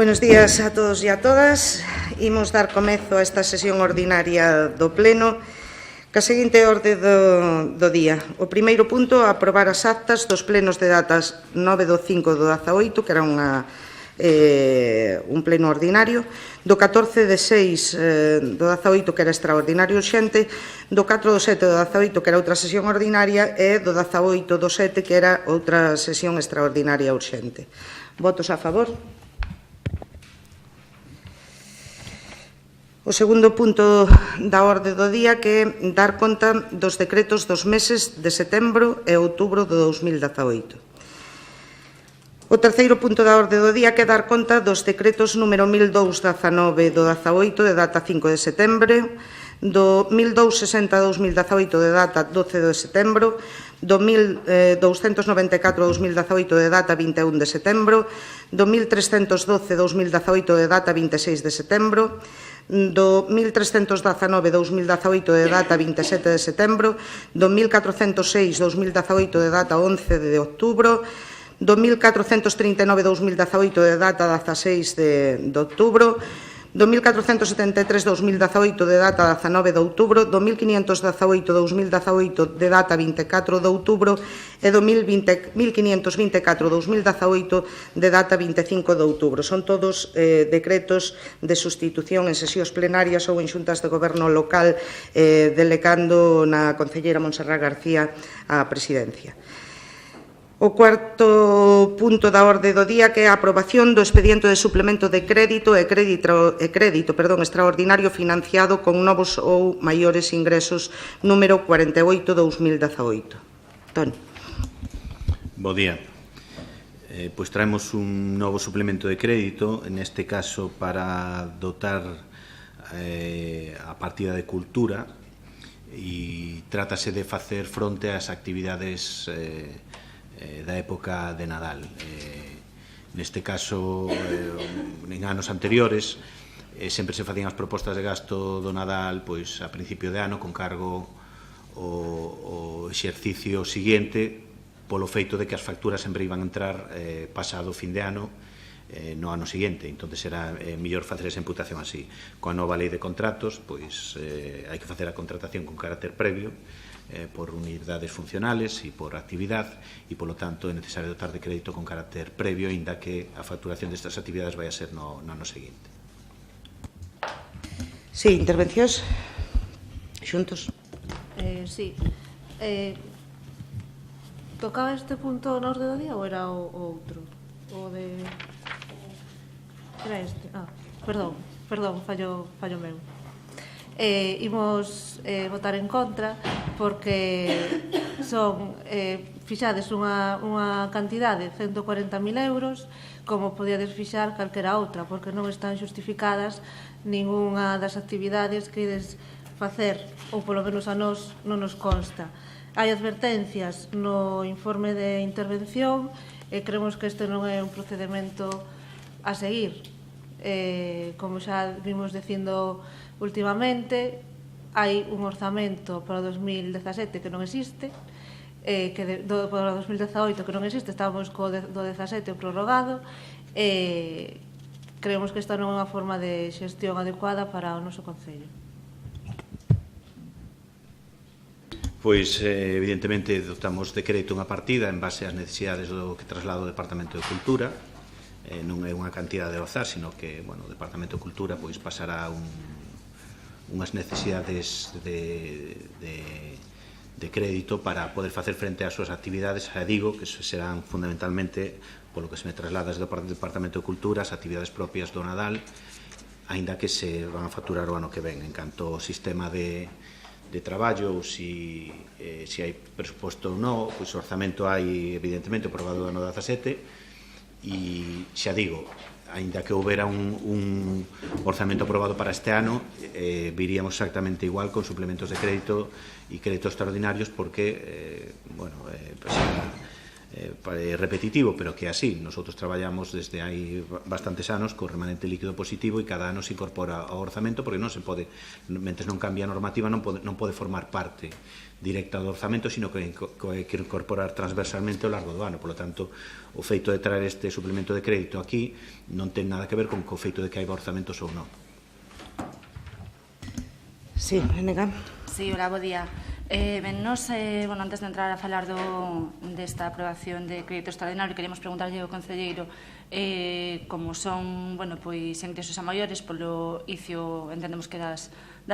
Buenos días a todos e a todas. Imos dar comezo a esta sesión ordinaria do Pleno ca seguinte orde do día. O primeiro punto, aprobar as actas dos plenos de datas 9/5 do 18, que era un pleno ordinario, do 14/6 do 18, que era extraordinario urxente, do 4/7 do 18, que era outra sesión ordinaria, e do 18/7, que era outra sesión extraordinaria urxente. Votos a favor? O segundo punto da orde do día, que é dar conta dos decretos dos meses de setembro e outubro do 2018. O terceiro punto da orde do día, que é dar conta dos decretos número 1219 do 18, de data 5 de setembro, do 1260-2018 de data 12 de setembro, do 1294-2018 de data 21 de setembro, do 1312-2018 de data 26 de setembro, do 1319-2018 de data 27 de setembro, do 1406-2018 de data 11 de outubro, do 1439-2018 de data 16 de outubro, do 1473-2018 de data 19 de outubro, do 1518-2018 de data 24 de outubro e do 1524-2018 de data 25 de outubro. Son todos decretos de sustitución en sesións plenarias ou en xuntas de goberno local, delegando na concelleira Montserrat García a presidencia. O cuarto punto da orde do día, que é a aprobación do expediente de suplemento de crédito e crédito extraordinario financiado con novos ou maiores ingresos número 48/2018. Toni. Bo día. Pois traemos un novo suplemento de crédito, neste caso para dotar a partida de cultura, e trátase de facer fronte ás actividades da época de Nadal. Neste caso, en anos anteriores, sempre se facían as propostas de gasto do Nadal pois a principio de ano, con cargo o exercicio seguinte, polo feito de que as facturas sempre iban a entrar pasado fin de ano, no ano seguinte. Entón, era mellor facer esa imputación así. Coa nova lei de contratos, pois hai que facer a contratación con carácter previo, por unidades funcionales e por actividad, e, polo tanto, é necesario dotar de crédito con carácter previo, inda que a facturación destas actividades vai a ser no ano seguinte. Sí, intervencións? Xuntos? Sí. Tocaba este punto na orde do día ou era o outro? O de... Era este? Perdón, fallo meu. Imos votar en contra porque son fixades unha cantidade de 140.000 euros, como podíades fixar calquera outra, porque non están xustificadas ningunha das actividades que ides facer, ou polo menos a nós non nos consta. Hai advertencias no informe de intervención e creemos que este non é un procedemento a seguir. Como xa vimos dicindo últimamente, hai un orzamento para o 2017 que non existe, para o 2018 que non existe, estábamos co do 17 prorrogado, e creemos que esta non é unha forma de xestión adecuada para o noso Concello. Pois, evidentemente, dotamos de crédito unha partida en base ás necesidades do que traslado o Departamento de Cultura. Non é unha cantidade de azar, sino que, o Departamento de Cultura pasará unhas necesidades de crédito para poder facer frente ás súas actividades. Xa digo que serán fundamentalmente, polo que se me traslada desde o Departamento de Cultura, as actividades propias do Nadal, aínda que se van a facturar o ano que ven. En canto ao sistema de traballo, ou se hai presuposto ou non, pois o orzamento hai, evidentemente, aprobado do ano 17, e xa digo, aínda que houbera un orzamento aprobado para este ano, viríamos exactamente igual con suplementos de crédito e créditos extraordinarios, porque repetitivo, pero que é así. Nosotros traballamos desde hai bastantes anos co remanente líquido positivo e cada ano se incorpora ao orzamento porque non se pode, mentres non cambia a normativa, non pode formar parte directa do orzamento, sino que hai que incorporar transversalmente ao largo do ano. Por lo tanto, o feito de traer este suplemento de crédito aquí non ten nada que ver con o feito de que hai orzamentos ou non. Sí, Enega. Sí, hola, bo día. Nos, antes de entrar a falar desta aprobación de crédito extraordinario, queremos preguntarlle ao concelleiro como son, pois, ingresos a maiores polo ICIO, entendemos que das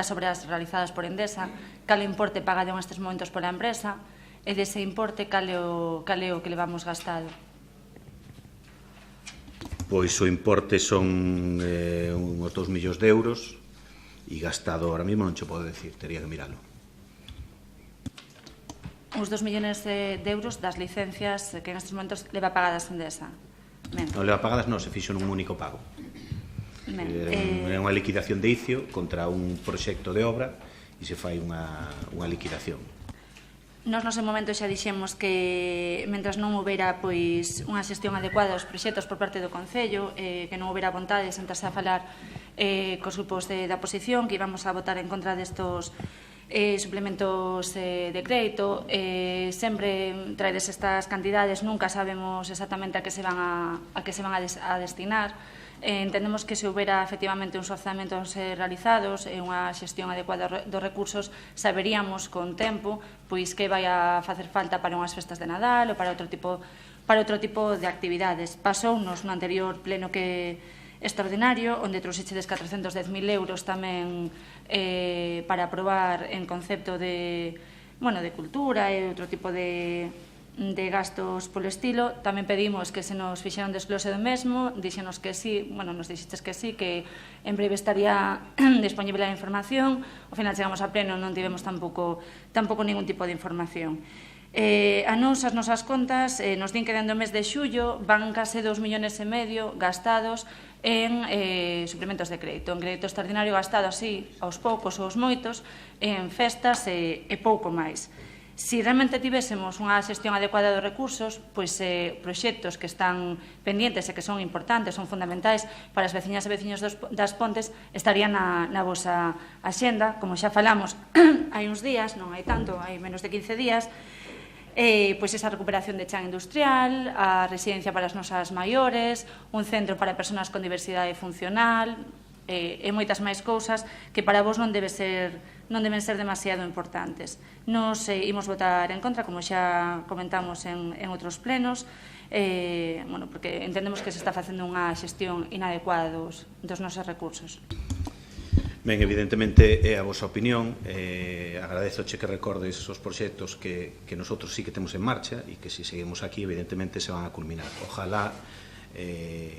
obras realizadas por Endesa, cal importe pagaron nestes momentos pola empresa e dese importe cal é o que levamos gastado? Pois o importe son uns 2 millóns de euros e gastado ahora mismo non che podo decir, teria que miralo. Uns 2 millóns de euros das licencias que nestes momentos leva pagadas Endesa. Non leva pagadas, non, se fixo nun único pago. É unha liquidación de ICIO contra un proxecto de obra e se fai unha liquidación. Nos no seu momento xa dixemos que mentras non houbera pois unha xestión adecuada aos proxectos por parte do Concello, que non houbera vontade de sentarse a falar cos grupos da oposición, que íbamos a votar en contra destos suplementos de crédito, sempre traedes estas cantidades, nunca sabemos exactamente a que se van a destinar. Entendemos que se houbera efectivamente uns orzamentos realizados e unha xestión adecuada dos recursos, saberíamos con tempo pois que vai a facer falta para unhas festas de Nadal ou para outro tipo de actividades. Pasounos no anterior pleno que extraordinario, onde trouxechedes 410.000 euros tamén para aprobar en concepto de cultura e outro tipo de gastos polo estilo. Tamén pedimos que se nos fixeron desglose do mesmo, dixenos que sí, nos dixestes que sí, que en breve estaría disponible a información. Ao final chegamos a pleno, non tivemos tampouco ningún tipo de información. As nosas contas nos din que dentro do mes de xullo van case 2,5 millóns gastados en suplementos de crédito, en crédito extraordinario gastado así aos poucos ou aos moitos, en festas e pouco máis. Si realmente tivésemos unha xestión adecuada dos recursos, pois proxectos que están pendientes e que son importantes, son fundamentais para as veciñas e veciños das Pontes, estarían na vosa axenda, como xa falamos hai uns días, non hai tanto, hai menos de 15 días, pois esa recuperación de chan industrial, a residencia para as nosas maiores, un centro para persoas con diversidade funcional, e moitas máis cousas que para vos non deben ser demasiado importantes. Nos imos votar en contra, como xa comentamos en outros plenos, porque entendemos que se está facendo unha xestión inadecuada dos nosos recursos. Ben, evidentemente é a vosa opinión. Agradezoche que recordes os proxectos que nosotros sí que temos en marcha e que se seguimos aquí, evidentemente, se van a culminar. Ojalá,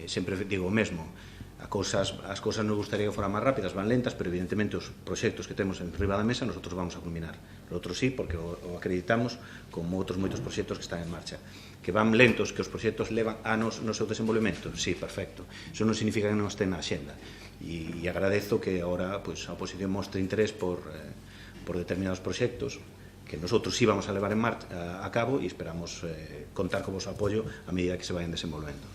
sempre digo o mesmo, as cousas nos gustaría que foran máis rápidas, van lentas, pero evidentemente os proxectos que temos en riba da mesa nosotros vamos a culminar. Nosotros sí, porque o acreditamos como outros moitos proxectos que están en marcha. Que van lentos, que os proxectos levan anos no seu desenvolvemento, sí, perfecto. Eso non significa que non estén na axenda. E agradezo que agora a oposición mostre interés por determinados proxectos que nosotros sí vamos a levar a cabo e esperamos contar con o vosso apoio a medida que se vayan desenvolvendo.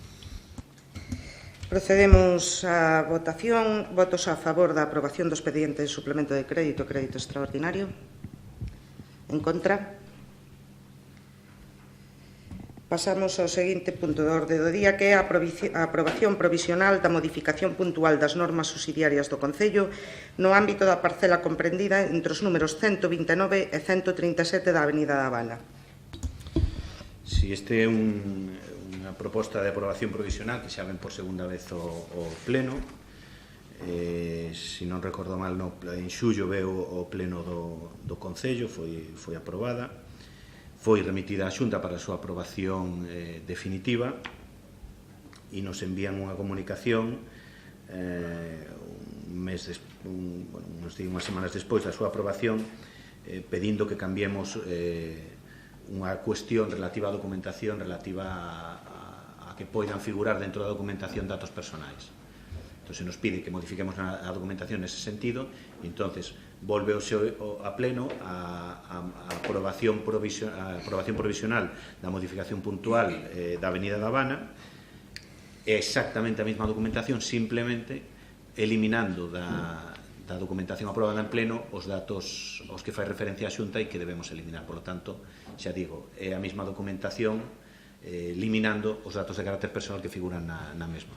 Procedemos á votación. Votos a favor da aprobación do expediente de suplemento de crédito extraordinario. En contra. Pasamos ao seguinte punto de orde do día, que é a aprobación provisional da modificación puntual das normas subsidiarias do Concello no ámbito da parcela comprendida entre os números 129 e 137 da Avenida da Habana. Si este é unha proposta de aprobación provisional que xa ven por segunda vez o pleno, se non recordo mal, en xullo veo o pleno do Concello, foi aprobada. Foi remitida á Xunta para a súa aprobación definitiva e nos envían unha comunicación unhas semanas despois da súa aprobación pedindo que cambiemos unha cuestión relativa á documentación relativa a que poidan figurar dentro da documentación datos personais. Entón, se nos pide que modifiquemos a documentación nese sentido, e entonces volveose a pleno a aprobación provisional da modificación puntual da Avenida da Habana, é exactamente a mesma documentación, simplemente eliminando da documentación aprobada en pleno os datos aos que fai referencia a Xunta e que debemos eliminar. Por lo tanto, xa digo, é a mesma documentación eliminando os datos de carácter personal que figuran na mesma.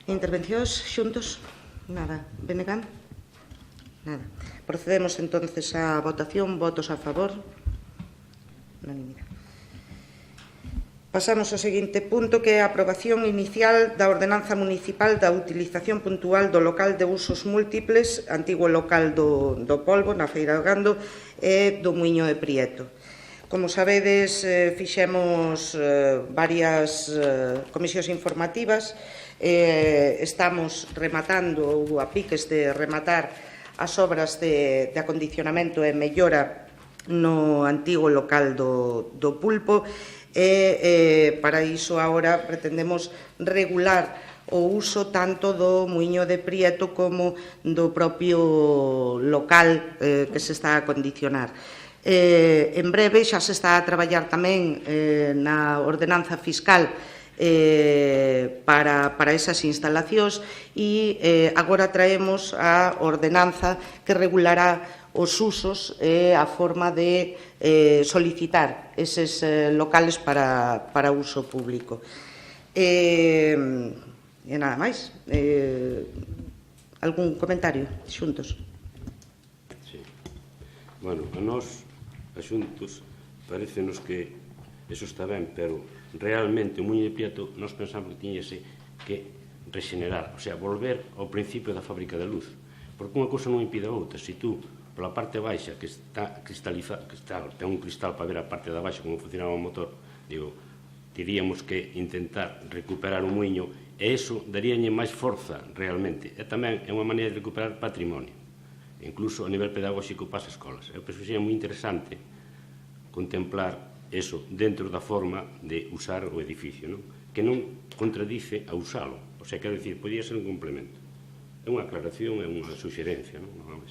Intervencións xuntos? Nada. Benegán? Nada. Procedemos entonces á votación. Votos a favor? Unanimidade. Pasamos ao seguinte punto, que é a aprobación inicial da ordenanza municipal da utilización puntual do local de usos múltiples, antigo local do Polvo, na Feira do Gando, e do Muiño de Prieto. Como sabedes, fixemos varias comisións informativas. Estamos rematando, ou a piques de rematar, as obras de acondicionamento e mellora no antigo local do Pulpo, e para iso agora pretendemos regular o uso tanto do Muiño de Prieto como do propio local que se está a acondicionar. En breve xa se está a traballar tamén na ordenanza fiscal para esas instalacións, e agora traemos a ordenanza que regulará os usos e a forma de solicitar eses locales para uso público. E nada máis. Algún comentario, xuntos? Sí. Bueno, a nós, a xuntos, parecenos que eso está ben, pero realmente o Muiño de Prieto nós pensamos que tiñese que regenerar, o sea, volver ao principio da fábrica de luz, porque unha cousa non impide a outra. Se tú, pola parte baixa, que está cristalizada, ten un cristal para ver a parte da baixa como funcionaba o motor, digo, teríamos que intentar recuperar o muiño, e iso daríalle máis forza realmente, e tamén é unha maneira de recuperar patrimonio, incluso a nivel pedagóxico para as escolas. Eu penso que sería moi interesante contemplar eso dentro da forma de usar o edificio, non? Que non contradice a usalo, o sea, quero dicir, podía ser un complemento. É unha aclaración, é unha suxerencia, non?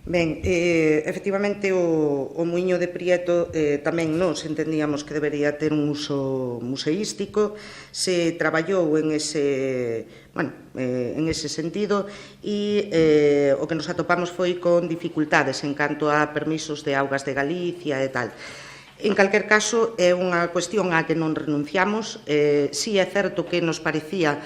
Ben, efectivamente o Muiño de Prieto tamén nos entendíamos que debería ter un uso museístico. Se traballou en ese sentido, e o que nos atopamos foi con dificultades en canto a permisos de Augas de Galicia e tal. En calquer caso, é unha cuestión á que non renunciamos. Si é certo que nos parecía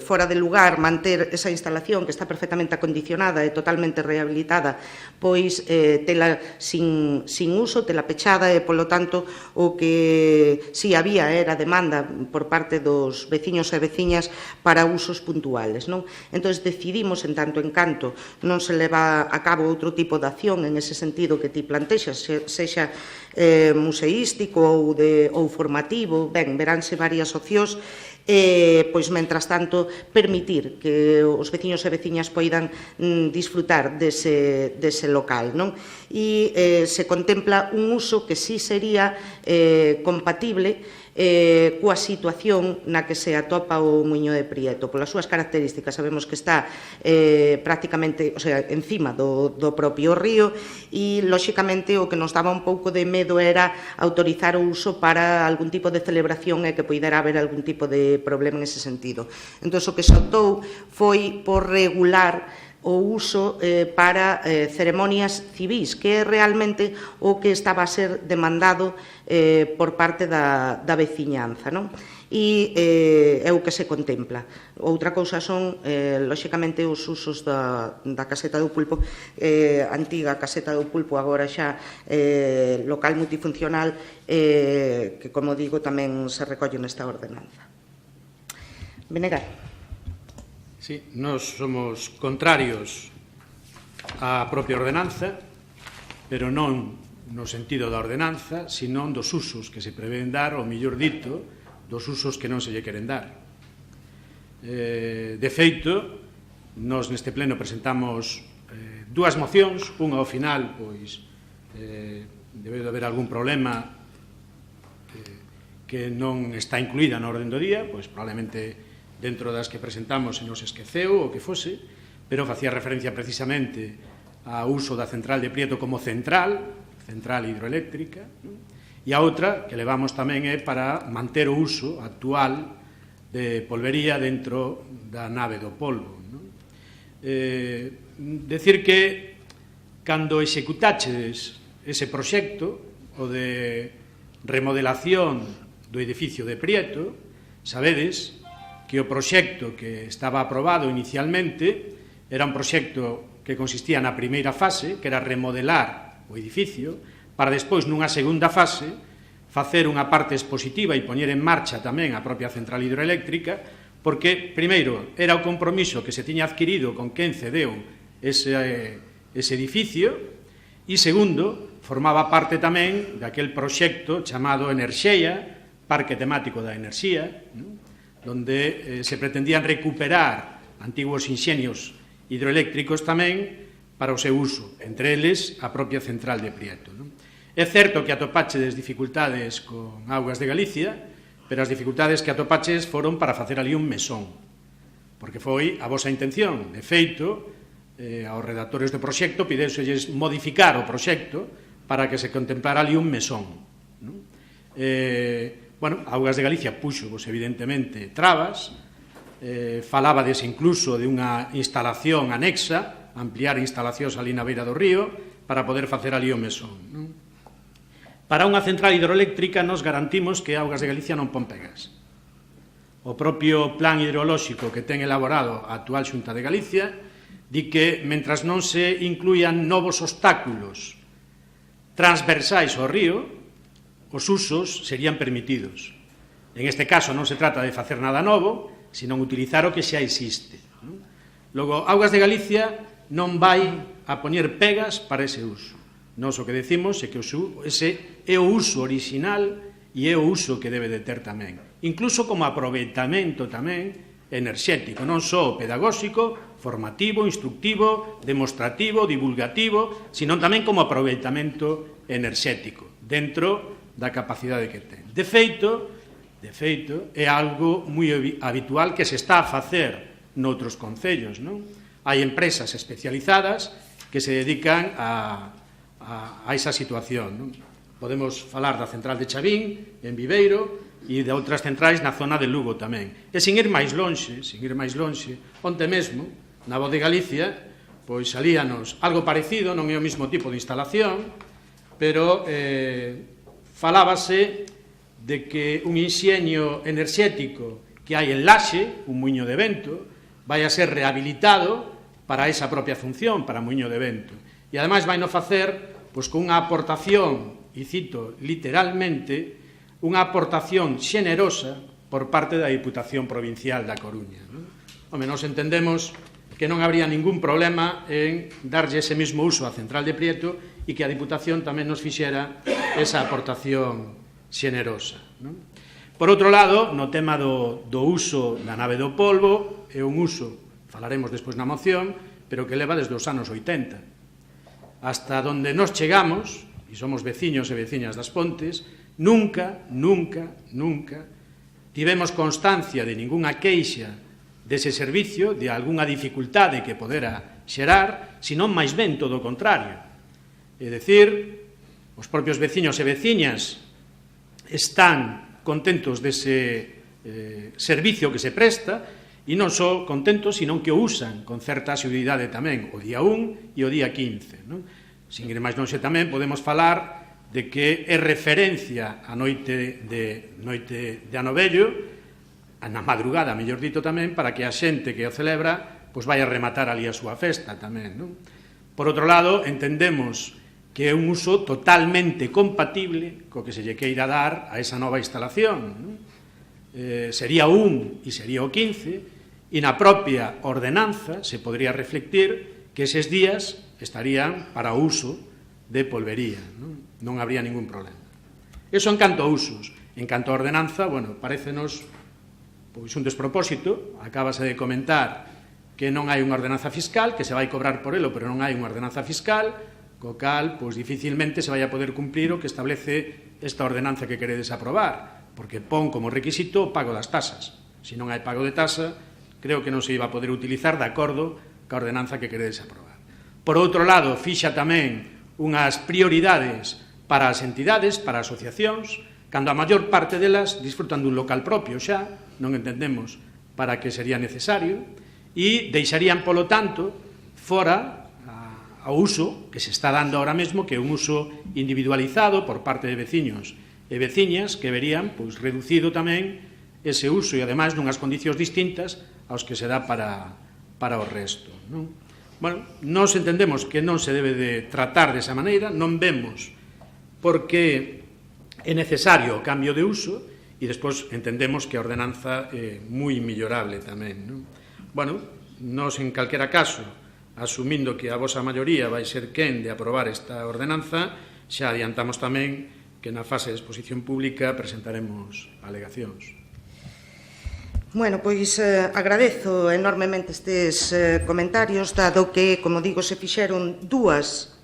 fora de lugar manter esa instalación que está perfectamente acondicionada e totalmente rehabilitada, pois tela sin uso, tela pechada, e polo tanto o que si había era demanda por parte dos veciños e veciñas para usos puntuales, non? Entón decidimos, en tanto en canto non se leva a cabo outro tipo de acción en ese sentido que ti plantexas, sexa museístico ou formativo, ben, veránse varias opcións, pois, mentras tanto, permitir que os veciños e veciñas poidan disfrutar dese local, non? E se contempla un uso que sí sería compatible coa situación na que se atopa o Muiño de Prieto. Polas súas características, sabemos que está prácticamente, o sea, encima do propio río, e, lóxicamente, o que nos daba un pouco de medo era autorizar o uso para algún tipo de celebración e que poidera haber algún tipo de problema en ese sentido. Entón, o que se optou foi por regular o uso para ceremonias civís, que é realmente o que estaba a ser demandado por parte da veciñanza, non? E é o que se contempla. Outra cousa son, lóxicamente, os usos da caseta do Pulpo, antiga caseta do Pulpo, agora xa local multifuncional, que, como digo, tamén se recolle nesta ordenanza. Benegar. Sí, nós somos contrarios á propia ordenanza, pero non no sentido da ordenanza, sino dos usos que se prevén dar, ou mellor dito, dos usos que non se lle queren dar. De feito, nós neste pleno presentamos dúas mocións, unha ao final, pois, debe de haber algún problema que non está incluída na orden do día, pois probablemente dentro das que presentamos se nos esqueceu ou que fose, pero facía referencia precisamente ao uso da central de Prieto como central hidroeléctrica, e a outra que levamos tamén é para manter o uso actual de polvería dentro da nave do polvo. Decir que cando executaches ese proxecto, o de remodelación do edificio de Prieto, sabedes que o proxecto que estaba aprobado inicialmente era un proxecto que consistía na primeira fase, que era remodelar o edificio, para despois, nunha segunda fase, facer unha parte expositiva e poñer en marcha tamén a propia central hidroeléctrica, porque, primeiro, era o compromiso que se tiña adquirido con quen cedeu ese edificio, e, segundo, formaba parte tamén daquel proxecto chamado Enerxea, Parque Temático da Enerxía, donde se pretendían recuperar antigos inxenios hidroeléctricos tamén para o seu uso, entre eles a propia central de Prieto. É certo que atopachedes dificultades con Augas de Galicia, pero as dificultades que atopaches foron para facer ali un mesón, porque foi a vosa intención. De feito, aos redactores do proxecto pidéselles modificar o proxecto para que se contemplara ali un mesón. Augas de Galicia puxo-vos evidentemente trabas, falábades incluso de unha instalación anexa, ampliar instalacións ali na beira do río para poder facer ali o mesón. Para unha central hidroeléctrica nos garantimos que Augas de Galicia non pon pegas. O propio plan hidrolóxico que ten elaborado a actual Xunta de Galicia di que, mentras non se incluían novos obstáculos transversais ao río, os usos serían permitidos. En este caso non se trata de facer nada novo, senón utilizar o que xa existe. Logo, Augas de Galicia non vai a poñer pegas para ese uso. Nos o que decimos é que ese é o uso orixinal e é o uso que debe de ter tamén. Incluso como aproveitamento tamén enerxético, non só pedagóxico, formativo, instructivo, demostrativo, divulgativo, sino tamén como aproveitamento enerxético, dentro da capacidade que ten. De feito, é algo moi habitual que se está a facer noutros concellos, non? Hai empresas especializadas que se dedican a esa situación, non? Podemos falar da central de Chavín, en Viveiro, e de outras centrais na zona de Lugo tamén. E sin ir máis lonxe, onte mesmo, na Voz de Galicia, pois salíanos algo parecido, non é o mesmo tipo de instalación, pero falábase de que un inxenio enerxético que hai en Laxe, un muiño de vento, vai a ser rehabilitado para esa propia función, para muiño de vento. E ademais vai no facer pois con unha aportación, e cito literalmente, unha aportación xenerosa por parte da Diputación Provincial da Coruña. Home, nos entendemos que non habría ningún problema en darlle ese mismo uso á central de Prieto e que a Diputación tamén nos fixera esa aportación xenerosa. Por outro lado, no tema do uso da nave do polvo, é un uso, falaremos despois na moción, pero que leva desde os anos 80. Hasta donde nos chegamos, e somos veciños e veciñas das Pontes, nunca tivemos constancia de ningunha queixa dese servicio, de algunha dificultade que podera xerar, senón máis ben todo o contrario. É dicir, os propios veciños e veciñas están contentos dese servicio que se presta, e non só contentos, sino que o usan con certa asiduidade tamén, o día 1 e o día 15. Sin ir máis lonxe tamén podemos falar de que é referencia a noite de Ano Vello, na madrugada, mellor dito tamén, para que a xente que o celebra pois vai a rematar ali a súa festa tamén. Por outro lado, entendemos que é un uso totalmente compatible co que se lle queira dar a esa nova instalación. Sería o 1 e sería o 15, e na propia ordenanza se podría reflectir que eses días estarían para o uso de polvería. Non habría ningún problema. Eso en canto a usos. En canto a ordenanza, parécenos pois un despropósito. Acábase de comentar que non hai unha ordenanza fiscal, que se vai cobrar por elo, pero non hai unha ordenanza fiscal, co cal, pois dificilmente se vai a poder cumplir o que establece esta ordenanza que queredes aprobar. porque pon como requisito o pago das tasas. Se non hai pago de tasa, creo que non se iba a poder utilizar de acordo ca ordenanza que queredes aprobar. Por outro lado, fixa tamén unhas prioridades para as entidades, para as asociacións, cando a maior parte delas disfrutan dun local propio xa, non entendemos para que sería necesario, e deixarían, polo tanto, fora ao uso que se está dando ahora mesmo, que é un uso individualizado por parte de veciños e veciñas que verían reducido tamén ese uso e, ademais, nunhas condicións distintas aos que se dá para o resto. Bueno, nós entendemos que non se debe de tratar desa maneira, non vemos porque é necesario o cambio de uso e despois entendemos que a ordenanza é moi millorable tamén. Bueno, nós en calquera caso, asumindo que a vosa maioría vai ser quen de aprobar esta ordenanza, xa adiantamos tamén que na fase de exposición pública presentaremos alegacións. Bueno, pois agradezo enormemente estes comentarios, dado que, como digo, se fixeron dúas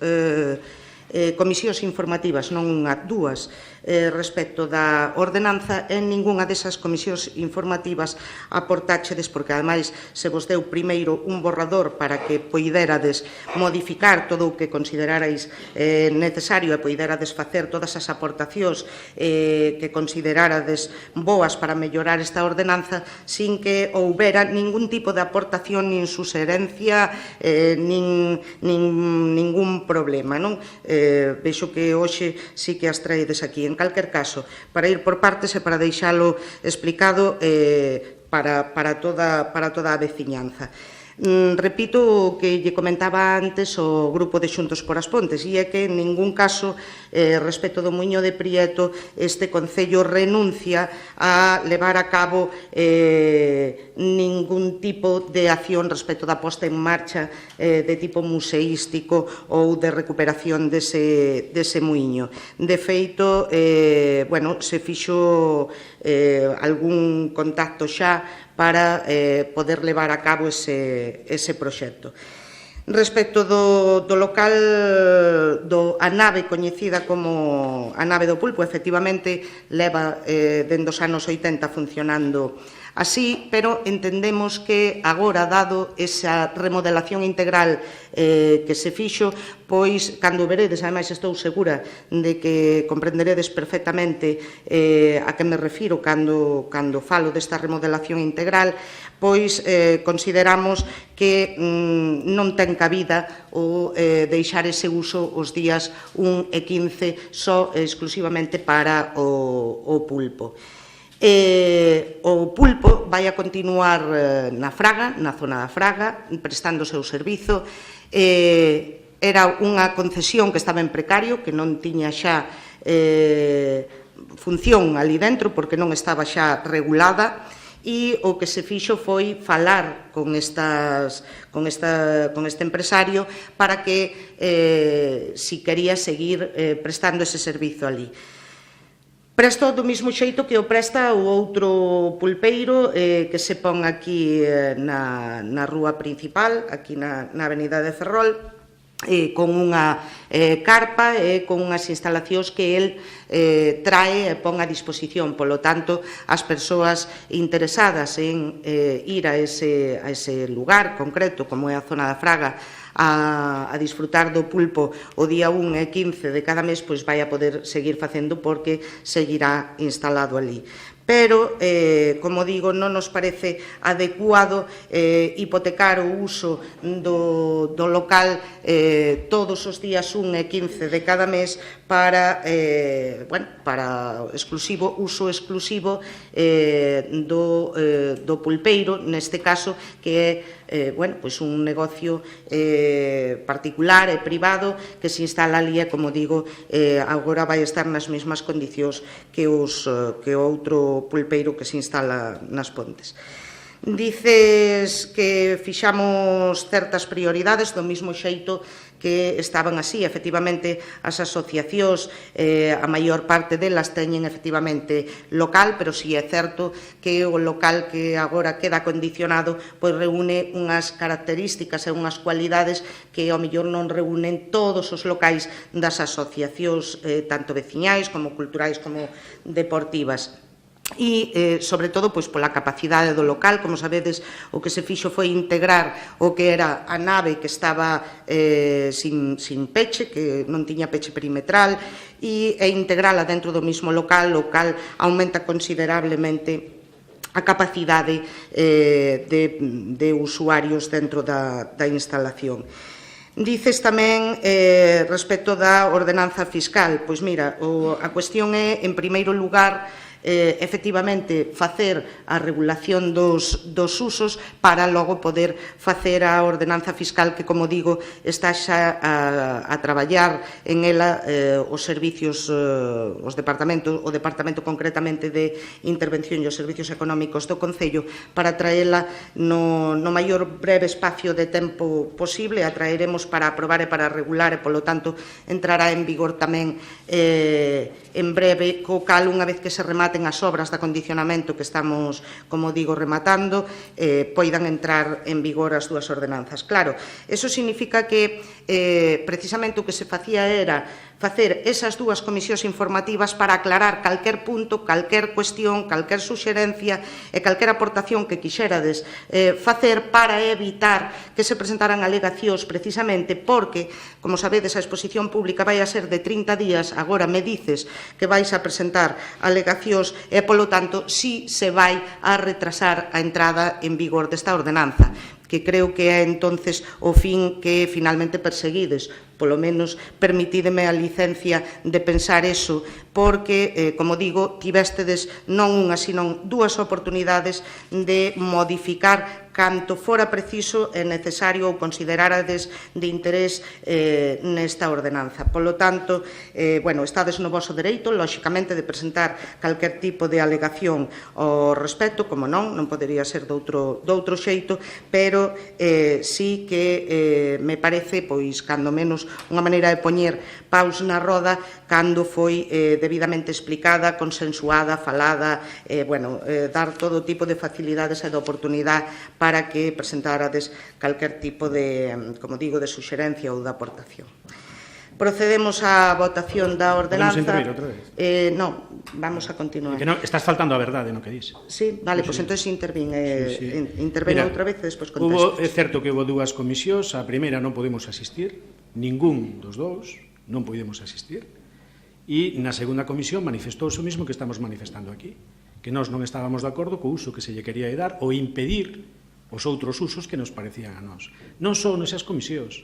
comisións informativas, non unha, dúas, respecto da ordenanza, en ningunha desas comisións informativas aportáchedes, porque ademais se vos deu primeiro un borrador para que poiderades modificar todo o que considerarais necesario e poiderades facer todas as aportacións que considerarades boas para mellorar esta ordenanza, sin que houbera ningún tipo de aportación, nin suserencia, nin ningún problema, non? Vexo que hoxe sí que as traedes aquí. En calquer caso, para ir por partes e para deixalo explicado para toda a veciñanza. Repito o que lle comentaba antes o grupo de Xuntos por as Pontes, e é que en ningún caso, respecto do Muiño de Prieto, este Concello renuncia a levar a cabo ningún tipo de acción respecto da posta en marcha de tipo museístico ou de recuperación dese muiño. De feito, se fixo algún contacto xa para poder levar a cabo ese proxecto. Respecto do local, a nave coñecida como a nave do Pulpo, efectivamente, leva dende os anos 80 funcionando así, pero entendemos que agora, dado esa remodelación integral que se fixo, pois, cando veredes, ademais estou segura de que comprenderedes perfectamente a que me refiro cando falo desta remodelación integral, pois consideramos que non ten cabida o deixar ese uso os días 1 e 15 só exclusivamente para o pulpo. O pulpo vai a continuar na Fraga, na zona da Fraga, prestando o seu servizo. Era unha concesión que estaba en precario, que non tiña xa función ali dentro, porque non estaba xa regulada, e o que se fixo foi falar con este empresario para que si quería seguir prestando ese servizo ali. Presto do mesmo xeito que o presta o outro pulpeiro que se pon aquí na rúa principal, aquí na avenida de Ferrol, con unha carpa e con unhas instalacións que el trae e pon a disposición. Polo tanto, as persoas interesadas en ir a ese lugar concreto, como é a zona da Fraga, a disfrutar do pulpo o día 1 e 15 de cada mes, pois vai a poder seguir facendo porque seguirá instalado ali. Pero, como digo, non nos parece adecuado hipotecar o uso do local todos os días 1 e 15 de cada mes para uso exclusivo do pulpeiro, neste caso, que é un negocio particular e privado que se instala ali e, como digo, agora vai estar nas mesmas condicións que o outro pulpeiro que se instala nas Pontes. Dices que fixamos certas prioridades do mesmo xeito que estaban así. Efectivamente, as asociacións, a maior parte delas teñen efectivamente local, pero si é certo que o local que agora queda condicionado pois reúne unhas características e unhas cualidades que ao mellor non reúnen todos os locais das asociacións, tanto veciñais como culturais como deportivas. e, sobre todo, pola capacidade do local. Como sabedes, o que se fixo foi integrar o que era a nave que estaba sin peche, que non tiña peche perimetral, e integrala dentro do mismo local, o cal aumenta considerablemente a capacidade de usuarios dentro da instalación. Dices tamén respecto da ordenanza fiscal. Pois mira, a cuestión é, en primeiro lugar, efectivamente, facer a regulación dos usos para logo poder facer a ordenanza fiscal que, como digo, está xa a traballar en ela os servicios, o departamento concretamente de intervención e os servicios económicos do Concello, para traela no maior breve espacio de tempo posible. A traeremos para aprobar e para regular, e, polo tanto, entrará en vigor tamén en breve, co cal, unha vez que se rematen as obras de acondicionamento que estamos, como digo, rematando, poidan entrar en vigor as dúas ordenanzas. Claro, eso significa que precisamente o que se facía era facer esas dúas comisións informativas para aclarar calquer punto, calquer cuestión, calquer suxerencia e calquer aportación que quixerades facer, para evitar que se presentaran alegacións, precisamente porque, como sabedes, a exposición pública vai a ser de 30 días. Agora me dices que vais a presentar alegacións e, polo tanto, si se vai a retrasar a entrada en vigor desta ordenanza, que creo que é entonces o fin que finalmente perseguides. Polo menos permitídeme a licencia de pensar eso, porque, como digo, tivestedes non unha, sino dúas oportunidades de modificar canto fora preciso e necesario ou considerarades de interés nesta ordenanza. Polo tanto, estades no voso dereito, lóxicamente, de presentar calquer tipo de alegación ao respecto, como non podería ser doutro xeito, pero sí que me parece, pois, cando menos, unha maneira de poñer paus na roda cando foi debidamente explicada, consensuada, falada, dar todo tipo de facilidades e de oportunidade para que presentárades calquer tipo de, como digo, de suxerencia ou de aportación. Procedemos á votación da ordenanza. Podemos intervir outra vez? Non, vamos a continuar. Que non, estás faltando a verdade no que dices. Sí, vale, pois entón intervén outra vez e despois contestas. É certo que houve dúas comisións. A primeira non podemos asistir, ningún dos dous non podemos asistir, e na segunda comisión manifestou o mesmo que estamos manifestando aquí, que nós non estábamos de acordo co uso que se lle quería dar ou impedir os outros usos que nos parecían a nós. Non só nesas comisións.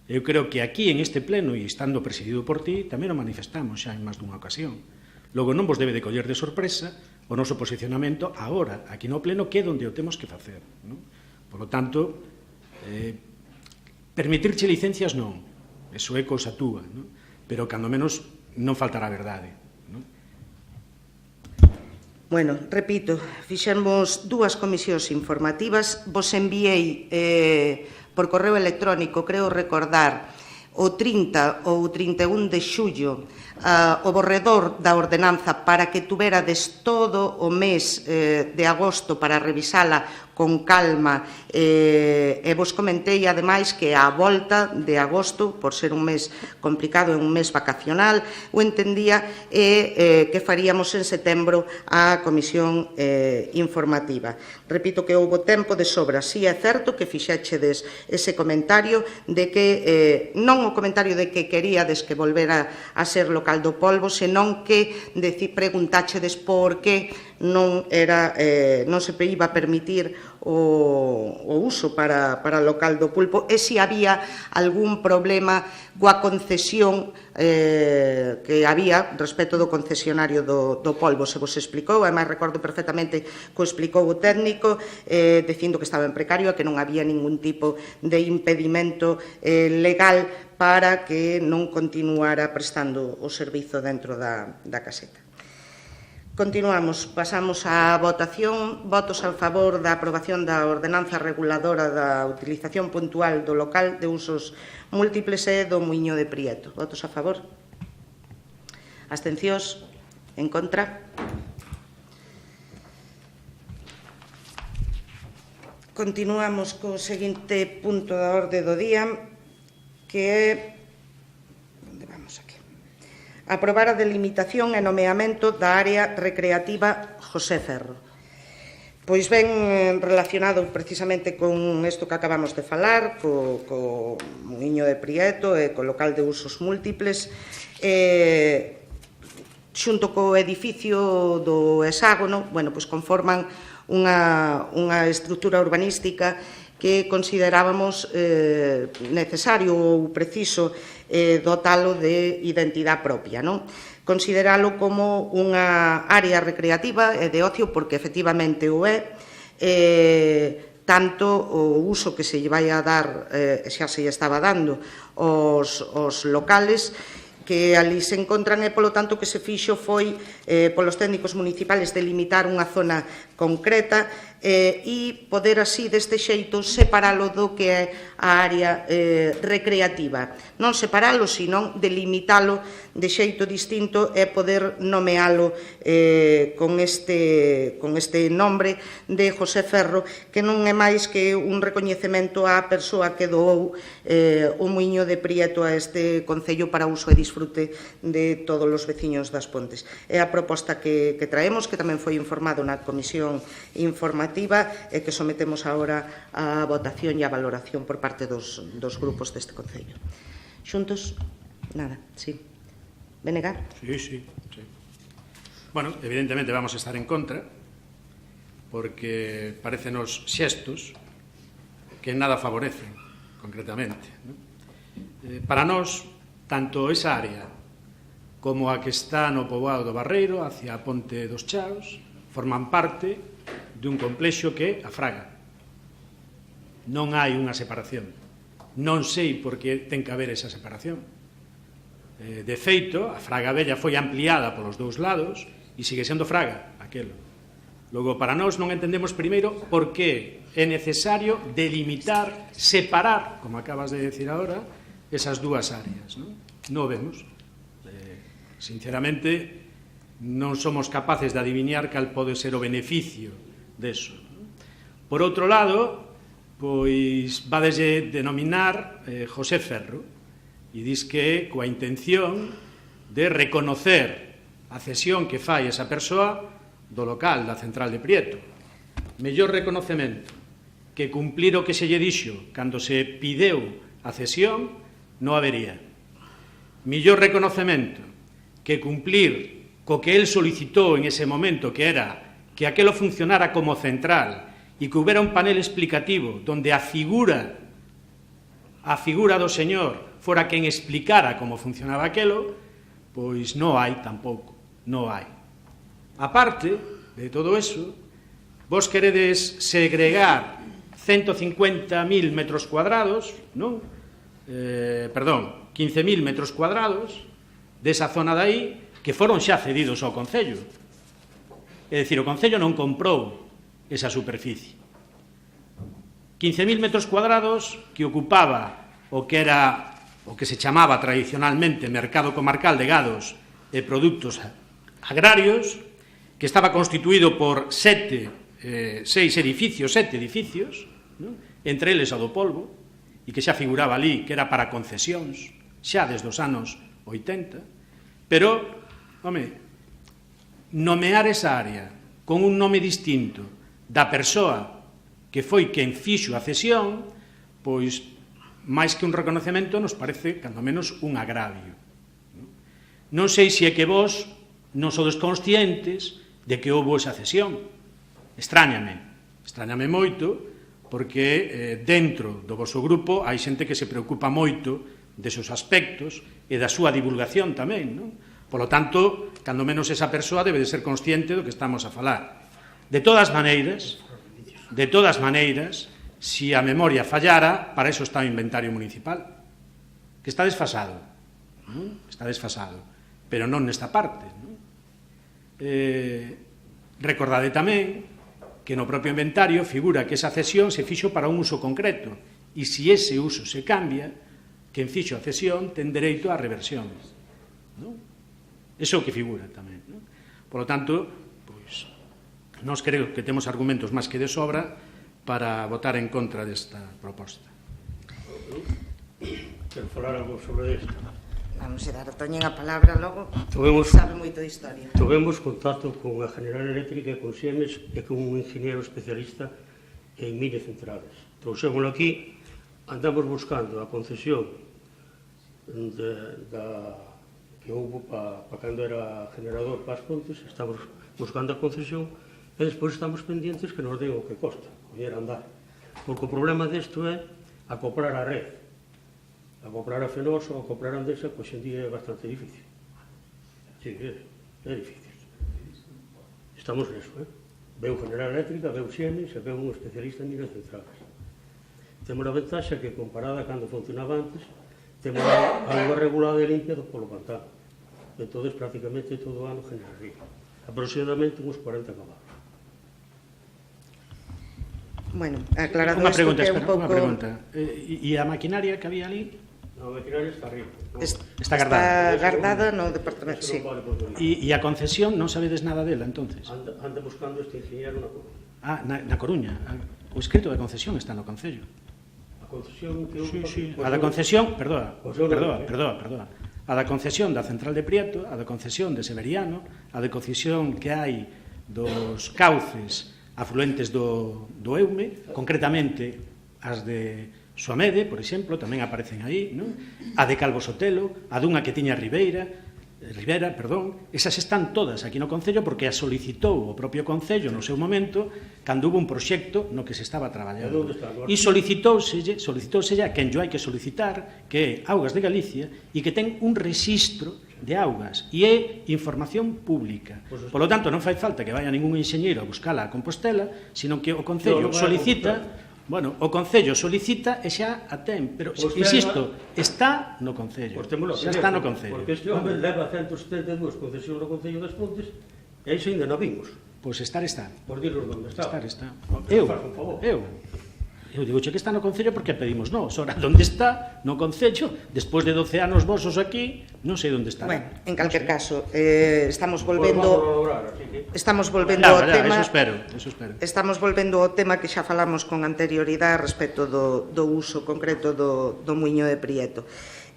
Eu creo que aquí, en este pleno, e estando presidido por ti, tamén o manifestamos xa en máis dunha ocasión. Logo, non vos debe de coller de sorpresa o noso posicionamento agora, aquí no pleno, que é onde o temos que facer. Por lo tanto, permitirche licencias non, eso é cousa túa, pero cando menos non faltará verdade. Bueno, repito, fixemos dúas comisións informativas, vos enviei por correo electrónico, creo recordar, o 30 ou 31 de xullo o borrador da ordenanza para que tuverades todo o mes de agosto para revisala con calma, e vos comentei, ademais, que a volta de agosto, por ser un mes complicado e un mes vacacional, o entendía que faríamos en setembro a comisión informativa. Repito que houve tempo de sobra. Si é certo que fixéchedes ese comentario de que, non o comentario de que queríades que volvera a ser local do polvo, senón que preguntáchedes por que non se iba a permitir o uso para local do pulpo, e se había algún problema coa concesión que había respecto do concesionario do polvo. Se vos explicou, ademais recordo perfectamente que o explicou o técnico, dicindo que estaba en precario e que non había ningún tipo de impedimento legal para que non continuara prestando o servizo dentro da caseta. Continuamos, pasamos á votación. Votos a favor da aprobación da ordenanza reguladora da utilización puntual do local de usos múltiples e do Muiño de Prieto. Votos a favor? Abstencións? En contra? Continuamos co seguinte punto da orde do día, que é... Onde vamos aquí? Aprobar a delimitación e nomeamento da área recreativa José Ferro. Pois ben relacionado precisamente con isto que acabamos de falar, co Muiño de Prieto e co local de usos múltiples, xunto co edificio do hexágono, pois conforman unha estrutura urbanística que considerábamos necesario ou preciso dotalo de identidade propia, non? Consideralo como unha área recreativa e de ocio, porque efectivamente o é, tanto o uso que se lle vai a dar, xa se lle estaba dando, aos locales que ali se encontran e, polo tanto, que se fixo foi, polos técnicos municipales, delimitar unha zona concreta e poder así, deste xeito, separalo do que é a área recreativa. Non separalo, sino delimitalo de xeito distinto e poder nomealo con este nombre de José Ferro, que non é máis que un recoñecemento á persoa que doou o Muiño de Prieto a este concello para uso e disfrute de todos os veciños das Pontes. É a proposta que traemos, que tamén foi informado na comisión informativa e que sometemos agora á votación e á valoración por parte dos grupos deste concello. Xuntos? Nada, sí. Benegar? Sí. Bueno, evidentemente vamos a estar en contra, porque parecenos xestos que nada favorecen, concretamente. Para nós, tanto esa área como a que está no poboado do Barreiro, hacia a Ponte dos Chaos, forman parte dun complexo que a Fraga. Non hai unha separación. Non sei por que ten que haber esa separación. De feito, a Fraga Vella foi ampliada polos dous lados e sigue sendo Fraga, aquelo. Logo, para nós non entendemos primeiro por que é necesario delimitar, separar, como acabas de decir agora, esas dúas áreas. Non vemos. Sinceramente, non somos capaces de adivinar cal pode ser o beneficio deso. Por outro lado, pois vades denominar José Ferro e dis que coa intención de reconocer a cesión que fai esa persoa do local da central de Prieto. Mellor reconocemento que cumplir o que se lle dixo cando se pideu a cesión non habería. Mellor reconocemento que cumplir co que el solicitou en ese momento, que era que aquelo funcionara como central e que houbera un panel explicativo donde a figura do señor fora quen explicara como funcionaba aquelo, pois non hai tampouco, non hai. A parte de todo eso, vos queredes segregar 150.000 metros cuadrados, non? 15.000 metros cuadrados desa zona de aí que foron xa cedidos ao Concello. É dicir, o Concello non comprou esa superficie. 15.000 metros cuadrados que ocupaba o que se chamaba tradicionalmente Mercado Comarcal de Gados e Produtos Agrarios, que estaba constituído por 7 edificios, non? Entre eles o do Polvo, e que xa figuraba ali que era para concesións, xa desde os anos 80, pero, nomear esa área con un nome distinto da persoa que foi quen fixo a cesión, pois, máis que un reconocemento, nos parece, cando menos, un agravio. Non sei se é que vos non sodes conscientes de que houve esa cesión. Estráñame moito, porque dentro do vosso grupo hai xente que se preocupa moito desos aspectos e da súa divulgación tamén, non? Por lo tanto, cando menos esa persoa debe de ser consciente do que estamos a falar. De todas maneiras, si a memoria fallara, para eso está o inventario municipal, que está desfasado, non? Está desfasado, pero non nesta parte, non? Recordade tamén que no propio inventario figura que esa cesión se fixo para un uso concreto, e se ese uso se cambia, quen fixo a cesión ten dereito a reversión, non? Eso é o que figura tamén, non? Por lo tanto, pois, nós creo que temos argumentos máis que de sobra para votar en contra desta proposta. Quero falar algo sobre isto. Vamos a dar a Toñen a palabra logo, sabe moito de historia. Tivemos contacto con a General Eléctrica e con Siemens e con un ingeniero especialista en mini centrales. Trouxémoslo aquí, andamos buscando a concesión que houve para cando era generador para as Pontes, estamos buscando a concesión e despois estamos pendientes que nos den o que costa, coller andar. Porque o problema desto é acoplar a red. Acoplar a Fenosa ou acoplar a Endesa, que hoxe en día é bastante difícil. Sí, é difícil. Estamos neso, Veu General Eléctrica, veu Siemens e veu un especialista en minas centrales. Temos a ventaxa que, comparada cando funcionaba antes, temos a auga regulada e limpia polo pantano. Entón, prácticamente todo o ano generaría. Aproximadamente uns 40 caballos. Bueno, aclarando Unha pregunta, isto que é un pouco... unha pregunta. E a maquinaria que había ali? A maquinaria está arriba. Está guardada. Está guardada no departamento, sí. E a concesión non sabedes nada dela, entonces? Anda buscando este ingeniero na Coruña. Ah, na Coruña. O escrito de concesión está no Concello. A concesión que... Sí. A da concesión, perdoa. A da concesión da Central de Prieto, a da concesión de Severiano, a da concesión que hai dos cauces afluentes do Eume, concretamente as de Suamede, por exemplo, tamén aparecen aí, non? A de Calvo Sotelo, a dunha que tiña Rivera, esas están todas aquí no Concello porque as solicitou o propio Concello no seu momento cando hubo un proxecto no que se estaba traballando. E solicitouselle a quen yo hai que solicitar, que é Augas de Galicia, e que ten un rexistro de augas, e é información pública. Por lo tanto, non fai falta que vaya ningún enxeñeiro a buscala a Compostela, sino que o Concello solicita... Bueno, o Concello solicita e xa a ten, pero, insisto, está no Concello, xa está no Concello. Porque este homem leva 172 concesións no Concello das Pontes e iso ainda non vimos. Pois está. Por dirnos onde está. Está. Eu digo que está no Concello porque pedimos nós. Ora, onde está? No Concello. Despois de 12 anos vosos aquí, non sei onde está. Bueno, en calquer caso, estamos volvendo ao tema... Eso espero. Estamos volvendo ao tema que xa falamos con anterioridade respecto do uso concreto do muiño de Prieto.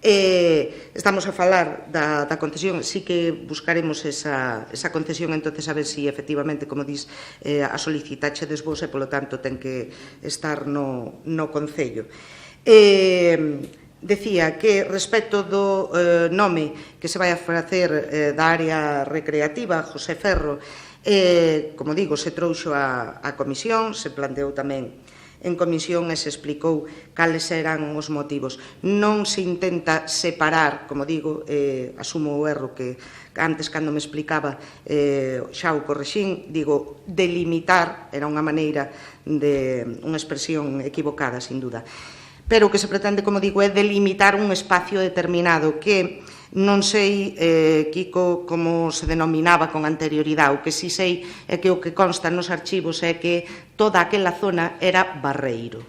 Estamos a falar da concesión, sí que buscaremos esa concesión, entonces a ver si efectivamente, como dis, a solicitachedes vos e polo tanto ten que estar no Concello. Decía que respecto do nome que se vai a facer da área recreativa, José Ferro, como digo, se trouxo a comisión, se planteou tamén en comisión e se explicou cales eran os motivos. Non se intenta separar, como digo, asumo o erro que antes cando me explicaba xa o correxín, digo, delimitar era unha maneira de unha expresión equivocada, sin duda. Pero o que se pretende, como digo, é delimitar un espacio determinado que non sei, Kiko, como se denominaba con anterioridade. O que si sei é que o que consta nos archivos é que toda aquela zona era barreiro.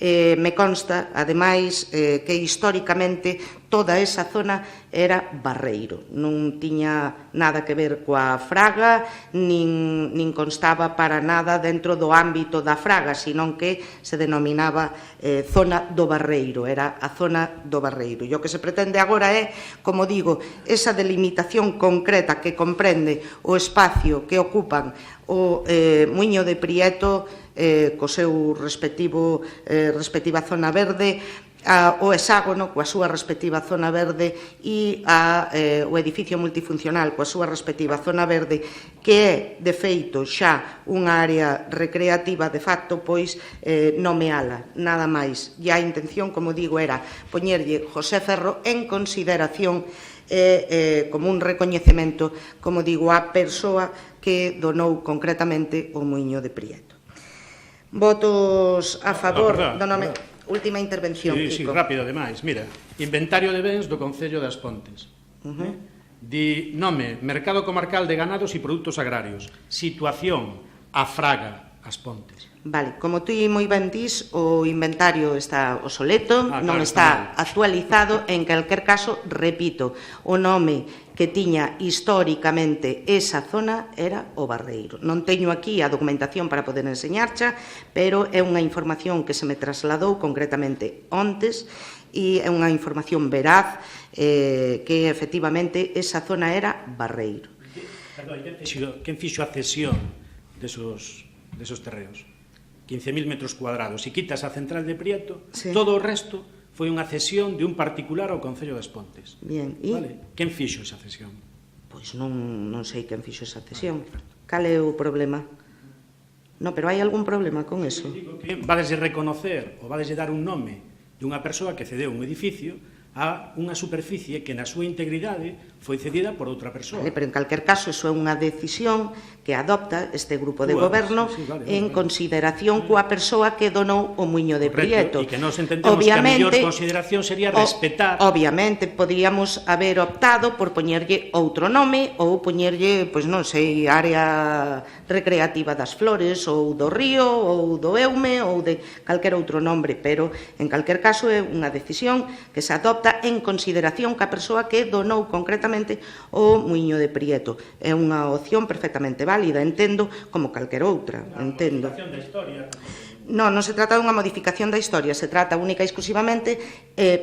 Me consta, ademais, que históricamente toda esa zona era barreiro. Non tiña nada que ver coa fraga, nin constaba para nada dentro do ámbito da fraga, senón que se denominaba zona do barreiro, era a zona do barreiro. E o que se pretende agora é, como digo, esa delimitación concreta que comprende o espacio que ocupan o muiño de Prieto, co seu respectiva zona verde, o hexágono coa súa respectiva zona verde e o edificio multifuncional coa súa respectiva zona verde, que é, de feito, xa unha área recreativa, de facto, pois nomeala, nada máis. E a intención, como digo, era poñerlle José Ferro en consideración como un recoñecemento, como digo, á persoa que donou concretamente o muiño de Prieto. Votos a favor do nome... Última intervención, Kiko. Sí, rápido, ademais. Mira, inventario de bens do Concello das Pontes. Di nome, Mercado Comarcal de Ganados e Produtos Agrarios. Situación, a Fraga, as Pontes. Vale, como tú moi ben dis, o inventario está obsoleto, non está actualizado, en calquer caso, repito, o nome que tiña históricamente esa zona era o Barreiro. Non teño aquí a documentación para poder enseñarcha, pero é unha información que se me trasladou concretamente ontes e é unha información veraz que efectivamente esa zona era Barreiro. Perdón, quen fixo a cesión desos terreos? 15.000 metros cuadrados. Se quitas a central de Prieto, todo o resto foi unha cesión de un particular ao Concello das Pontes. Bien, e? Quen fixo esa cesión? Pois non sei quen fixo esa cesión. Cal é o problema? Non, pero hai algún problema con eso? Vades de reconocer ou vades de dar un nome dunha persoa que cedeu un edificio a unha superficie que na súa integridade foi cedida por outra persoa. Pero en calquer caso, iso é unha decisión que adopta este grupo de goberno en consideración coa persoa que donou o Muiño de Prieto. E que nos entendemos que a mellor consideración sería respetar. Obviamente, podíamos haber optado por poñerlle outro nome ou poñerlle, pois non sei, área recreativa das Flores ou do Río ou do Eume ou de calquer outro nombre, pero en calquer caso é unha decisión que se adopta en consideración ca persoa que donou concretamente o Muiño de Prieto. É unha opción perfectamente válida, entendo, como calquer outra, entendo. Non se trata dunha modificación da historia, se trata única e exclusivamente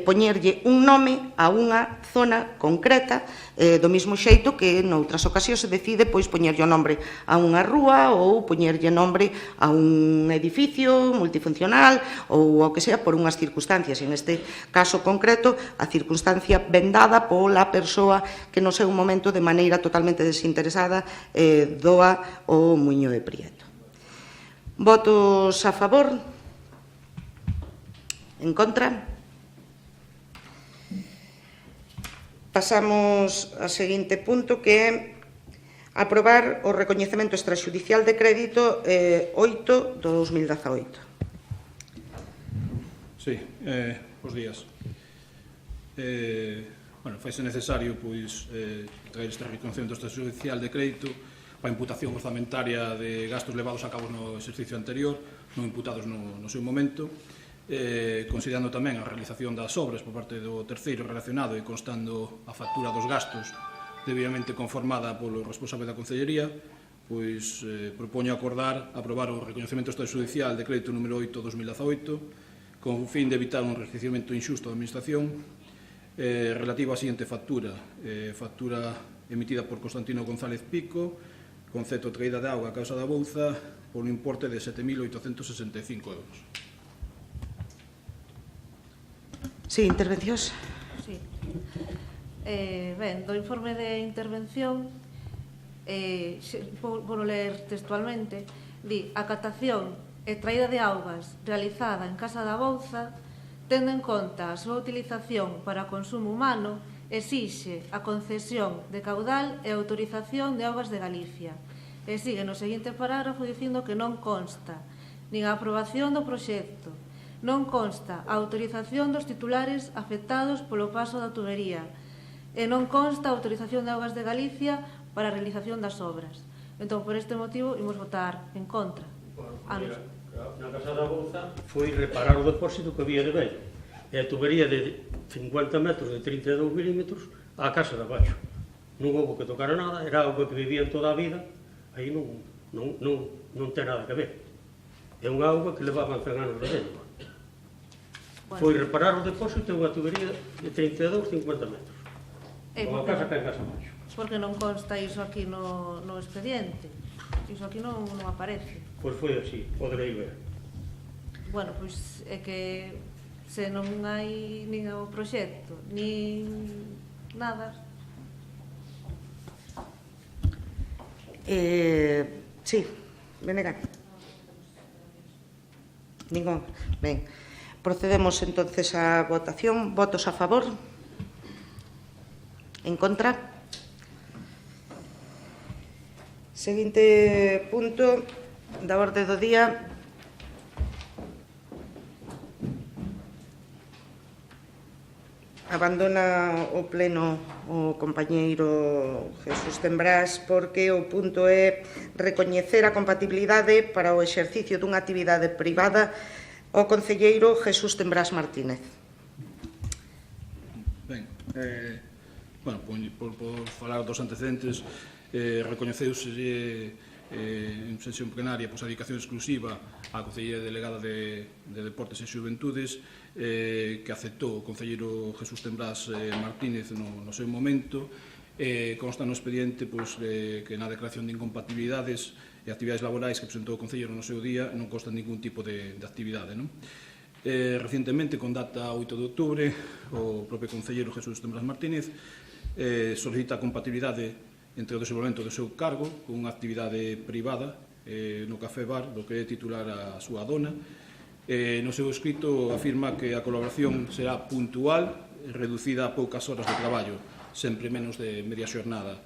poñerlle un nome a unha zona concreta, do mesmo xeito que noutras ocasións se decide poñerlle o nombre a unha rúa ou poñerlle nombre a un edificio multifuncional ou o que sea por unhas circunstancias. En este caso concreto, a circunstancia vendada pola persoa que no seu momento de maneira totalmente desinteresada doa o Muiño de Prieto. Votos a favor? En contra? Pasamos ao seguinte punto, que é aprobar o recoñecemento extraxudicial de crédito 8 do 2018. Sí, bos días. Faise necesario traer este recoñecemento extraxudicial de crédito para a imputación orzamentaria de gastos levados a cabo no exercicio anterior, non imputados no seu momento, considerando tamén a realización das obras por parte do terceiro relacionado e constando a factura dos gastos debidamente conformada polo responsable da Concellería, propoño aprobar o recoñecemento extrajudicial de crédito número 8/2018 con fin de evitar un enriquecemento injusto da Administración relativo á seguinte factura, factura emitida por Constantino González Pico, concepto traída de auga a causa da Bouza, por un importe de 7.865 euros. Sí, intervencións? Sí. Ben, do informe de intervención, vou ler textualmente, di: a catación e traída de augas realizada en Casa da Bouza, tendo en conta a súa utilización para consumo humano, exixe a concesión de caudal e autorización de augas de Galicia. E sigue no seguinte parágrafo dicindo que non consta nin a aprobación do proxecto, non consta a autorización dos titulares afectados polo paso da tubería e non consta a autorización de augas de Galicia para a realización das obras. Entón, por este motivo, imos votar en contra. Na Casa da Bouza foi reparar o depósito que había de vello. E a tubería de 50 metros de 32 milímetros á casa de abaixo. Non houve que tocar nada, era auga que vivían toda a vida, aí non ten nada que ver. É unha auga que levaban 100 anos de vello. Foi reparar o depósito e unha tubería de 32-50 metros. Con a casa que é en casa abaixo. Porque non consta iso aquí no expediente. Iso aquí non aparece. Pois foi así, poderei ver. Bueno, pois é que se non hai nin o proxecto, nin nada. Sí, Venegas. Ningún. Ben, procedemos entonces á votación. Votos a favor? En contra? Seguinte punto da orde do día. Abandona o pleno o compañeiro Jesús Tembrás porque o punto é recoñecer a compatibilidade para o exercicio dunha actividade privada ao concelleiro Jesús Tembrás Martínez. Ben, por falar dos antecedentes, recoñeceuse en sesión plenaria a dedicación exclusiva á Consellería Delegada de Deportes e Xuventudes, que aceptou o concelleiro Jesús Tembrás Martínez no seu momento. Consta no expediente que na declaración de incompatibilidades e actividades laborais que presentou o concelleiro no seu día non consta ningún tipo de actividade. Recientemente, con data 8 de outubro, o propio concelleiro Jesús Tembrás Martínez solicita a compatibilidade entre o desenvolvemento do seu cargo con unha actividade privada no Café Bar, do que é titular a súa dona. No seu escrito afirma que a colaboración será puntual e reducida a poucas horas de traballo, sempre menos de media xornada,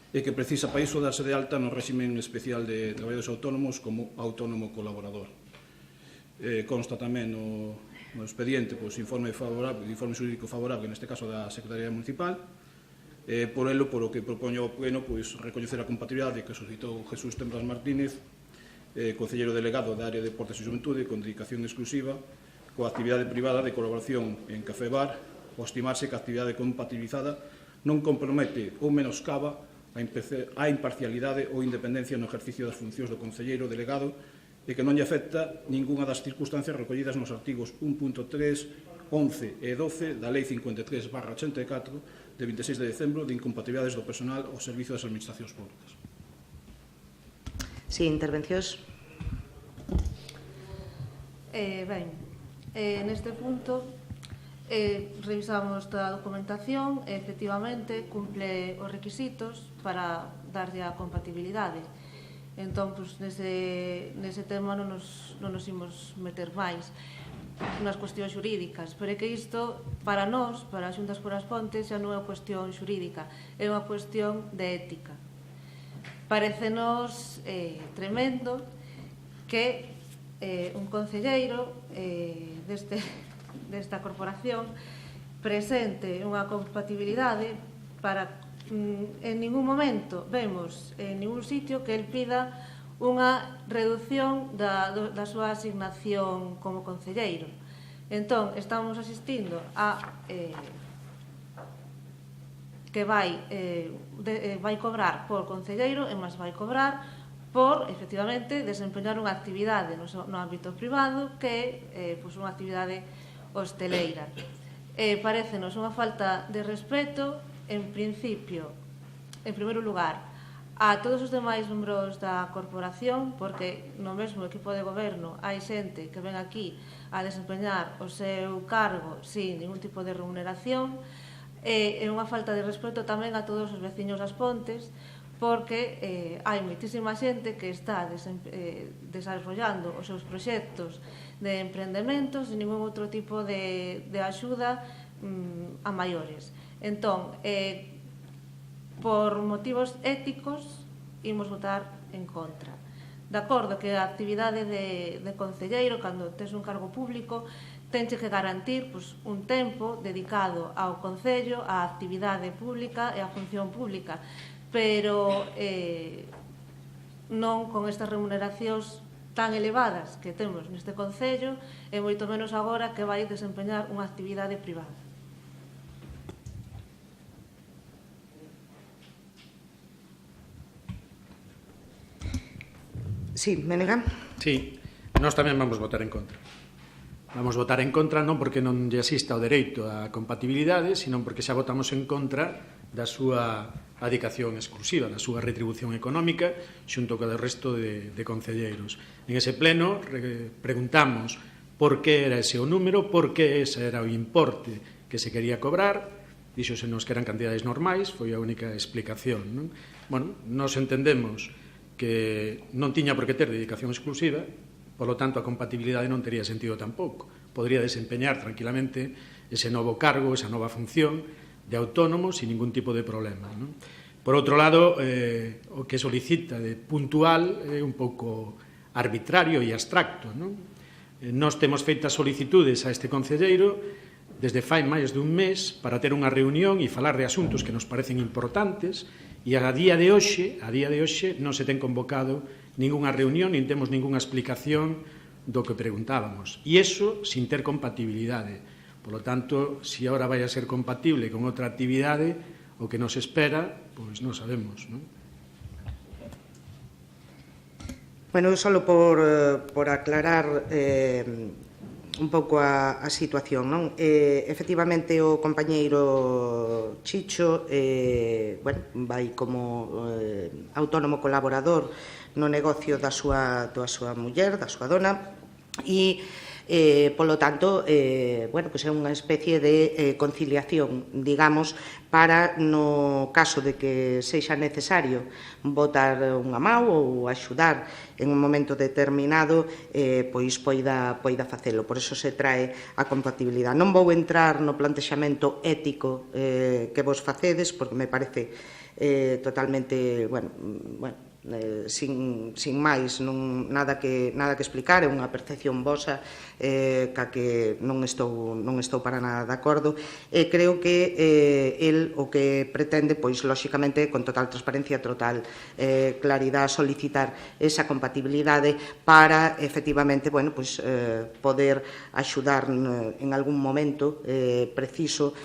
e que precisa para iso darse de alta no réximen especial de traballadores autónomos como autónomo colaborador. Consta tamén no expediente informe xurídico favorable, neste caso da Secretaría Municipal. Por o que propoño ao Pleno recoñecer a compatibilidade que suscitou Jesús Tembrás Martínez, concelleiro delegado da área de Deportes e Xuventude, con dedicación exclusiva coa actividade privada de colaboración en Café Bar, ao estimarse que a actividade compatibilizada non compromete ou menoscaba a imparcialidade ou independencia no ejercicio das funcións do concelleiro delegado e que non lle afecta ningunha das circunstancias recollidas nos artigos 1.3, 11 e 12 da Lei 53/84 de 26 de decembro de incompatibilidades do personal ao servicio das administracións públicas. Sí, intervencións. Neste punto revisamos toda a documentación e efectivamente cumple os requisitos para darlle a compatibilidade. Entón, nese tema non nos imos meter máis nas cuestións xurídicas, pero é que isto, para nós, para as Xuntas por as Pontes, xa non é unha cuestión xurídica, é unha cuestión de ética. Parecenos tremendo que un concelleiro desta corporación presente unha compatibilidade para en ningún momento vemos en ningún sitio que el pida unha reducción da súa asignación como concelleiro. Entón, estamos asistindo a que vai cobrar por concelleiro e máis vai cobrar por, efectivamente, desempeñar unha actividade no ámbito privado que é unha actividade hosteleira. Parécenos unha falta de respeto, en principio, en primeiro lugar, a todos os demais membros da corporación, porque no mesmo equipo de goberno hai xente que ven aquí a desempeñar o seu cargo sin ningún tipo de remuneración, e unha falta de respeto tamén a todos os veciños das Pontes, porque hai moitísima xente que está desarrollando os seus proxectos de emprendemento sin ningún outro tipo de axuda a maiores. Entón, por motivos éticos, imos votar en contra. De acordo que a actividade de concelleiro, cando tes un cargo público, tenche que garantir un tempo dedicado ao concello, á actividade pública e á función pública, pero non con estas remuneracións tan elevadas que temos neste concello, e moito menos agora que vai desempeñar unha actividade privada. Sí, Menega. Sí, nós tamén vamos votar en contra. Vamos votar en contra non porque non lle asista o dereito á compatibilidade, sino porque xa votamos en contra da súa adicación exclusiva, da súa retribución económica, xunto co do resto de concelleiros. En ese pleno preguntamos por que era ese o número, por que ese era o importe que se quería cobrar, díxosenos que eran cantidades normais, foi a única explicación, non? Bueno, nos entendemos que non tiña por que ter dedicación exclusiva, polo tanto a compatibilidade non tería sentido tampouco. Podría desempeñar tranquilamente ese novo cargo, esa nova función de autónomo sin ningún tipo de problema, non? Por outro lado, o que solicita de puntual é un pouco arbitrario e abstracto, non? Nós temos feitas solicitudes a este concelleiro desde fai máis dun mes para ter unha reunión e falar de asuntos que nos parecen importantes, e a día de hoxe non se ten convocado ningunha reunión, nin temos ningunha explicación do que preguntábamos. E iso sin ter compatibilidade. Por lo tanto, se agora vai a ser compatible con outra actividade, o que nos espera, pois non sabemos, non? Bueno, só por aclarar un pouco a situación, non? Efectivamente, o compañeiro Chicho vai como autónomo colaborador no negocio da súa muller, da súa dona, e polo tanto, é unha especie de conciliación, digamos, para no caso de que sexa necesario botar unha man ou axudar en un momento determinado, pois poida facelo. Por iso se trae a compatibilidade. Non vou entrar no plantexamento ético que vos facedes, porque me parece totalmente, sin máis, nada que explicar, é unha percepción vosa ca que non estou para nada de acordo, e creo que el o que pretende, pois, lóxicamente, con total transparencia, total claridade, solicitar esa compatibilidade para, efectivamente, poder axudar en algún momento preciso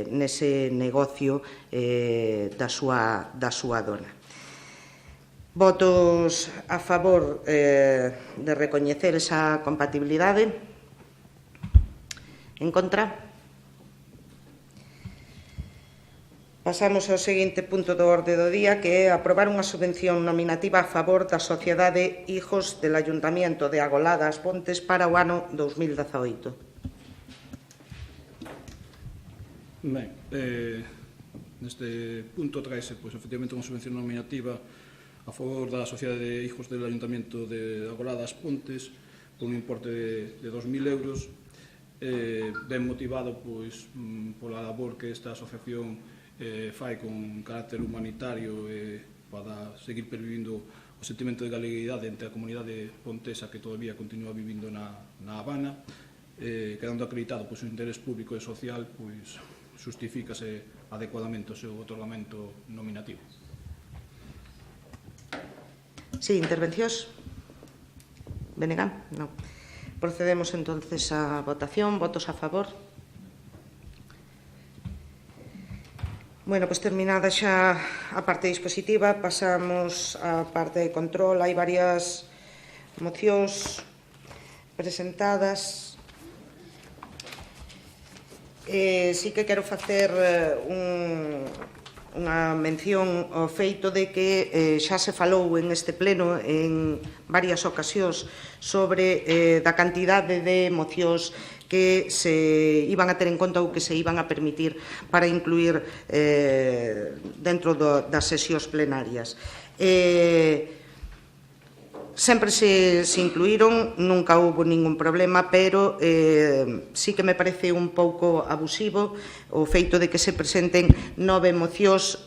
nese negocio da súa dona. Votos a favor de recoñecer esa compatibilidade. En contra? Pasamos ao seguinte punto do orde do día, que é aprobar unha subvención nominativa a favor da Sociedade Hijos del Ayuntamiento de Agolada As Pontes para o ano 2018. Ben, neste punto traese, efectivamente, unha subvención nominativa a favor da Sociedade de Hijos del Ayuntamiento de Agolada As Pontes por un importe de 2.000 euros, ben motivado pola labor que esta asociación fai con carácter humanitario para seguir pervivindo o sentimento de galeguidade entre a comunidade pontesa que todavía continúa vivindo na Habana, quedando acreditado o interés público e social, justifícase adecuadamente o seu otorgamento nominativo. Sí, intervencións? Benegán? Non. Procedemos entonces á votación. Votos a favor? Bueno, pois terminada xa a parte dispositiva, pasamos á parte de control. Hai varias mocións presentadas. Sí que quero facer unha mención ao feito de que xa se falou en este pleno en varias ocasións sobre da cantidade de mocións que se iban a ter en conta ou que se iban a permitir para incluir dentro das sesións plenarias. Sempre se incluíron, nunca houve ningún problema, pero sí que me parece un pouco abusivo o feito de que se presenten 9 mocións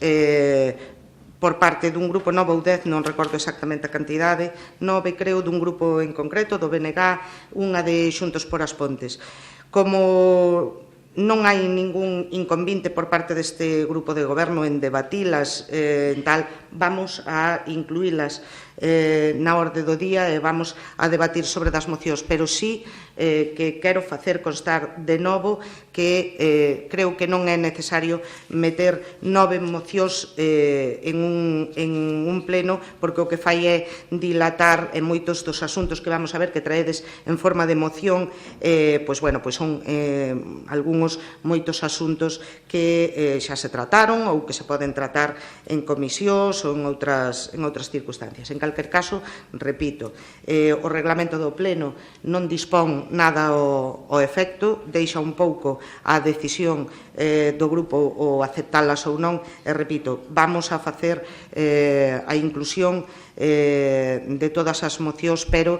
por parte dun grupo, 9 ou 10, non recordo exactamente a cantidade, 9 creo dun grupo en concreto, do BNG, unha de Xuntos por As Pontes. Como non hai ningún inconvinte por parte deste grupo de goberno en debatilas, vamos a incluílas na orde do día e vamos a debatir sobre das mocións, pero sí que quero facer constar de novo que creo que non é necesario meter 9 mocións en un pleno, porque o que fai é dilatar en moitos dos asuntos que vamos a ver que traedes en forma de moción, son algúns moitos asuntos que xa se trataron ou que se poden tratar en comisións ou en outras circunstancias. En calquer caso, repito, o reglamento do pleno non dispón nada ao efecto, deixa un pouco a decisión do grupo ou aceptalas ou non, e repito, vamos a facer a inclusión de todas as mocións, pero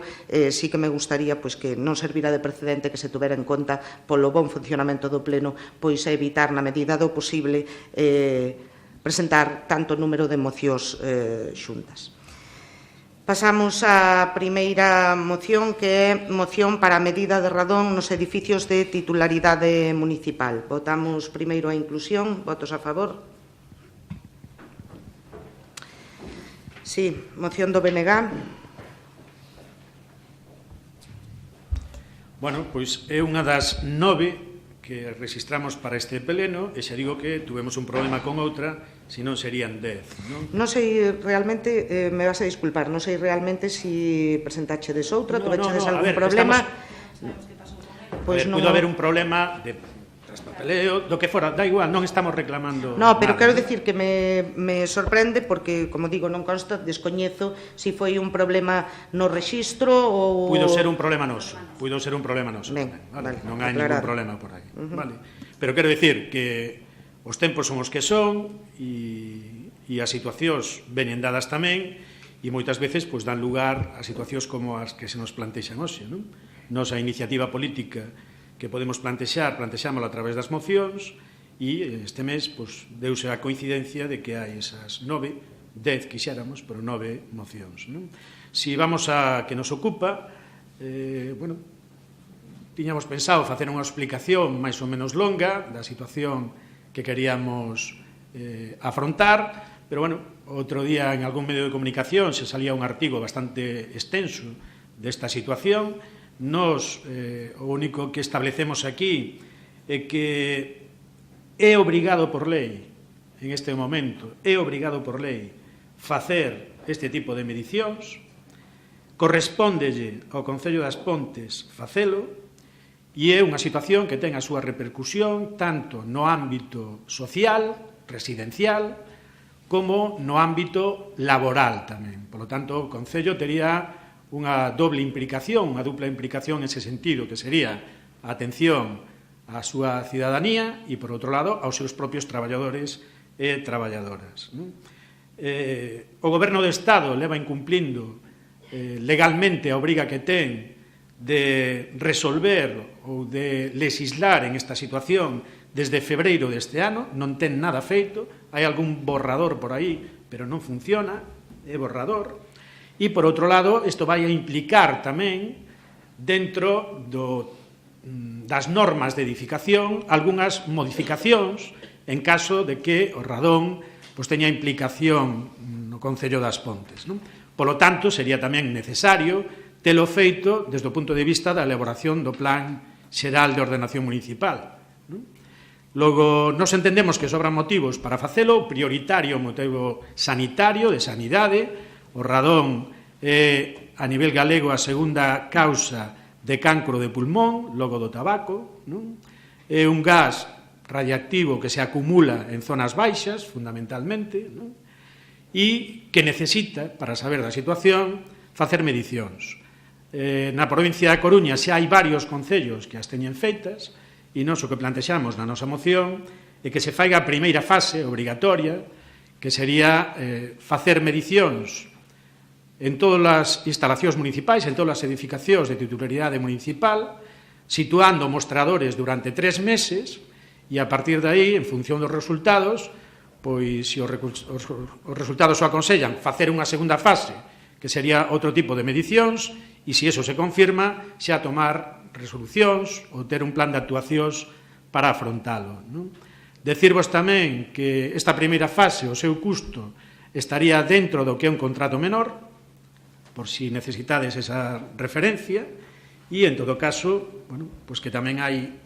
sí que me gustaría que non servira de precedente que se tuvera en conta polo bon funcionamento do pleno, pois evitar na medida do posible presentar tanto número de mocións xuntas. Pasamos á primeira moción, que é moción para a medida de radón nos edificios de titularidade municipal. Votamos primeiro a inclusión. Votos a favor? Sí. Moción do BNG. Bueno, pois é unha das 9 que registramos para este pleno, e xa digo que tuvemos un problema con outra, se non serían 10, non? Non sei realmente, me vas a disculpar, non sei realmente se presentachedes outra, tuvechedes algún problema. Pois puido haber un problema de traspapeleo, do que fora, da igual, non estamos reclamando No, pero nada, quero dicir que me sorprende porque, como digo, non consta, descoñezo se foi un problema no rexistro ou... Puido ser un problema noso, Ben, vale? vale, Non hai ningún aclarado. problema por aí, vale? Pero quero dicir que os tempos son os que son e as situacións veñen dadas tamén e moitas veces pois, dan lugar a situacións como as que se nos plantexan hoxe, non? Nosa iniciativa política que podemos plantexámosla a través das mocións e este mes pois, deuse a coincidencia de que hai esas 10 quixéramos, pero 9 mocións, non? Si vamos a que nos ocupa, bueno, tiñamos pensado facer unha explicación máis ou menos longa da situación que queríamos afrontar, pero, bueno, outro día en algún medio de comunicación se salía un artigo bastante extenso desta situación. Nos, o único que establecemos aquí é que é obrigado por lei, en este momento, é obrigado por lei facer este tipo de medicións, correspóndelle ao Concello das Pontes facelo, e é unha situación que ten a súa repercusión tanto no ámbito social, residencial, como no ámbito laboral tamén. Por lo tanto, o Concello tería unha doble implicación, unha dupla implicación en ese sentido, que sería a atención á súa cidadanía e, por outro lado, aos seus propios traballadores e traballadoras. O Goberno do Estado leva incumplindo legalmente a obriga que ten de resolver ou de legislar en esta situación desde febreiro deste ano, non ten nada feito, hai algún borrador por aí, pero non funciona, é borrador. E, por outro lado, isto vai a implicar tamén, dentro das normas de edificación, algunhas modificacións en caso de que o radón teña implicación no Concello das Pontes. Polo tanto, sería tamén necesario telo feito desde o punto de vista da elaboración do Plan Xeral de Ordenación Municipal. Logo, nos entendemos que sobran motivos para facelo, prioritario o motivo sanitario, de sanidade. O radón é, a nivel galego, a segunda causa de cancro de pulmón, logo do tabaco. É un gas radiactivo que se acumula en zonas baixas, fundamentalmente, e que necesita, para saber da situación, facer medicións. Na provincia da Coruña xa hai varios concellos que as teñen feitas, e nós o que plantexamos na nosa moción é que se faiga a primeira fase obrigatoria, que sería facer medicións en todas as instalacións municipais, en todas as edificacións de titularidade municipal, situando mostradores durante 3 meses, e a partir de aí, en función dos resultados, pois se os resultados o aconsellan facer unha segunda fase, que sería outro tipo de medicións, e se iso se confirma, xa tomar resolucións ou ter un plan de actuacións para afrontalo. Decirvos tamén que esta primeira fase, o seu custo, estaría dentro do que é un contrato menor, por si necesitades esa referencia, e, en todo caso, bueno, pues que tamén hai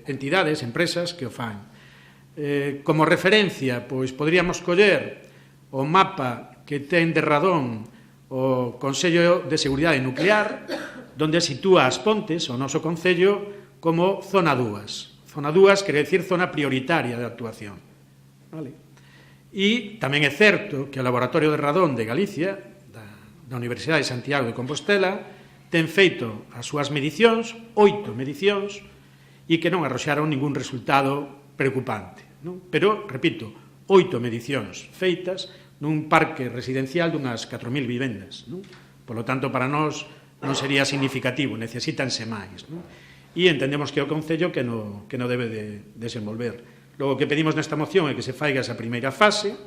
entidades, empresas que o fan. Como referencia, pois poderíamos coller o mapa que ten de radón o Consello de Seguridade Nuclear, donde sitúa as Pontes, o noso Concello, como zona 2. Zona 2 quere decir zona prioritaria de actuación. Vale? E tamén é certo que o Laboratorio de Radón de Galicia, da Universidade de Santiago de Compostela, ten feito as súas medicións, 8 medicións, e que non arroxaron ningún resultado preocupante. Pero, repito, 8 medicións feitas nun parque residencial dunhas 4.000 vivendas. Por lo tanto, para nós non sería significativo, necesítanse máis. E entendemos que é o Concello que no debe de desenvolver. Logo, que pedimos nesta moción é que se faiga esa primeira fase,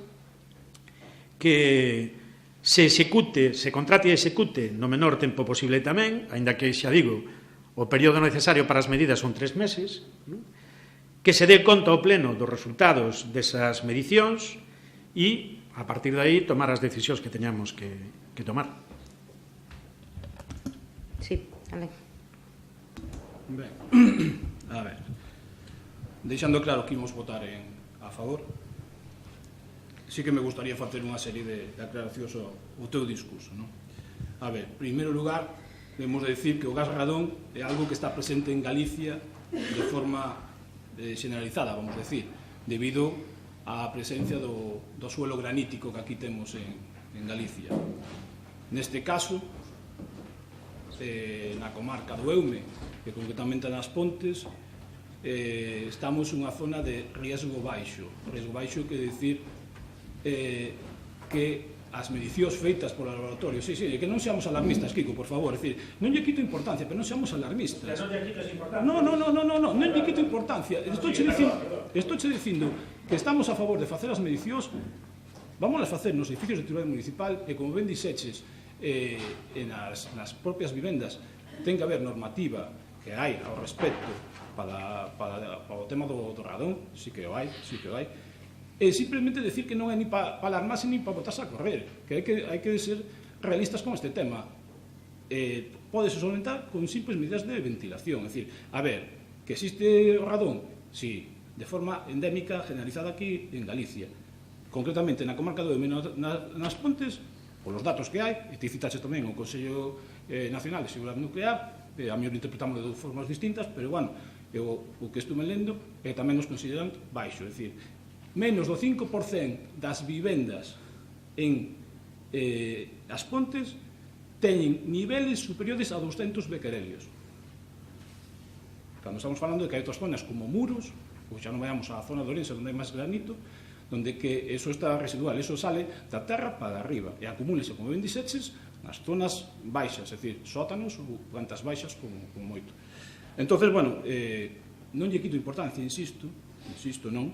que se execute, se contrate e execute no menor tempo posible tamén, aínda que, xa digo, o período necesario para as medidas son 3 meses, que se dé conta ao pleno dos resultados desas medicións e, a partir de aí, tomar as decisións que teñamos que tomar. Sí, Ale. Ben, a ver, deixando claro que imos votar a favor, sí que me gustaría facer unha serie de aclaracións ao teu discurso, non? A ver, en primeiro lugar, debemos de decir que o gas radón é algo que está presente en Galicia de forma generalizada, vamos a decir, debido á presencia do suelo granítico que aquí temos en Galicia. Neste caso, na comarca do Eume, que concretamente nas Pontes, estamos nunha zona de riesgo baixo. Riesgo baixo quer decir que as medicións feitas por laboratorio, que non seamos alarmistas, Kiko, por favor, non lle quito importancia, pero non seamos alarmistas. Que non lle quitas importancia. Non lle quito importancia. Estou dicindo que estamos a favor de facer as medicións, vamos a facer nos edificios de titularidade municipal, e como ben dixeches, nas propias vivendas ten que haber normativa que hai ao respecto para o tema do radón, sí que o hai, e simplemente decir que non é ni para alarmarse ni para botarse a correr, que hai que ser realistas con este tema. Pódese solventar con simples medidas de ventilación, é dicir, a ver, que existe o radón, sí, de forma endémica generalizada aquí en Galicia, concretamente na comarca do Eume, nas Pontes, polos datos que hai, e te citaxe tamén o Consello Nacional de Seguridade Nuclear, a mellor interpretamos de formas distintas, pero, bueno, o que estuve lendo tamén nos consideran baixo, é dicir, menos do 5% das vivendas en as Pontes teñen niveles superiores a 200 becquerelios. Cando estamos falando de que hai outras zonas como Muros, ou xa non vayamos á zona de Ourense, onde hai máis granito, onde que eso está residual, eso sale da terra para arriba e acumúlese, como ben dixeches, nas zonas baixas, é dicir, sótanos ou plantas baixas como moito. Entonces, bueno, non lle quito importancia, insisto, non,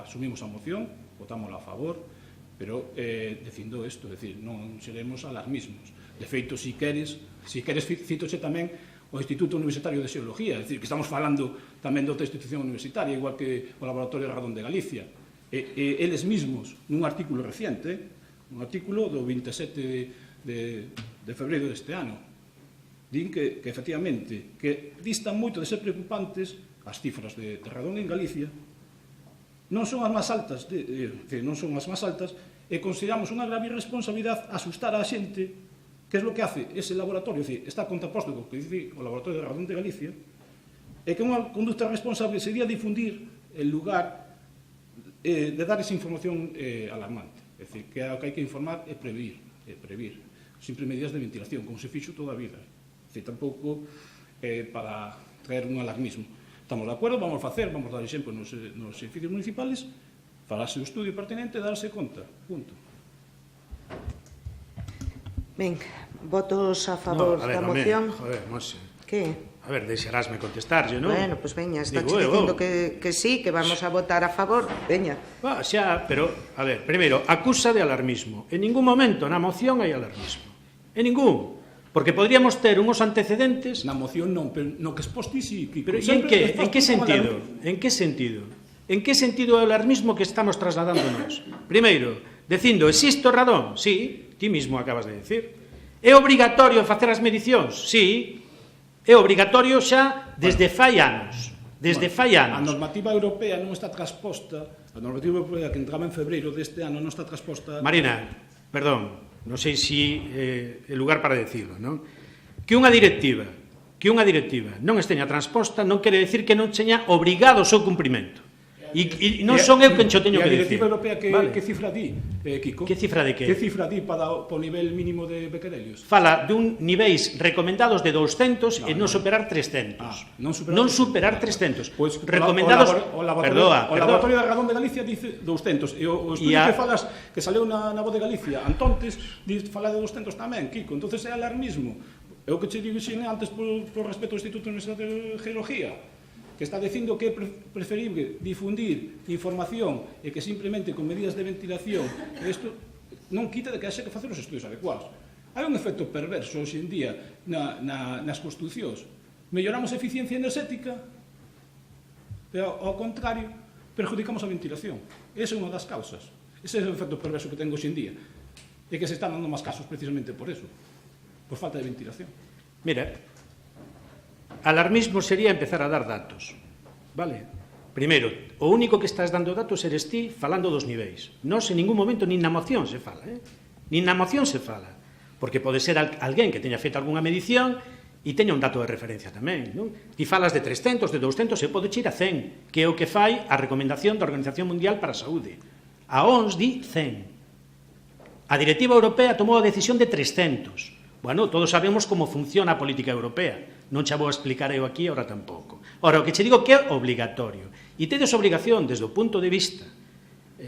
asumimos a moción, votámosla a favor, pero dicindo isto, é dicir, non seremos alarmismos. De feito, si queres, citoche tamén o Instituto Universitario de Xeología, é dicir, que estamos falando tamén de outra institución universitaria, igual que o Laboratorio de Radón de Galicia. Eles mismos, nun artículo reciente, un artículo do 27 de febreiro deste ano, din que efectivamente, que distan moito de ser preocupantes as cifras de radón en Galicia, non son as máis altas, e consideramos unha grave irresponsabilidade asustar a xente. Que é o que hace ese laboratorio? Está contraposto co que dice o Laboratorio de Radón de Galicia, e que unha conducta responsable sería difundir en lugar de dar esa información alarmante. É dicir, que o que hai que informar é prever. Sempre medidas de ventilación, como se fixo toda a vida. É dicir, tampouco para traer un alarmismo. Estamos de acordo, vamos dar exemplo nos edificios municipales, farase o estudio pertinente e darse conta. Punto. Ben, votos a favor da moción. Joder, Monse. Que? A ver, deixarásme contestarlle, non? Bueno, pois veña, está dicindo que sí, que vamos a votar a favor. Veña. Xa, pero, a ver, primeiro, acusa de alarmismo. En ningún momento na moción hai alarmismo. En ningún. Porque podríamos ter unhos antecedentes... Na moción non, pero no que exposti sí. Pero en que sentido? En que sentido? En que sentido é o alarmismo que estamos trasladándonos? Primeiro, dicindo, existe o radón? Sí, ti mismo acabas de decir. É obrigatorio facer as medicións? Sí, é obrigatorio xa desde fai anos. Desde fai anos. A normativa europea non está transposta, a normativa europea que entraba en febreiro deste ano non está transposta... Marina, perdón, non sei se é lugar para decirlo, non? Que unha directiva non esteña transposta non quere decir que non teña obrigado o seu cumprimento. E non son eu quen xo teño que decir. E a directiva europea que cifra di, Kiko? Que cifra de que? Que cifra di para o nivel mínimo de becquerelios? Fala dun niveis recomendados de 200 e non superar 300. Non superar 300. Recomendados... O Laboratorio de Radón de Galicia dice 200. E o estudio que falas, que saleu na Voz de Galicia, Antontes, fala de 200 tamén, Kiko. Entonces é alarmismo. É o que che digo antes por respecto ao Instituto Universitario de Geología, que está dicindo que é preferible difundir información e que simplemente con medidas de ventilación isto non quita de que haxe que facer os estudios adecuados. Hai un efecto perverso hoxe en día nas construcións. Melloramos a eficiencia enerxética e, ao contrario, perjudicamos a ventilación. Esa é unha das causas. Ese é o efecto perverso que ten hoxe en día. E que se están dando máis casos precisamente por eso, por falta de ventilación. Mira, alarmismo sería empezar a dar datos, vale? Primeiro, o único que estás dando datos eres ti falando dos niveis. Non en ningún momento, nin na moción se fala, nin na moción se fala, porque pode ser alguén que teña feito algunha medición e teña un dato de referencia tamén, non? Ti falas de 300, de 200, e pode ir a 100, que é o que fai a recomendación da Organización Mundial para a Saúde. A OMS di 100. A Directiva Europea tomou a decisión de 300. Bueno, todos sabemos como funciona a política europea. Non xa vou explicar eu aquí, ahora tampouco. Ora, o que che digo que é obligatorio. E tedes obrigación desde o punto de vista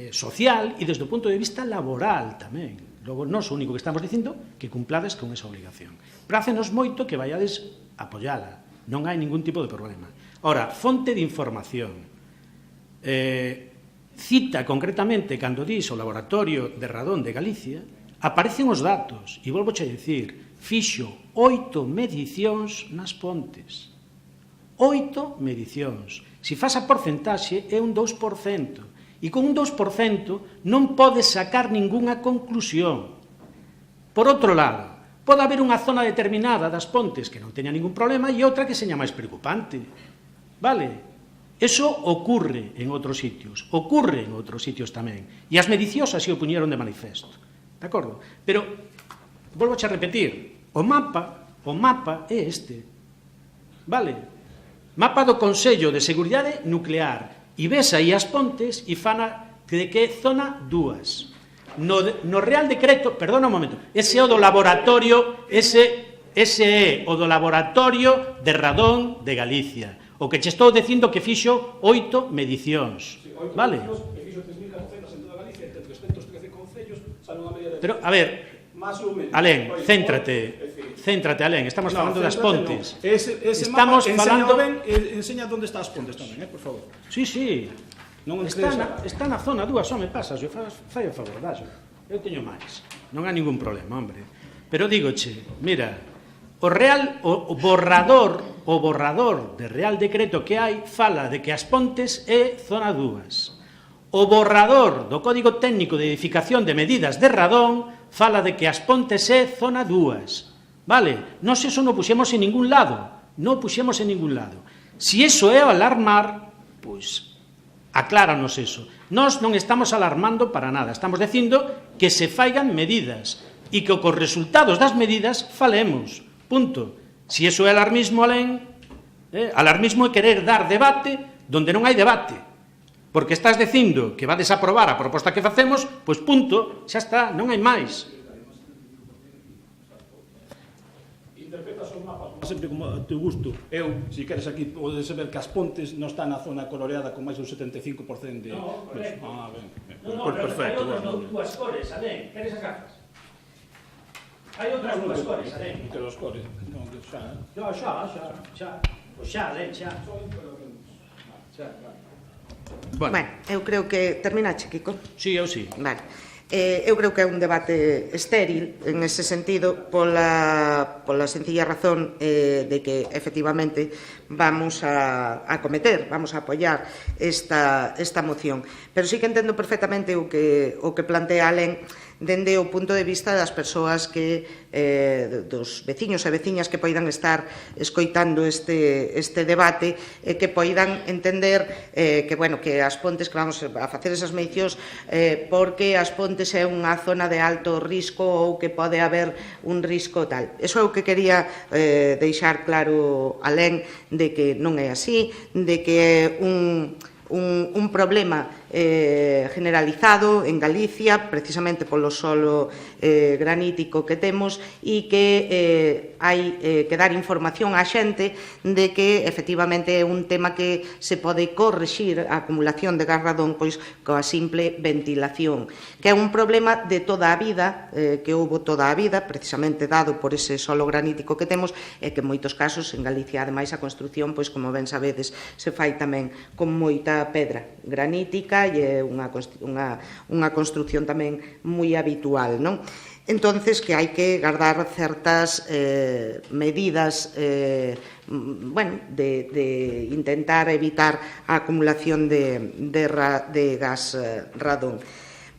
social e desde o punto de vista laboral tamén. Logo, nós o único que estamos dicindo que cumplades con esa obrigación. Prácenos moito que vayades a apoiala. Non hai ningún tipo de problema. Ora, fonte de información. Cita concretamente cando dís o Laboratorio de Radón de Galicia, aparecen os datos, e volvo a dicir, fixo 8 medicións nas Pontes. 8 medicións. Se faz a porcentaxe é un 2%. E con un 2% non podes sacar ningunha conclusión. Por outro lado, pode haber unha zona determinada das Pontes que non teña ningún problema e outra que seña máis preocupante. Vale? Eso ocurre en outros sitios. Ocurre en outros sitios tamén. E as medicións así o puñeron de manifesto. De acordo? Pero, volvo a repetir, o mapa é este. Vale? Mapa do Consello de Seguridade Nuclear. E ves aí as Pontes e fana de que zona 2. No Real Decreto, perdona un momento, ese é o do laboratorio, ese é o do Laboratorio de Radón de Galicia. O que che estou dicindo que fixo 8 medicións. Vale? Pero, a ver, Alén, céntrate, Alén, estamos falando das Pontes. Estamos falando... Enseña onde está as Pontes tamén, por favor. Sí. Está na zona 2, só me pasas, fai o favor, daxo. Eu teño máis. Non hai ningún problema, hombre. Pero dígoche, mira, o borrador de Real Decreto que hai fala de que as Pontes é zona 2. O borrador do Código Técnico de Edificación de Medidas de Radón fala de que as Pontes é zona 2. Vale? Nós eso non puxemos en ningún lado. Non puxemos en ningún lado. Si eso é alarmar, pois acláranos eso. Nós non estamos alarmando para nada. Estamos dicindo que se faigan medidas e que cos resultados das medidas falemos. Punto. Si eso é alarmismo, Alén, alarmismo é querer dar debate donde non hai debate. Porque estás dicindo que va a desaprobar a proposta que facemos, pois punto, xa está, non hai máis. Interpretas o mapa sempre como a teu gusto. Eu, se queres aquí, podes ver que as Pontes non están na zona coloreada con máis un 75% de... No, correcto. Ben. No, perfecto. Hai outras dúas cores, Alén, queres as gafas? Hai outras dúas cores, Alén. Que os cores? Xa, Alén, xa. Bueno, eu creo que... Terminache, Kiko? Sí, eu sí. Vale. Eu creo que é un debate estéril en ese sentido pola sencilla razón de que efectivamente vamos a apoiar esta moción, pero sí que entendo perfectamente o que plantea Alén dende o punto de vista das persoas dos veciños e veciñas que poidan estar escoitando este debate e que poidan entender que as Pontes, que vamos a facer esas medicións porque as Pontes é unha zona de alto risco ou que pode haber un risco tal. Eso é o que quería deixar claro, Alén, de que non é así, de que é un problema generalizado en Galicia, precisamente polo solo granítico que temos, e que hai que dar información á xente de que efectivamente é un tema que se pode corrixir a acumulación de gas radón pois coa simple ventilación, que é un problema de toda a vida, que houbo toda a vida, precisamente dado por ese solo granítico que temos, e que en moitos casos en Galicia, ademais, a construción, pois como ben sabedes, se fai tamén con moita pedra granítica e é unha construción tamén moi habitual, non? Entonces, que hai que guardar certas medidas de intentar evitar a acumulación de gas radón.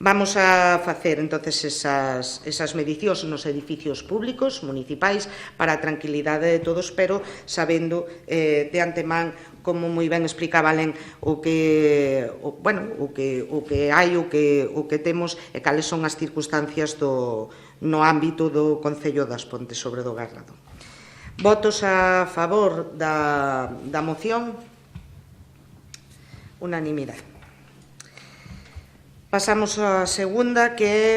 Vamos a facer, entonces, esas medicións nos edificios públicos, municipais, para a tranquilidade de todos, pero sabendo de antemán como moi ben explicaba Len, o que hai, o que temos e cales son as circunstancias no ámbito do Concello das Pontes sobre do Garrado. Votos a favor da moción. Unanimidade. Pasamos á segunda, que é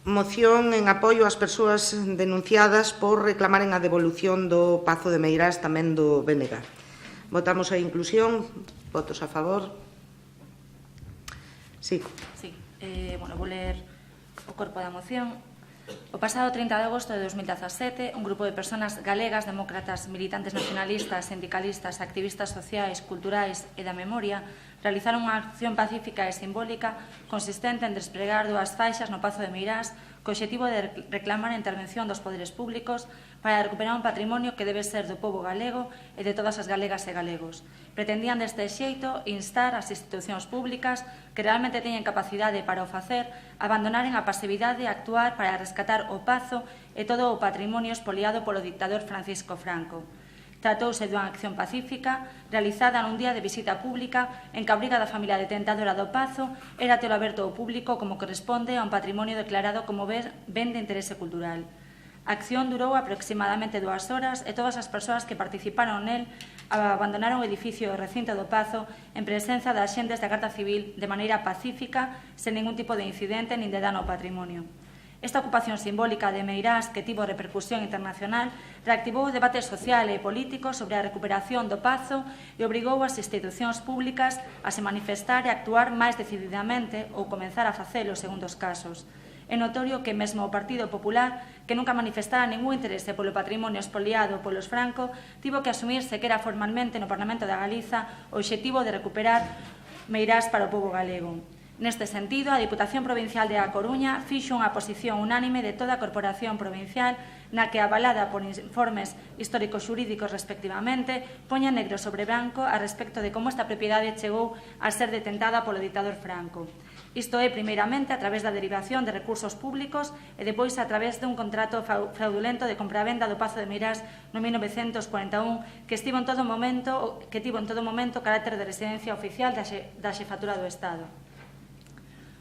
moción en apoio ás persoas denunciadas por reclamaren a devolución do Pazo de Meirás, tamén do BNG. Votamos a inclusión. Votos a favor. Sí. Sí. Vou ler o corpo da moción. O pasado 30 de agosto de 2017, un grupo de persoas galegas, demócratas, militantes nacionalistas, sindicalistas, activistas sociais, culturais e da memoria realizaron unha acción pacífica e simbólica consistente en despregar 2 faixas no Pazo de Meirás co obxectivo de reclamar a intervención dos poderes públicos para recuperar un patrimonio que debe ser do pobo galego e de todas as galegas e galegos. Pretendían deste xeito instar as institucións públicas que realmente teñen capacidade para o facer a abandonaren a pasividade e actuar para rescatar o Pazo e todo o patrimonio expoliado polo dictador Francisco Franco. Tratouse dunha acción pacífica realizada nun día de visita pública en que a obriga da familia detentadora do Pazo era telo aberto ao público como corresponde a un patrimonio declarado como ben de interese cultural. A acción durou aproximadamente 2 horas e todas as persoas que participaron nel abandonaron o edificio e o recinto do Pazo en presenza das xentes da Garda Civil de maneira pacífica, sen ningún tipo de incidente nin de dano ao patrimonio. Esta ocupación simbólica de Meirás, que tivo repercusión internacional, reactivou o debate social e político sobre a recuperación do Pazo e obrigou as institucións públicas a se manifestar e actuar máis decididamente ou comenzar a facelo segundo os casos. É notorio que mesmo o Partido Popular, que nunca manifestara ningún interese polo patrimonio expoliado polos Franco, tivo que asumir sequera formalmente no Parlamento da Galiza o obxectivo de recuperar Meirás para o pobo galego. Neste sentido, a Diputación Provincial de A Coruña fixo unha posición unánime de toda a Corporación Provincial na que, avalada por informes históricos xurídicos respectivamente, poña negro sobre branco a respecto de como esta propiedade chegou a ser detentada polo dictador Franco. Isto é, primeiramente, a través da derivación de recursos públicos e depois a través dun contrato fraudulento de compravenda do Pazo de Meirás no 1941 que tivo en todo momento carácter de residencia oficial da Xefatura do Estado.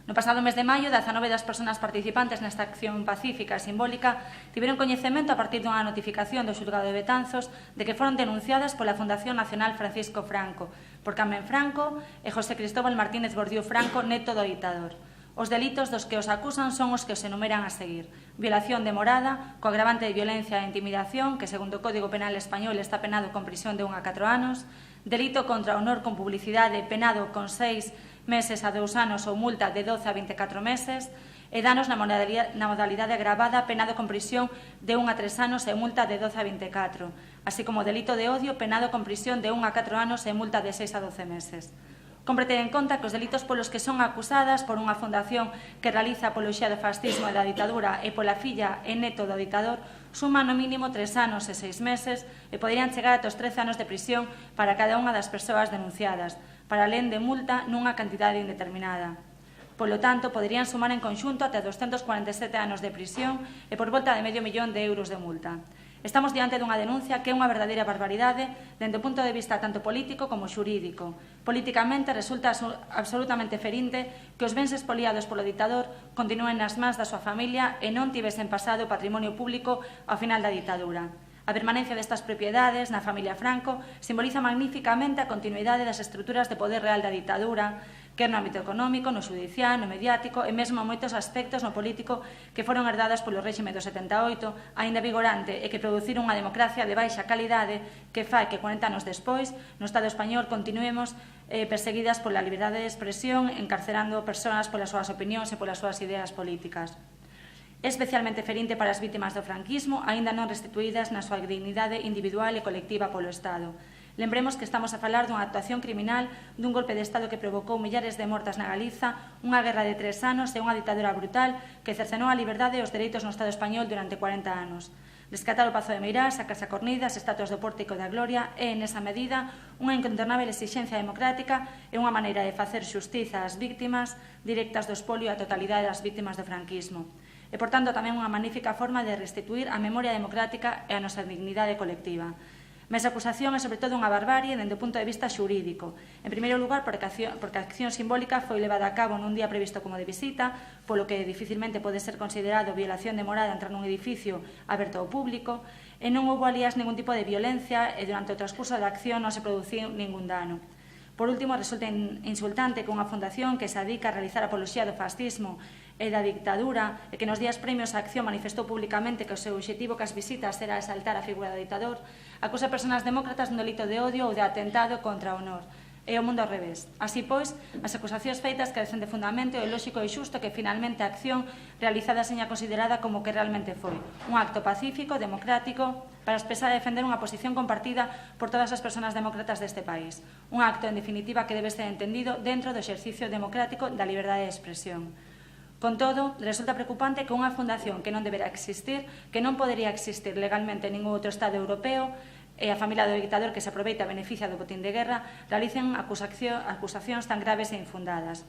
No pasado mes de maio, 19 das persoas participantes nesta acción pacífica e simbólica tiveron coñecemento a partir dunha notificación do xulgado de Betanzos de que foron denunciadas pola Fundación Nacional Francisco Franco, por Carmen Franco e José Cristóbal Martínez Bordiú Franco, neto do ditador. Os delitos dos que os acusan son os que os enumeran a seguir: violación de morada, co agravante de violencia e intimidación, que segundo o Código Penal español está penado con prisión de 1 a 4 anos, delito contra o honor con publicidade penado con 6 meses a 2 anos ou multa de 12 a 24 meses, e danos na modalidade agravada penado con prisión de 1 a 3 anos e multa de 12 a 24, así como delito de odio penado con prisión de 1 a 4 anos e multa de 6 a 12 meses. Compre ter en conta que os delitos polos que son acusadas por unha fundación que realiza apoloxía do fascismo e da ditadura e pola filla e neto do ditador suman no mínimo 3 anos e 6 meses e poderían chegar ata os 13 anos de prisión para cada unha das persoas denunciadas, para alén de multa nunha cantidade indeterminada. Polo tanto, poderían sumar en conxunto ata 247 anos de prisión e por volta de €500.000 de multa. Estamos diante dunha denuncia que é unha verdadeira barbaridade dende o punto de vista tanto político como xurídico. Políticamente resulta absolutamente ferinte que os bens expoliados polo dictador continúen nas mans da súa familia e non tivesen pasado o patrimonio público ao final da ditadura. A permanencia destas propiedades na familia Franco simboliza magníficamente a continuidade das estruturas de poder real da ditadura, quer no ámbito económico, no judicial, no mediático e mesmo moitos aspectos no político que foron herdadas polo réxime do 78, aínda vigorante, e que produciron unha democracia de baixa calidade que fai que 40 anos despois no Estado español continuemos perseguidas pola liberdade de expresión, encarcerando persoas polas súas opinións e polas súas ideas políticas. É especialmente ferinte para as vítimas do franquismo, aínda non restituídas na súa dignidade individual e colectiva polo Estado. Lembremos que estamos a falar dunha actuación criminal dun golpe de Estado que provocou millares de mortas na Galiza, unha guerra de 3 anos e unha ditadura brutal que cercenou a liberdade e os dereitos no Estado español durante 40 anos. Rescatar o Pazo de Meirás, a Casa Cornida, as estatuas do Pórtico da Gloria é, nesa medida, unha incontornável exixencia democrática e unha maneira de facer xustiza ás víctimas directas do expolio e a totalidade das víctimas do franquismo. E, por tanto, tamén unha magnífica forma de restituir a memoria democrática e a nosa dignidade colectiva. Mas a acusación é sobre todo unha barbarie dende o punto de vista xurídico. En primeiro lugar, porque a acción simbólica foi levada a cabo nun día previsto como de visita, polo que dificilmente pode ser considerado violación de morada entrar nun edificio aberto ao público, e non houve alías ningún tipo de violencia e durante o transcurso da acción non se produciu ningún dano. Por último, resulta insultante que unha fundación que se dedica a realizar apoloxía do fascismo e da dictadura e que nos días premios a acción manifestou públicamente que o seu obxectivo cas visitas era exaltar a figura do ditador, acusa a persoas demócratas dun delito de odio ou de atentado contra o honor. E o mundo ao revés. Así, pois, as acusacións feitas carecen de fundamento e lóxico e xusto que finalmente a acción realizada seña considerada como que realmente foi un acto pacífico, democrático, para expresar e defender unha posición compartida por todas as persoas demócratas deste país. Un acto, en definitiva, que debe ser entendido dentro do exercicio democrático da liberdade de expresión. Con todo, resulta preocupante que unha fundación que non deberá existir, que non podería existir legalmente en ningún outro Estado europeo, e a familia do dictador que se aproveita e beneficia do botín de guerra, realicen acusacións tan graves e infundadas.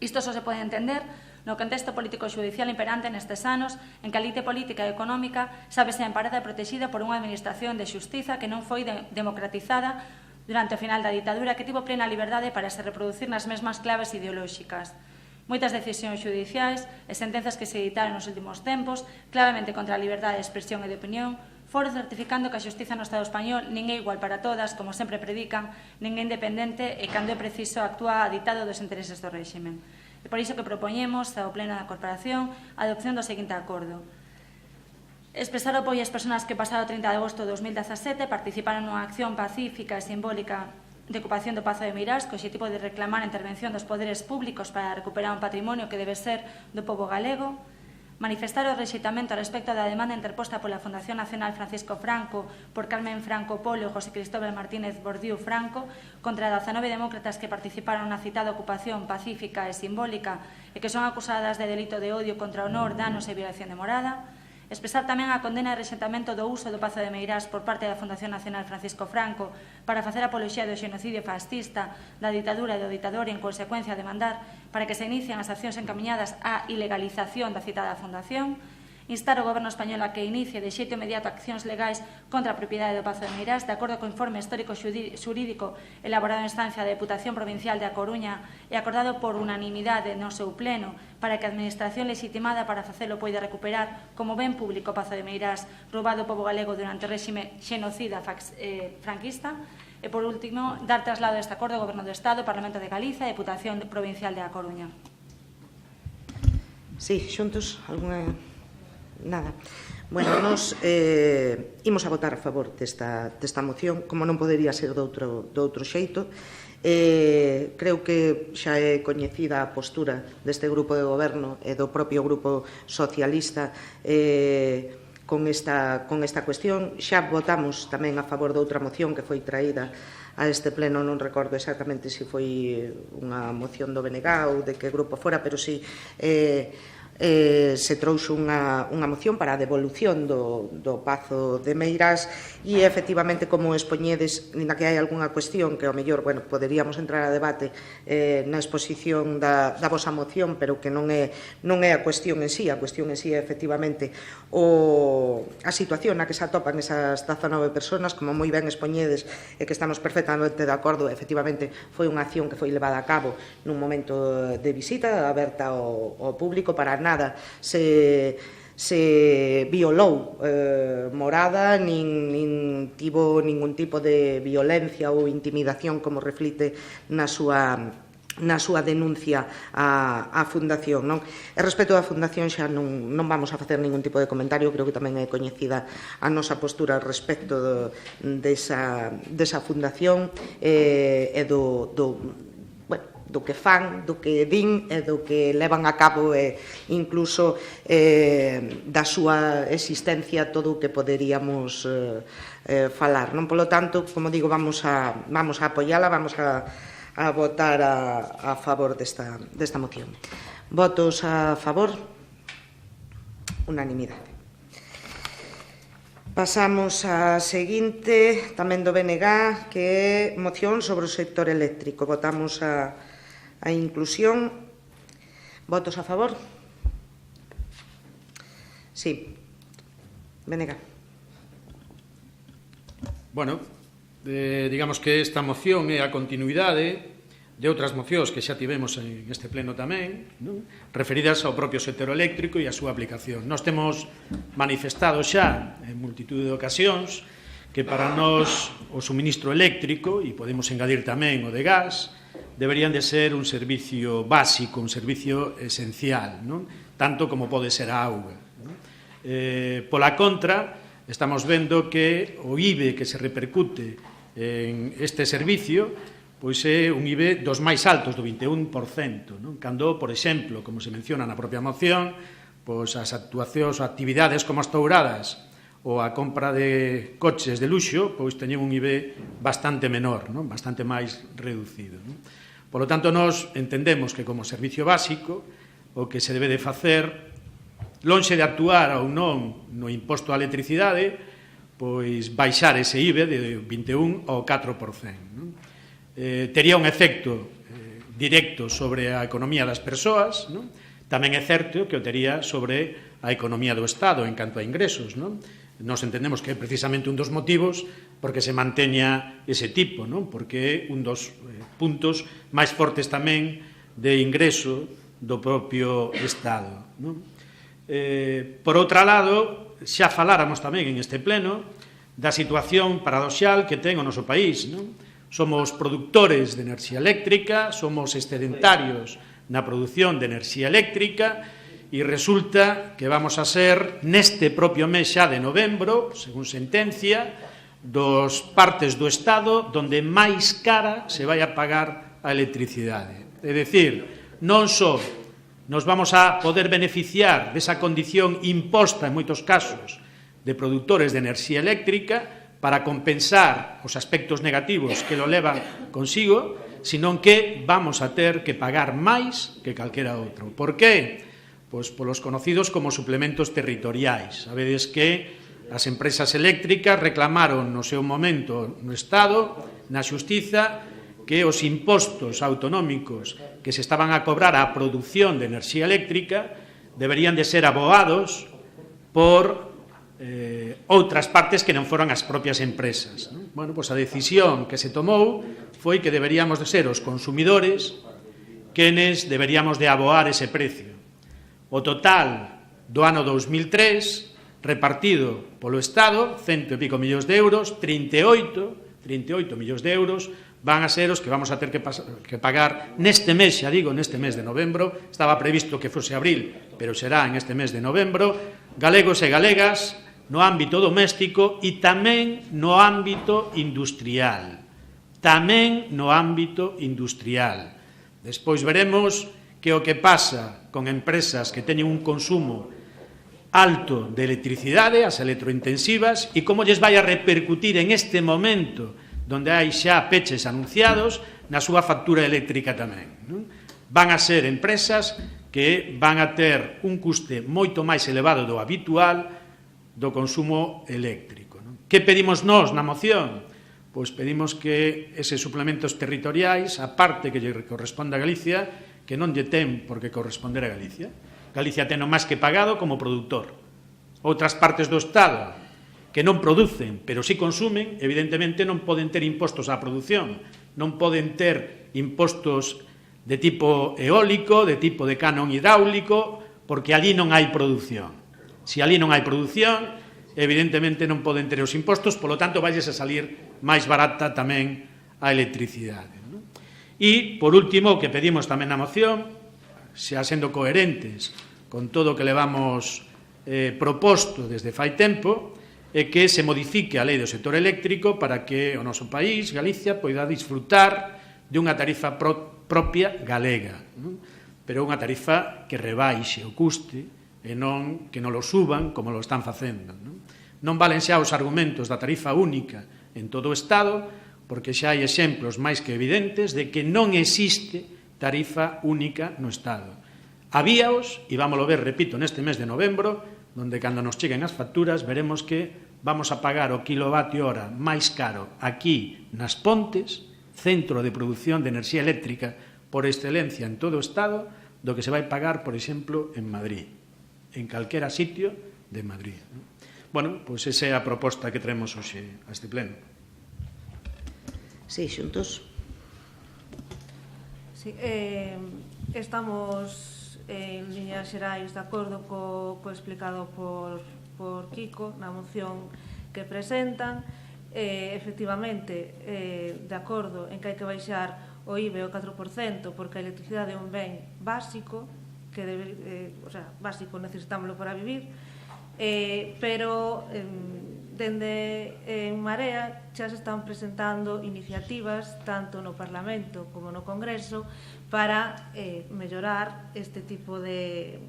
Isto só se pode entender no contexto político xudicial imperante nestes anos en que a elite política e económica sábese amparada e protexida por unha administración de xustiza que non foi democratizada durante o final da ditadura, que tivo plena liberdade para se reproducir nas mesmas claves ideolóxicas. Moitas decisións xudiciais e sentenzas que se editaron nos últimos tempos, claramente contra a liberdade de expresión e de opinión, foron certificando que a xustiza no Estado español nin é igual para todas, como sempre predican, nin é independente e, cando é preciso, actúa aditado dos intereses do réximen. É por iso que propoñemos ao Pleno da Corporación a adopción do seguinte acordo. Expresar o apoio ás persoas que pasado 30 de agosto de 2017 participaron nunha acción pacífica e simbólica de ocupación do Pazo de Meirás, co obxectivo de reclamar a intervención dos poderes públicos para recuperar un patrimonio que debe ser do pobo galego, manifestar o rexeitamento respecto da demanda interposta pola Fundación Nacional Francisco Franco por Carmen Franco Polo e José Cristóbal Martínez Bordiú Franco contra 19 demócratas que participaron na citada ocupación pacífica e simbólica e que son acusadas de delito de odio contra o honor, danos e violación de morada. Expresar tamén a condena e rexeitamento do uso do Pazo de Meirás por parte da Fundación Nacional Francisco Franco para facer apoloxía do xenocidio fascista, da ditadura e do ditador e, en consecuencia, demandar para que se inicien as accións encamiñadas á ilegalización da citada fundación. Instar o Goberno español a que inicie de xeito inmediato accións legais contra a propiedade do Pazo de Meirás, de acordo co informe histórico xurídico elaborado en instancia da Deputación Provincial de A Coruña e acordado por unanimidade no seu pleno, para que a Administración legitimada para facelo poida recuperar como ben público o Pazo de Meirás roubado ao pobo galego durante o réxime xenocida franquista. E, por último, dar traslado deste acordo ao Goberno do Estado, Parlamento de Galiza e Deputación Provincial de A Coruña. Sí, xuntos, alguna... Nada. Bueno, nos imos a votar a favor desta moción, como non podería ser do outro xeito. Creo que xa é coñecida a postura deste grupo de goberno e do propio grupo socialista con esta cuestión. Xa votamos tamén a favor de outra moción que foi traída a este pleno, non recordo exactamente se foi unha moción do BNG ou de que grupo fora, pero si se trouxe unha moción para a devolución do Pazo de Meirás e, efectivamente, como expoñedes, ainda que hai algunha cuestión que, ao mellor, poderíamos entrar a debate na exposición da vosa moción, pero que non é a cuestión en sí. A cuestión en sí é, efectivamente, a situación na que se atopan esas 19 personas, como moi ben expoñedes, e que estamos perfectamente de acordo. Efectivamente, foi unha acción que foi levada a cabo nun momento de visita aberta ao público. Para nada se violou morada, nin tivo ningún tipo de violencia ou intimidación, como reflite na súa denuncia á Fundación, non? E respecto á Fundación xa non vamos a facer ningún tipo de comentario. Creo que tamén é coñecida a nosa postura respecto desa Fundación e do que fan, do que din e do que levan a cabo e incluso da súa existencia todo o que poderíamos falar, non? Polo tanto, como digo, vamos a apoiala, vamos a votar a favor desta moción. Votos a favor, unanimidade. Pasamos á seguinte, tamén do BNG, que é moción sobre o sector eléctrico. Votamos a inclusión. Votos a favor? Sí. BNG. Bueno, digamos que esta moción é a continuidade de outras mocións que xa tivemos en este pleno tamén, non? Referidas ao propio sector eléctrico e a súa aplicación. Nós temos manifestado xa en multitude de ocasións que para nós o suministro eléctrico, e podemos engadir tamén o de gas, deberían de ser un servicio básico, un servicio esencial, non? Tanto como pode ser a auga, non? Pola contra, estamos vendo que o IBE que se repercute en este servicio pois é un IBE dos máis altos, do 21%, non? Cando, por exemplo, como se menciona na propia moción, pois as actuacións, actividades como as touradas ou a compra de coches de luxo, pois teñen un IBE bastante menor, non? Bastante máis reducido, non? Por lo tanto, nós entendemos que como servicio básico o que se debe de facer, lonxe de actuar ou non no imposto á electricidade, pois baixar ese IBE de 21 ao 4%, non? Tería un efecto directo sobre a economía das persoas, non? Tamén é certo que o tería sobre a economía do Estado en canto a ingresos, non? Nos entendemos que é precisamente un dos motivos porque se manteña ese tipo, non? Porque é un dos puntos máis fortes tamén de ingreso do propio Estado, non? Por outro lado, xa faláramos tamén en este pleno da situación paradoxal que ten o noso país, non? Somos productores de enerxía eléctrica, somos excedentarios na produción de enerxía eléctrica e resulta que vamos a ser neste propio mes xa de novembro, según sentencia, dos partes do Estado donde máis cara se vai a pagar a electricidade. É dicir, non só nos vamos a poder beneficiar desa condición imposta en moitos casos de productores de enerxía eléctrica para compensar os aspectos negativos que lo levan consigo, senón que vamos a ter que pagar máis que calquera outro. Por qué? Pois polos conocidos como suplementos territoriais. Sabedes que as empresas eléctricas reclamaron no seu momento no Estado, na Xustiza, que os impostos autonómicos que se estaban a cobrar á produción de enerxía eléctrica deberían de ser abogados por outras partes que non foran as propias empresas, non? Bueno, pois a decisión que se tomou foi que deberíamos de ser os consumidores quenes deberíamos de aboar ese precio. O total do ano 2003 repartido polo Estado, 100 e pico millóns de euros, 38 millóns de euros van a ser os que vamos a ter que pagar neste mes, xa digo, neste mes de novembro. Estaba previsto que fose abril, pero será en este mes de novembro, galegos e galegas no ámbito doméstico e tamén no ámbito industrial. Tamén no ámbito industrial. Despois veremos que o que pasa con empresas que teñen un consumo alto de electricidade, as electrointensivas, e como lles vai a repercutir en este momento donde hai xa peches anunciados na súa factura eléctrica tamén, non? Van a ser empresas que van a ter un custe moito máis elevado do habitual do consumo eléctrico, non? Que pedimos nós na moción? Pois pedimos que eses suplementos territoriais, a parte que lle corresponde a Galicia, que non lle ten por que corresponder a Galicia. Galicia ten o máis que pagado como produtor. Outras partes do Estado que non producen, pero si consumen, evidentemente non poden ter impostos á produción, non poden ter impostos de tipo eólico, de tipo de canon hidráulico, porque allí non hai produción. Se allí non hai produción, evidentemente non poden ter os impostos, polo tanto, vailles a salir máis barata tamén a electricidade, non? E, por último, o que pedimos tamén na moción, xa sendo coherentes con todo o que levamos proposto desde fai tempo, é que se modifique a lei do sector eléctrico para que o noso país, Galicia, poida disfrutar de unha tarifa propia galega, non? Pero unha tarifa que rebaixe o custe e non que non lo suban como lo están facendo, non? Non valen xa os argumentos da tarifa única en todo o Estado, porque xa hai exemplos máis que evidentes de que non existe tarifa única no Estado. Habíaos, e vámoslo ver, repito, neste mes de novembro, donde cando nos cheguen as facturas veremos que vamos a pagar o kilovatio hora máis caro aquí nas Pontes, centro de produción de enerxía eléctrica por excelencia en todo o Estado, do que se vai pagar, por exemplo, en Madrid, en calquera sitio de Madrid. Bueno, pois esa é a proposta que traemos hoxe a este pleno. Sí, xuntos. Sí, estamos en líneas xerais de acordo co explicado por Kiko na moción que presentan. Efectivamente, de acordo en que hai que baixar o IBE o 4%, porque a electricidade é un ben básico, que básico, necesitámoslo para vivir, pero dende en Marea xa se están presentando iniciativas tanto no Parlamento como no Congreso para mellorar este tipo de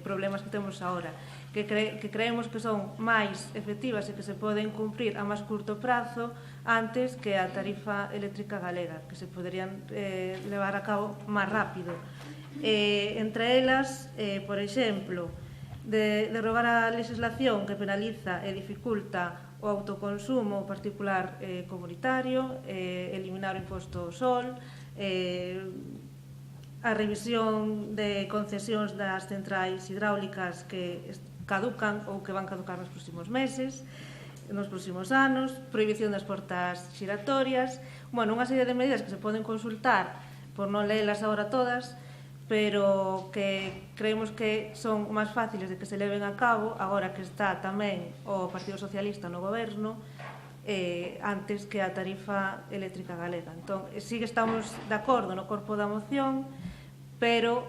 problemas que temos agora, que creemos que son máis efectivas e que se poden cumprir a máis curto prazo antes que a tarifa eléctrica galega, que se poderían levar a cabo máis rápido. Entre elas, por exemplo, derogar a legislación que penaliza e dificulta o autoconsumo particular comunitario, eliminar o imposto ao sol, a revisión de concesións das centrais hidráulicas que caducan ou que van caducar nos próximos meses, nos próximos anos, prohibición das portas xiratorias, unha serie de medidas que se poden consultar, por non leelas agora todas, pero que creemos que son máis fáciles de que se leven a cabo agora que está tamén o Partido Socialista no goberno antes que a tarifa eléctrica galega. Entón, sí que estamos de acordo no corpo da moción, pero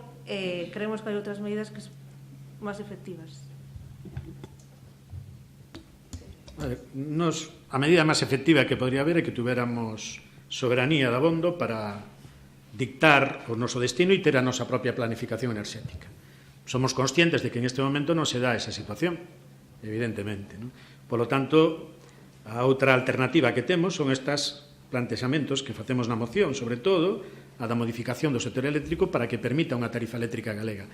creemos que hai outras medidas que son máis efectivas. A medida máis efectiva que podría haber é que tuviéramos soberanía de abondo para dictar o noso destino e ter a nosa propia planificación enerxética. Somos conscientes de que en este momento non se dá esa situación, evidentemente, non? Por lo tanto, a outra alternativa que temos son estes plantexamentos que facemos na moción, sobre todo a da modificación do sector eléctrico para que permita unha tarifa eléctrica galega.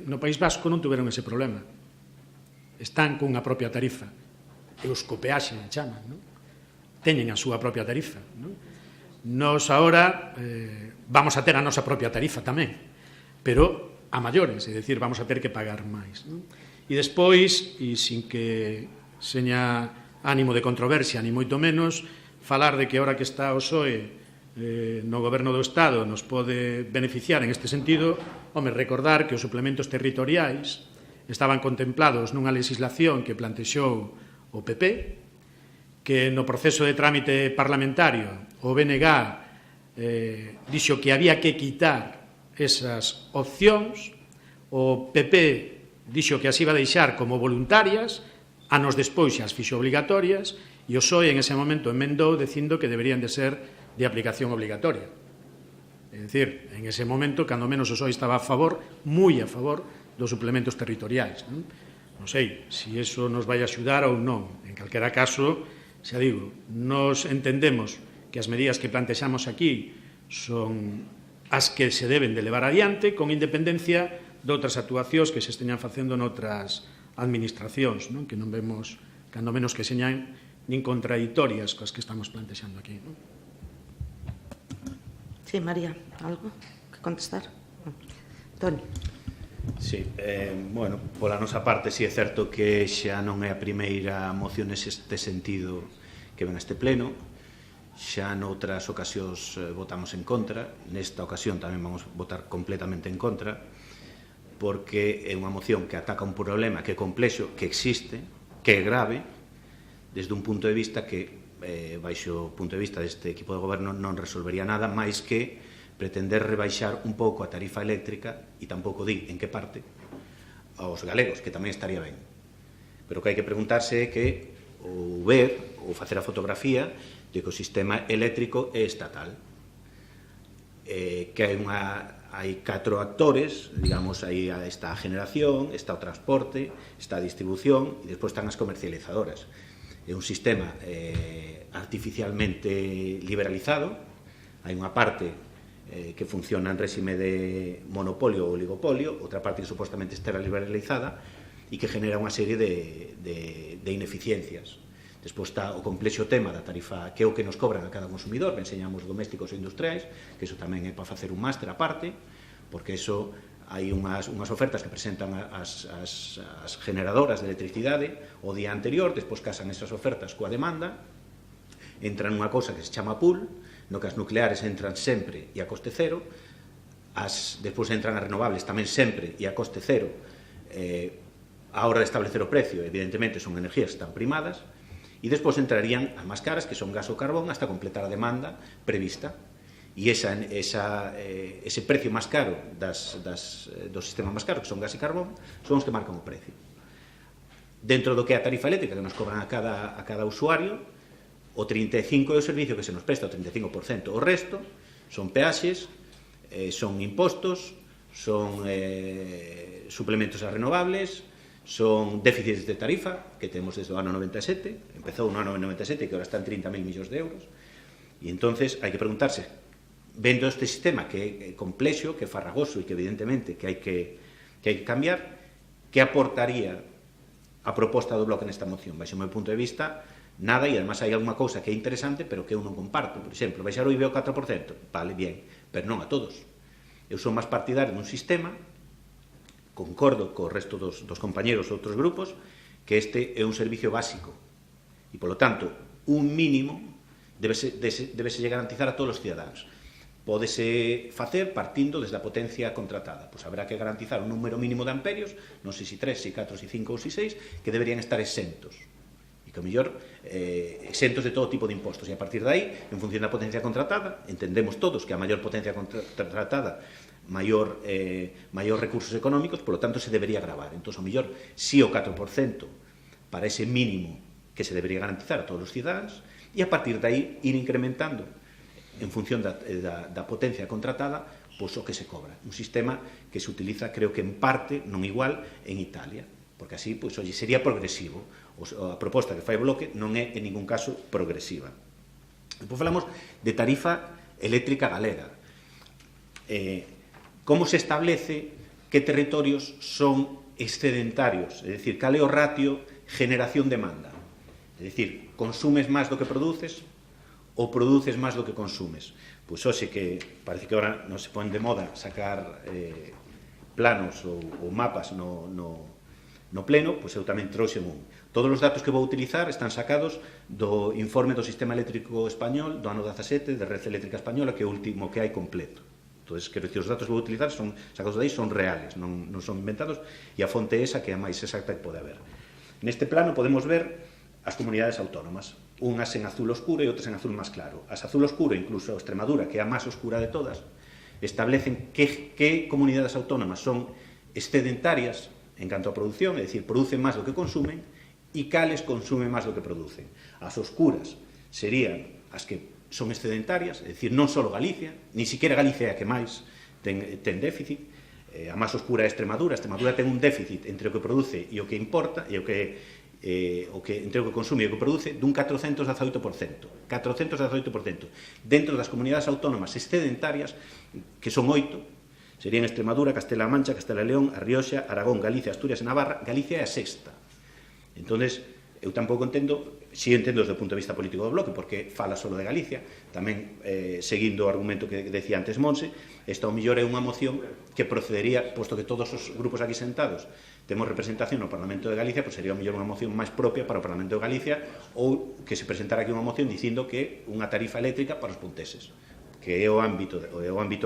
No País Vasco non tuveron ese problema. Están cunha propia tarifa. E os copeaxen chaman, non? Teñen a súa propia tarifa, non? Nos agora vamos a ter a nosa propia tarifa tamén, pero a maiores, é dicir, vamos a ter que pagar máis, non? E despois, e sin que seña ánimo de controversia, ni moito menos, falar de que ahora que está o PSOE no goberno do Estado nos pode beneficiar en este sentido, recordar que os suplementos territoriais estaban contemplados nunha legislación que plantexou o PP, que no proceso de trámite parlamentario o BNG dixo que había que quitar esas opcións, o PP dixo que as iba a deixar como voluntarias, anos despois as fixo obligatorias, e o PSOE en ese momento emendou dicindo que deberían de ser de aplicación obligatoria. É dicir, en ese momento, cando menos o PSOE estaba a favor, moi a favor, dos suplementos territoriais. Non sei se iso nos vai axudar ou non. En calquera caso, xa digo, nos entendemos que as medidas que plantexamos aquí son as que se deben de levar adiante con independencia de outras actuacións que se esteñan facendo noutras administracións, non? Que non vemos, cando menos que señan nin contradictorias coas que estamos plantexando aquí. Non? Sí, María, algo que contestar? Toni. Sí, bueno, pola nosa parte, si é certo que xa non é a primeira moción neste sentido que ven a este pleno, xa noutras ocasións votamos en contra, nesta ocasión tamén vamos a votar completamente en contra, porque é unha moción que ataca un problema que é complexo, que existe, que é grave, desde un punto de vista que, baixo o punto de vista deste equipo de goberno, non resolvería nada máis que pretender rebaixar un pouco a tarifa eléctrica e tampouco di en que parte aos galegos, que tamén estaría ben. Pero o que hai que preguntarse é que ou ver ou facer a fotografía de que o sistema eléctrico é estatal. Que hai 4 actores, digamos, aí está a generación, está o transporte, está a distribución e despois están as comercializadoras. É un sistema artificialmente liberalizado, hai unha parte que funciona en réxime de monopolio ou oligopolio, outra parte que supostamente está liberalizada e que genera unha serie de ineficiencias. Despois está o complexo tema da tarifa, que é o que nos cobran a cada consumidor, que enseñamos domésticos e industriais, que iso tamén é para facer un máster aparte, porque iso hai unhas ofertas que presentan as generadoras de electricidade o día anterior, despois casan esas ofertas coa demanda, entra nunha cousa que se chama pool, no que as nucleares entran sempre e a coste cero, despois entran as renovables tamén sempre e a coste cero. A hora de establecer o precio, evidentemente, son energías que están primadas, e despois entrarían as máis caras, que son gas ou carbón, hasta completar a demanda prevista. E ese precio máis caro do sistema máis caro, que son gas e carbón, son os que marcan o precio. Dentro do que é a tarifa eléctrica que nos cobran a cada usuario, o 35% é o servicio que se nos presta, o 35%. O resto son peaxes, son impostos, son suplementos a renovables, son déficits de tarifa, que temos desde o ano 97, empezou no ano 97, que agora está en 30.000 millóns de euros, e entonces hai que preguntarse, vendo este sistema que é complexo, que é farragoso e que evidentemente que hai que cambiar, que aportaría a proposta do Bloque nesta moción? Baixo o meu punto de vista, nada, e además hai alguma cousa que é interesante pero que eu non comparto. Por exemplo, baixar o IBE ao 4%, vale, bien, pero non a todos. Eu son máis partidario dun sistema, concordo co resto dos compañeros de outros grupos, que este é un servicio básico e, polo tanto, un mínimo debese garantizar a todos os cidadáns. Pódese facer partindo desde a potencia contratada. Pois haberá que garantizar un número mínimo de amperios, non sei se 3, se 4, se 5 ou se 6, que deberían estar exentos. E que, ao mellor, exentos de todo tipo de impostos. E a partir de aí, en función da potencia contratada, entendemos todos que a maior potencia contratada, maior recursos económicos, polo tanto, se debería gravar. Entón, ao mellor, si o 4% para ese mínimo que se debería garantizar a todos os cidadáns, e a partir de aí ir incrementando en función da potencia contratada, pois o que se cobra. Un sistema que se utiliza, creo que en parte, non igual, en Italia, porque así, pois, oye, sería progresivo. A proposta que fai o Bloque non é, en ningún caso, progresiva. Depois falamos de tarifa eléctrica galega. Como se establece que territorios son excedentarios? É dicir, cal é o ratio generación-demanda? É dicir, consumes máis do que produces ou produces máis do que consumes? Pois hoxe que parece que agora non se pon de moda sacar planos ou mapas no pleno, pois eu tamén trouxen un. Todos os datos que vou utilizar están sacados do informe do Sistema Eléctrico Español do ano 17, de Red Eléctrica Española, que é o último que hai completo. Entón, quero dicir, os datos que vou utilizar son sacados de aí, son reales, non son inventados, e a fonte esa que é a máis exacta que pode haber. Neste plano podemos ver as comunidades autónomas, unhas en azul oscuro e outras en azul máis claro. As azul oscuro, incluso Extremadura, que é a máis oscura de todas, establecen que comunidades autónomas son excedentarias en canto a produción, é dicir, producen máis do que consumen, e cales consumen máis do que producen. As oscuras serían as que son excedentarias, é dicir, non só Galicia, ni siquiera Galicia é a que máis ten déficit. A máis oscura é Extremadura. Extremadura ten un déficit entre o que produce e o que importa, e entre o que consume e o que produce, dun 418%. 418%. Dentro das comunidades autónomas excedentarias, que son 8, serían Extremadura, Castela-A Mancha, Castela-León, A Rioxa, Aragón, Galicia, Asturias e Navarra. Galicia é a sexta. Entón, eu tampouco entendo, si entendo desde o punto de vista político do Bloque, porque fala solo de Galicia, tamén seguindo o argumento que decía antes Monse, esta ao mellor é unha moción que procedería, posto que todos os grupos aquí sentados temos representación no Parlamento de Galicia, pois sería ao mellor unha moción máis propia para o Parlamento de Galicia, ou que se presentara aquí unha moción dicindo que unha tarifa eléctrica para os ponteses, que é o ámbito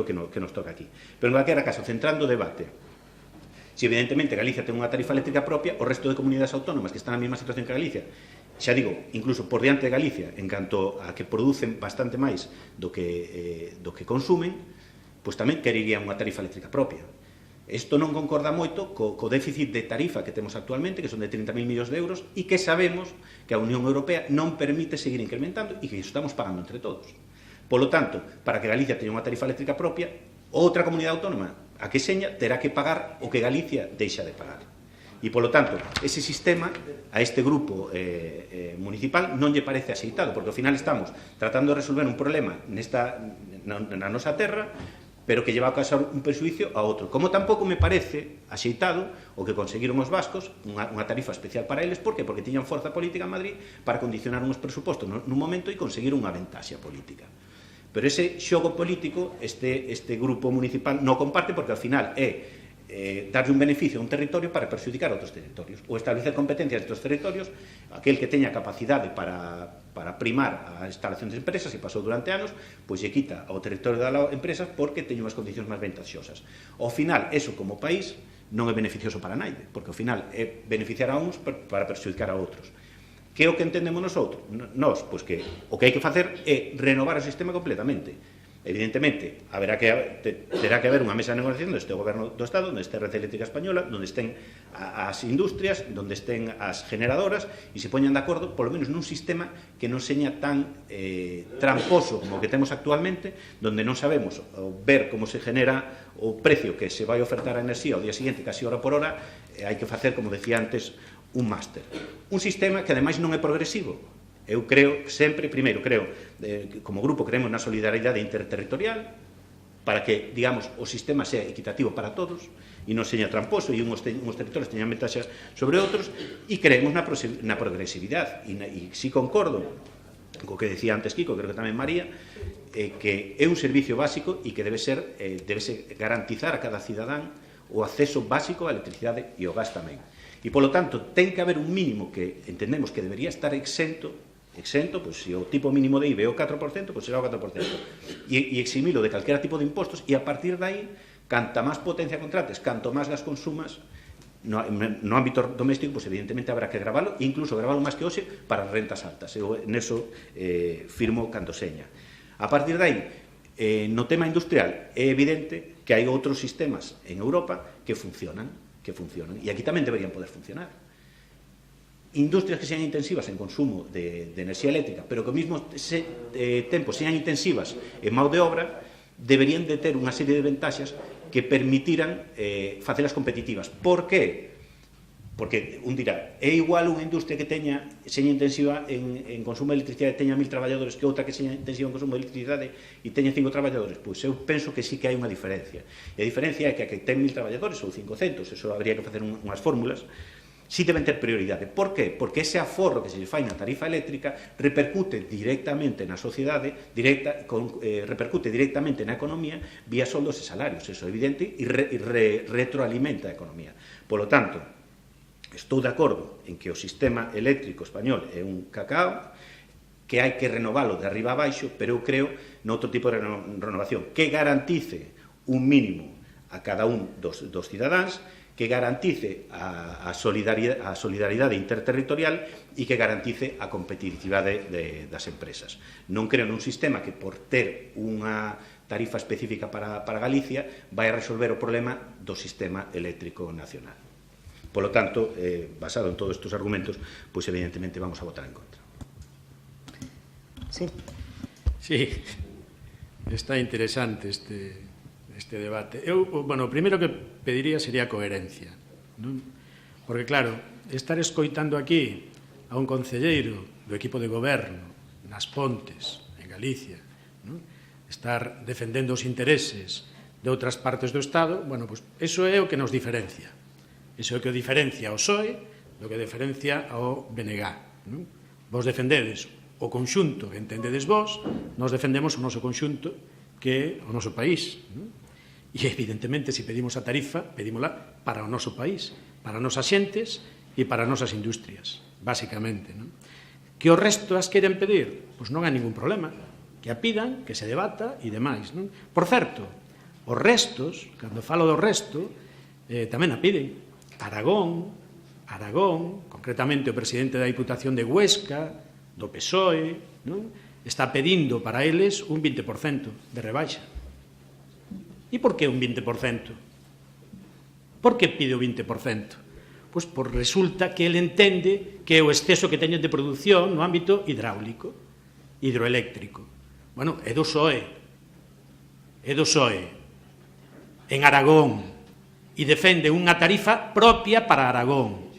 que nos toca aquí. Pero en calquera caso, centrando o debate, se evidentemente Galicia ten unha tarifa eléctrica propia, o resto de comunidades autónomas que están na mesma situación que Galicia, xa digo, incluso por diante de Galicia, en canto a que producen bastante máis do que consumen, pois tamén quererían unha tarifa eléctrica propia. Isto non concorda moito co déficit de tarifa que temos actualmente, que son de 30.000 millóns de euros, e que sabemos que a Unión Europea non permite seguir incrementando e que iso estamos pagando entre todos. Polo tanto, para que Galicia teña unha tarifa eléctrica propia, outra comunidade autónoma a que seña terá que pagar o que Galicia deixa de pagar. E, polo tanto, ese sistema a este grupo municipal non lle parece axeitado, porque ao final estamos tratando de resolver un problema na nosa terra, pero que lleva a causar un perjuicio a outro. Como tampouco me parece axeitado o que conseguiron os vascos, unha tarifa especial para eles, por que? Porque tiñan forza política en Madrid para condicionar uns presupostos nun momento e conseguir unha ventaxa política. Pero ese xogo político este grupo municipal non comparte, porque ao final é darlle un beneficio a un territorio para perxudicar a outros territorios, ou establecer competencias de outros territorios, aquel que teña capacidade para primar a instalación de empresas, e pasou durante anos, pois lle quita ao territorio da empresa porque teñe unhas condicións máis ventaxosas. Ao final, eso como país non é beneficioso para naide, porque ao final é beneficiar a uns para perxudicar a outros. Que é o que entendemos nosotros? Nós, pois que o que hai que facer é renovar o sistema completamente. Evidentemente, terá que haber unha mesa de negociación onde este o Goberno do Estado, onde este a Red Eléctrica Española, onde estén as industrias, onde estén as generadoras, e se poñan de acordo, polo menos nun sistema que non seña tan tramposo como o que temos actualmente, donde non sabemos ver como se genera o precio que se vai ofertar a enerxía ao día seguinte, casi hora por hora, hai que facer, como decía antes, un máster. Un sistema que ademais non é progresivo. Eu creo, sempre, primeiro, como grupo creemos na solidaridade interterritorial para que, digamos, o sistema sea equitativo para todos e non seña tramposo e uns territorios teñan ventaxas sobre outros, e creemos na progresividade e si concordo co que decía antes Kiko, creo que tamén María, que é un servicio básico e que debese garantizar a cada cidadán o acceso básico á electricidade e ao gas tamén. E, polo tanto, ten que haber un mínimo que entendemos que debería estar exento, pois se o tipo mínimo de IVA é o 4%, pois será o 4%, e eximilo de calquera tipo de impostos, e a partir de aí, canta máis potencia contrates, canto máis gas consumas no ámbito doméstico, pois evidentemente habrá que gravalo, e incluso gravalo máis que hoxe para rentas altas. Eu neso firmo cando seña. A partir de aí, no tema industrial, é evidente que hai outros sistemas en Europa que funcionan, e aquí tamén deberían poder funcionar. Industrias que sean intensivas en consumo de enerxía eléctrica, pero que ao mesmo tempo sean intensivas en mão de obra, deberían de ter unha serie de ventaxas que permitiran facelas competitivas. Por qué? Porque un dirá, é igual unha industria que seña intensiva en consumo de electricidade e teña 1000 traballadores que outra que seña intensiva en consumo de electricidade e teña 5 traballadores? Pois eu penso que sí que hai unha diferencia. E a diferencia é que a que ten 1000 traballadores ou 500, eso habría que facer unhas fórmulas, sí deben ter prioridade. Por qué? Porque ese aforro que se lle fai na tarifa eléctrica repercute directamente na sociedade, repercute directamente na economía vía soldos e salarios, eso é evidente, e retroalimenta a economía. Polo tanto, estou de acordo en que o sistema eléctrico español é un cacao, que hai que renovalo de arriba a baixo, pero eu creo noutro tipo de renovación que garantice un mínimo a cada un dos cidadáns, que garantice a solidaridade interterritorial e que garantice a competitividade das empresas. Non creo nun sistema que por ter unha tarifa específica para Galicia vai a resolver o problema do sistema eléctrico nacional. Polo tanto, basado en todos estes argumentos, pois evidentemente vamos a votar en contra. Sí. Sí, está interesante este debate. Eu, o primeiro que pediría sería coherencia, non? Porque, claro, estar escoitando aquí a un concelleiro do equipo de goberno nas Pontes, en Galicia, non? Estar defendendo os intereses de outras partes do Estado, pois iso é o que nos diferencia. Iso é o que diferencia ao PSOE do que diferencia ao BNG, non? Vos defendedes o conxunto que entendedes vos, nós defendemos o noso conxunto que é o noso país, non? E, evidentemente, se pedimos a tarifa, pedímola para o noso país, para as nosas xentes e para as nosas industrias, basicamente, non? Que o resto as queren pedir? Pois non hai ningún problema. Que a pidan, que se debata e demais, non? Por certo, os restos, cando falo do resto, tamén a piden. Aragón, concretamente o presidente da Diputación de Huesca, do PSOE, non? Está pedindo para eles un 20% de rebaixa. E por que un 20%? Por que pide o 20%? Pois resulta que ele entende que é o exceso que teñen de produción no ámbito hidráulico, hidroeléctrico. É do PSOE. En Aragón. E defende unha tarifa propia para Aragón.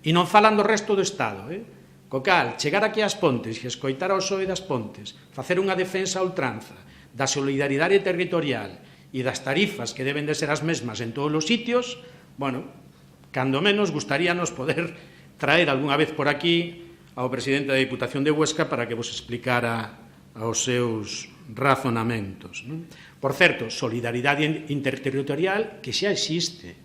E non falan do resto do Estado, Co cal, chegar aquí ás Pontes e escoitar ao PSOE das Pontes, facer unha defensa a ultranza da solidaridade territorial e das tarifas que deben de ser as mesmas en todos os sitios, cando menos gustaríanos poder traer algunha vez por aquí ao presidente da Diputación de Huesca para que vos explicara os seus razonamentos. Por certo, solidaridade interterritorial que xa existe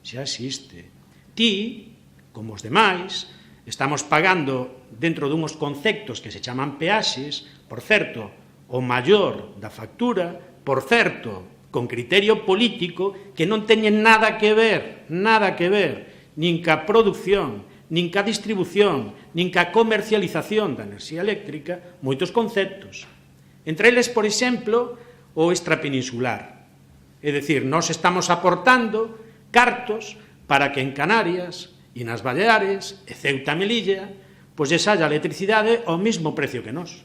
xa existe. Ti, como os demais, estamos pagando dentro dunhos conceptos que se chaman peaxes, por certo, o maior da factura, por certo, con criterio político que non teñen nada que ver, nin ca produción, nin ca distribución, nin ca comercialización da enerxía eléctrica, moitos conceptos. Entre eles, por exemplo, o extrapeninsular. É dicir, nós estamos aportando cartos para que en Canarias e nas Baleares, e Ceuta e Melilla, pois lle saia a electricidade ao mesmo precio que nós.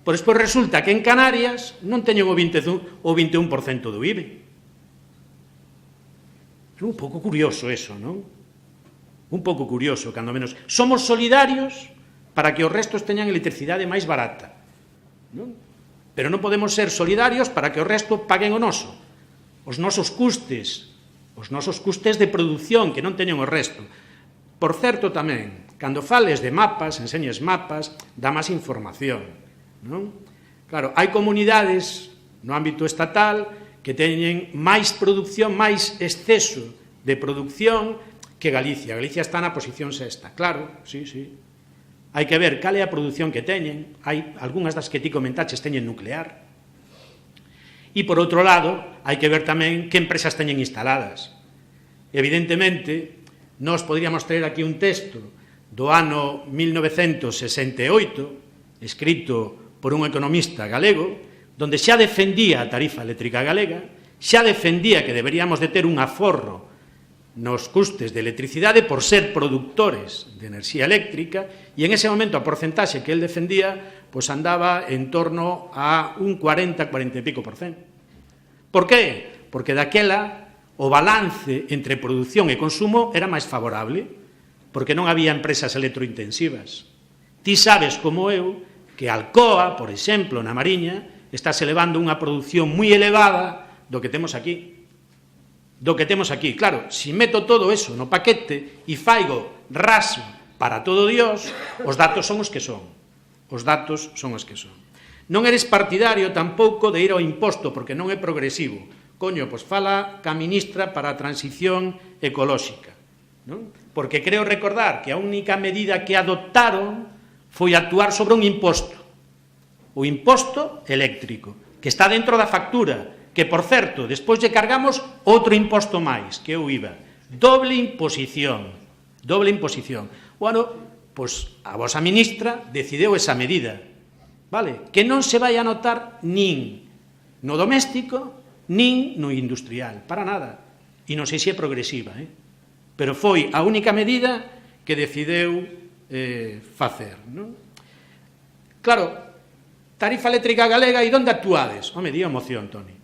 Por despois resulta que en Canarias non teñen o 21% do IBE. É un pouco curioso eso, non? Un pouco curioso, cando menos. Somos solidarios para que os restos teñan electricidade máis barata, non? Pero non podemos ser solidarios para que o resto paguen o noso. Os nosos custes de produción que non teñen o resto. Por certo, tamén, cando fales de mapas, enseñes mapas, dá máis información. Non? Claro, hai comunidades no ámbito estatal que teñen máis produción, máis exceso de produción que Galicia. Galicia está na posición sexta, claro, sí. Hai que ver cal é a produción que teñen. Hai algunhas das que ti comentaches teñen nuclear. E, por outro lado, hai que ver tamén que empresas teñen instaladas. Evidentemente, nós podríamos traer aquí un texto do ano 1968, escrito por un economista galego, donde xa defendía a tarifa eléctrica galega, xa defendía que deberíamos de ter un aforro nos custes de electricidade por ser productores de enerxía eléctrica, e en ese momento a porcentaxe que el defendía pois andaba en torno a un 40 e pico %. Por qué? Porque daquela o balance entre produción e consumo era máis favorable, porque non había empresas electrointensivas. Ti sabes, como eu, que Alcoa, por exemplo, na Mariña, está se elevando unha produción moi elevada do que temos aquí. Claro, se meto todo eso no paquete e faigo raso para todo Dios, os datos son os que son. Non eres partidario tampouco de ir ao imposto, porque non é progresivo. Coño, pois fala ca ministra para a transición ecolóxica, non? Porque creo recordar que a única medida que adoptaron foi actuar sobre un imposto, o imposto eléctrico, que está dentro da factura, que, por certo, despois lle cargamos outro imposto máis, que é o IVA. Doble imposición. Bueno, pois a vosa ministra decideu esa medida, vale? Que non se vai a notar nin no doméstico, nin no industrial, para nada. E non sei se é progresiva, pero foi a única medida que decideu facer, non? Claro, tarifa eléctrica galega, e onde actuades? Home, di a moción, Toni.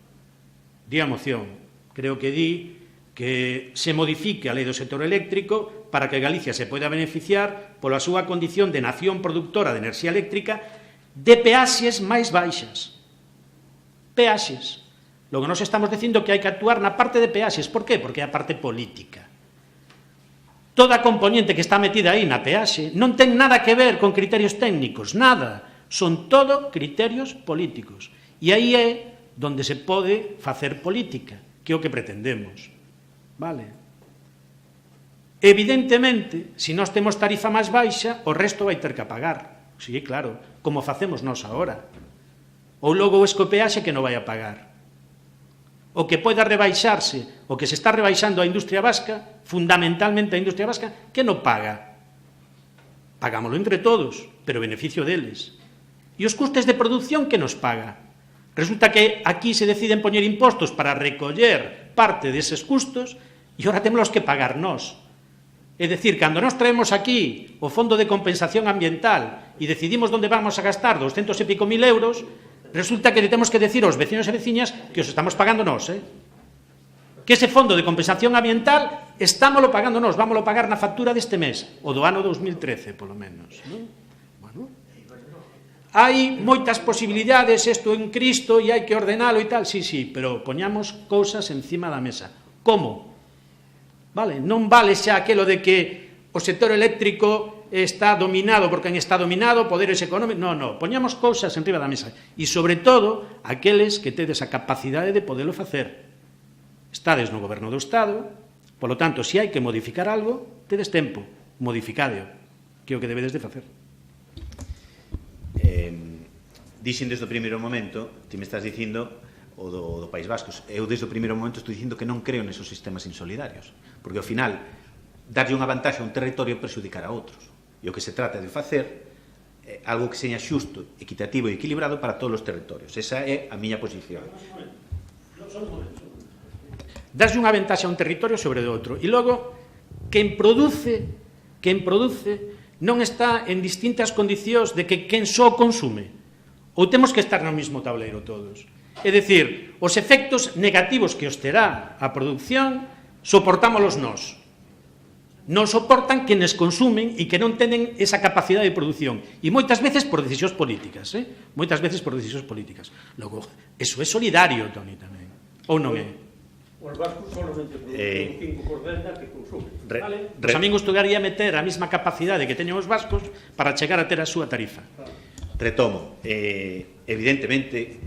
Di a moción. Creo que di que se modifique a lei do sector eléctrico para que Galicia se poida beneficiar pola súa condición de nación productora de enerxía eléctrica de peaxes máis baixas. Peaxes. Logo, nos estamos dicindo que hai que actuar na parte de peaxes. Por qué? Porque é a parte política. Toda a componente que está metida aí na peaxe non ten nada que ver con criterios técnicos, nada. Son todo criterios políticos. E aí é donde se pode facer política, que é o que pretendemos. Vale? Evidentemente, se nós temos tarifa máis baixa, o resto vai ter que pagar. Sí, claro, como facemos nós agora. Ou logo o escopeaxe que non vai a pagar. O que poida rebaixarse, o que se está rebaixando a industria vasca, fundamentalmente a industria vasca, que non paga. Pagámoslo entre todos, pero beneficio deles. E os custes de produción que nos paga. Resulta que aquí se deciden poñer impostos para recoller parte deses custos e ahora temos que pagar nós. É dicir, cando nos traemos aquí o Fondo de Compensación Ambiental e decidimos onde vamos a gastar 200 e pico mil euros, resulta que le temos que decir aos vecinos e veciñas que os estamos pagando nós, que ese Fondo de Compensación Ambiental estámoslo pagando nós, vámoslo pagar na factura deste mes, o do ano 2013, polo menos. Bueno, hai moitas posibilidades, isto en Cristo, e hai que ordenalo e tal, sí, pero poñamos cousas encima da mesa. Como? Vale, non vale xa aquelo de que o sector eléctrico está dominado por quen está dominado, poderes económicos, non, poñamos cousas enriba da mesa, e sobre todo aqueles que tedes a capacidade de poderlo facer. Estades no goberno do Estado, Por lo tanto, se hai que modificar algo, tedes tempo, modificadeo, que é o que debedes de facer. Dixen desde o primeiro momento, ti me estás dicindo o do País Vasco, eu desde o primeiro momento estou dicindo que non creo nesos sistemas insolidarios, porque ao final darlle unha vantaxe a un territorio é perxudicar a outros, e o que se trata de facer algo que seña xusto, equitativo e equilibrado para todos os territorios. Esa é a miña posición. Darlle unha ventaxe a un territorio sobre o outro, e logo quen produce non está en distintas condicións de que quen só consume, ou temos que estar no mesmo tableiro todos. É dicir, os efectos negativos que os terá a produción soportámolos nós. Non soportan quenes consumen e que non tenen esa capacidade de produción. E moitas veces por decisións políticas. Moitas veces por decisións políticas. Logo, eso é solidario, Toni, tamén. Ou non é? Os vascos solamente producen 5% que consumen. Pois a min gustaría meter a mesma capacidade que teñen os vascos para chegar a ter a súa tarifa. Retomo, evidentemente,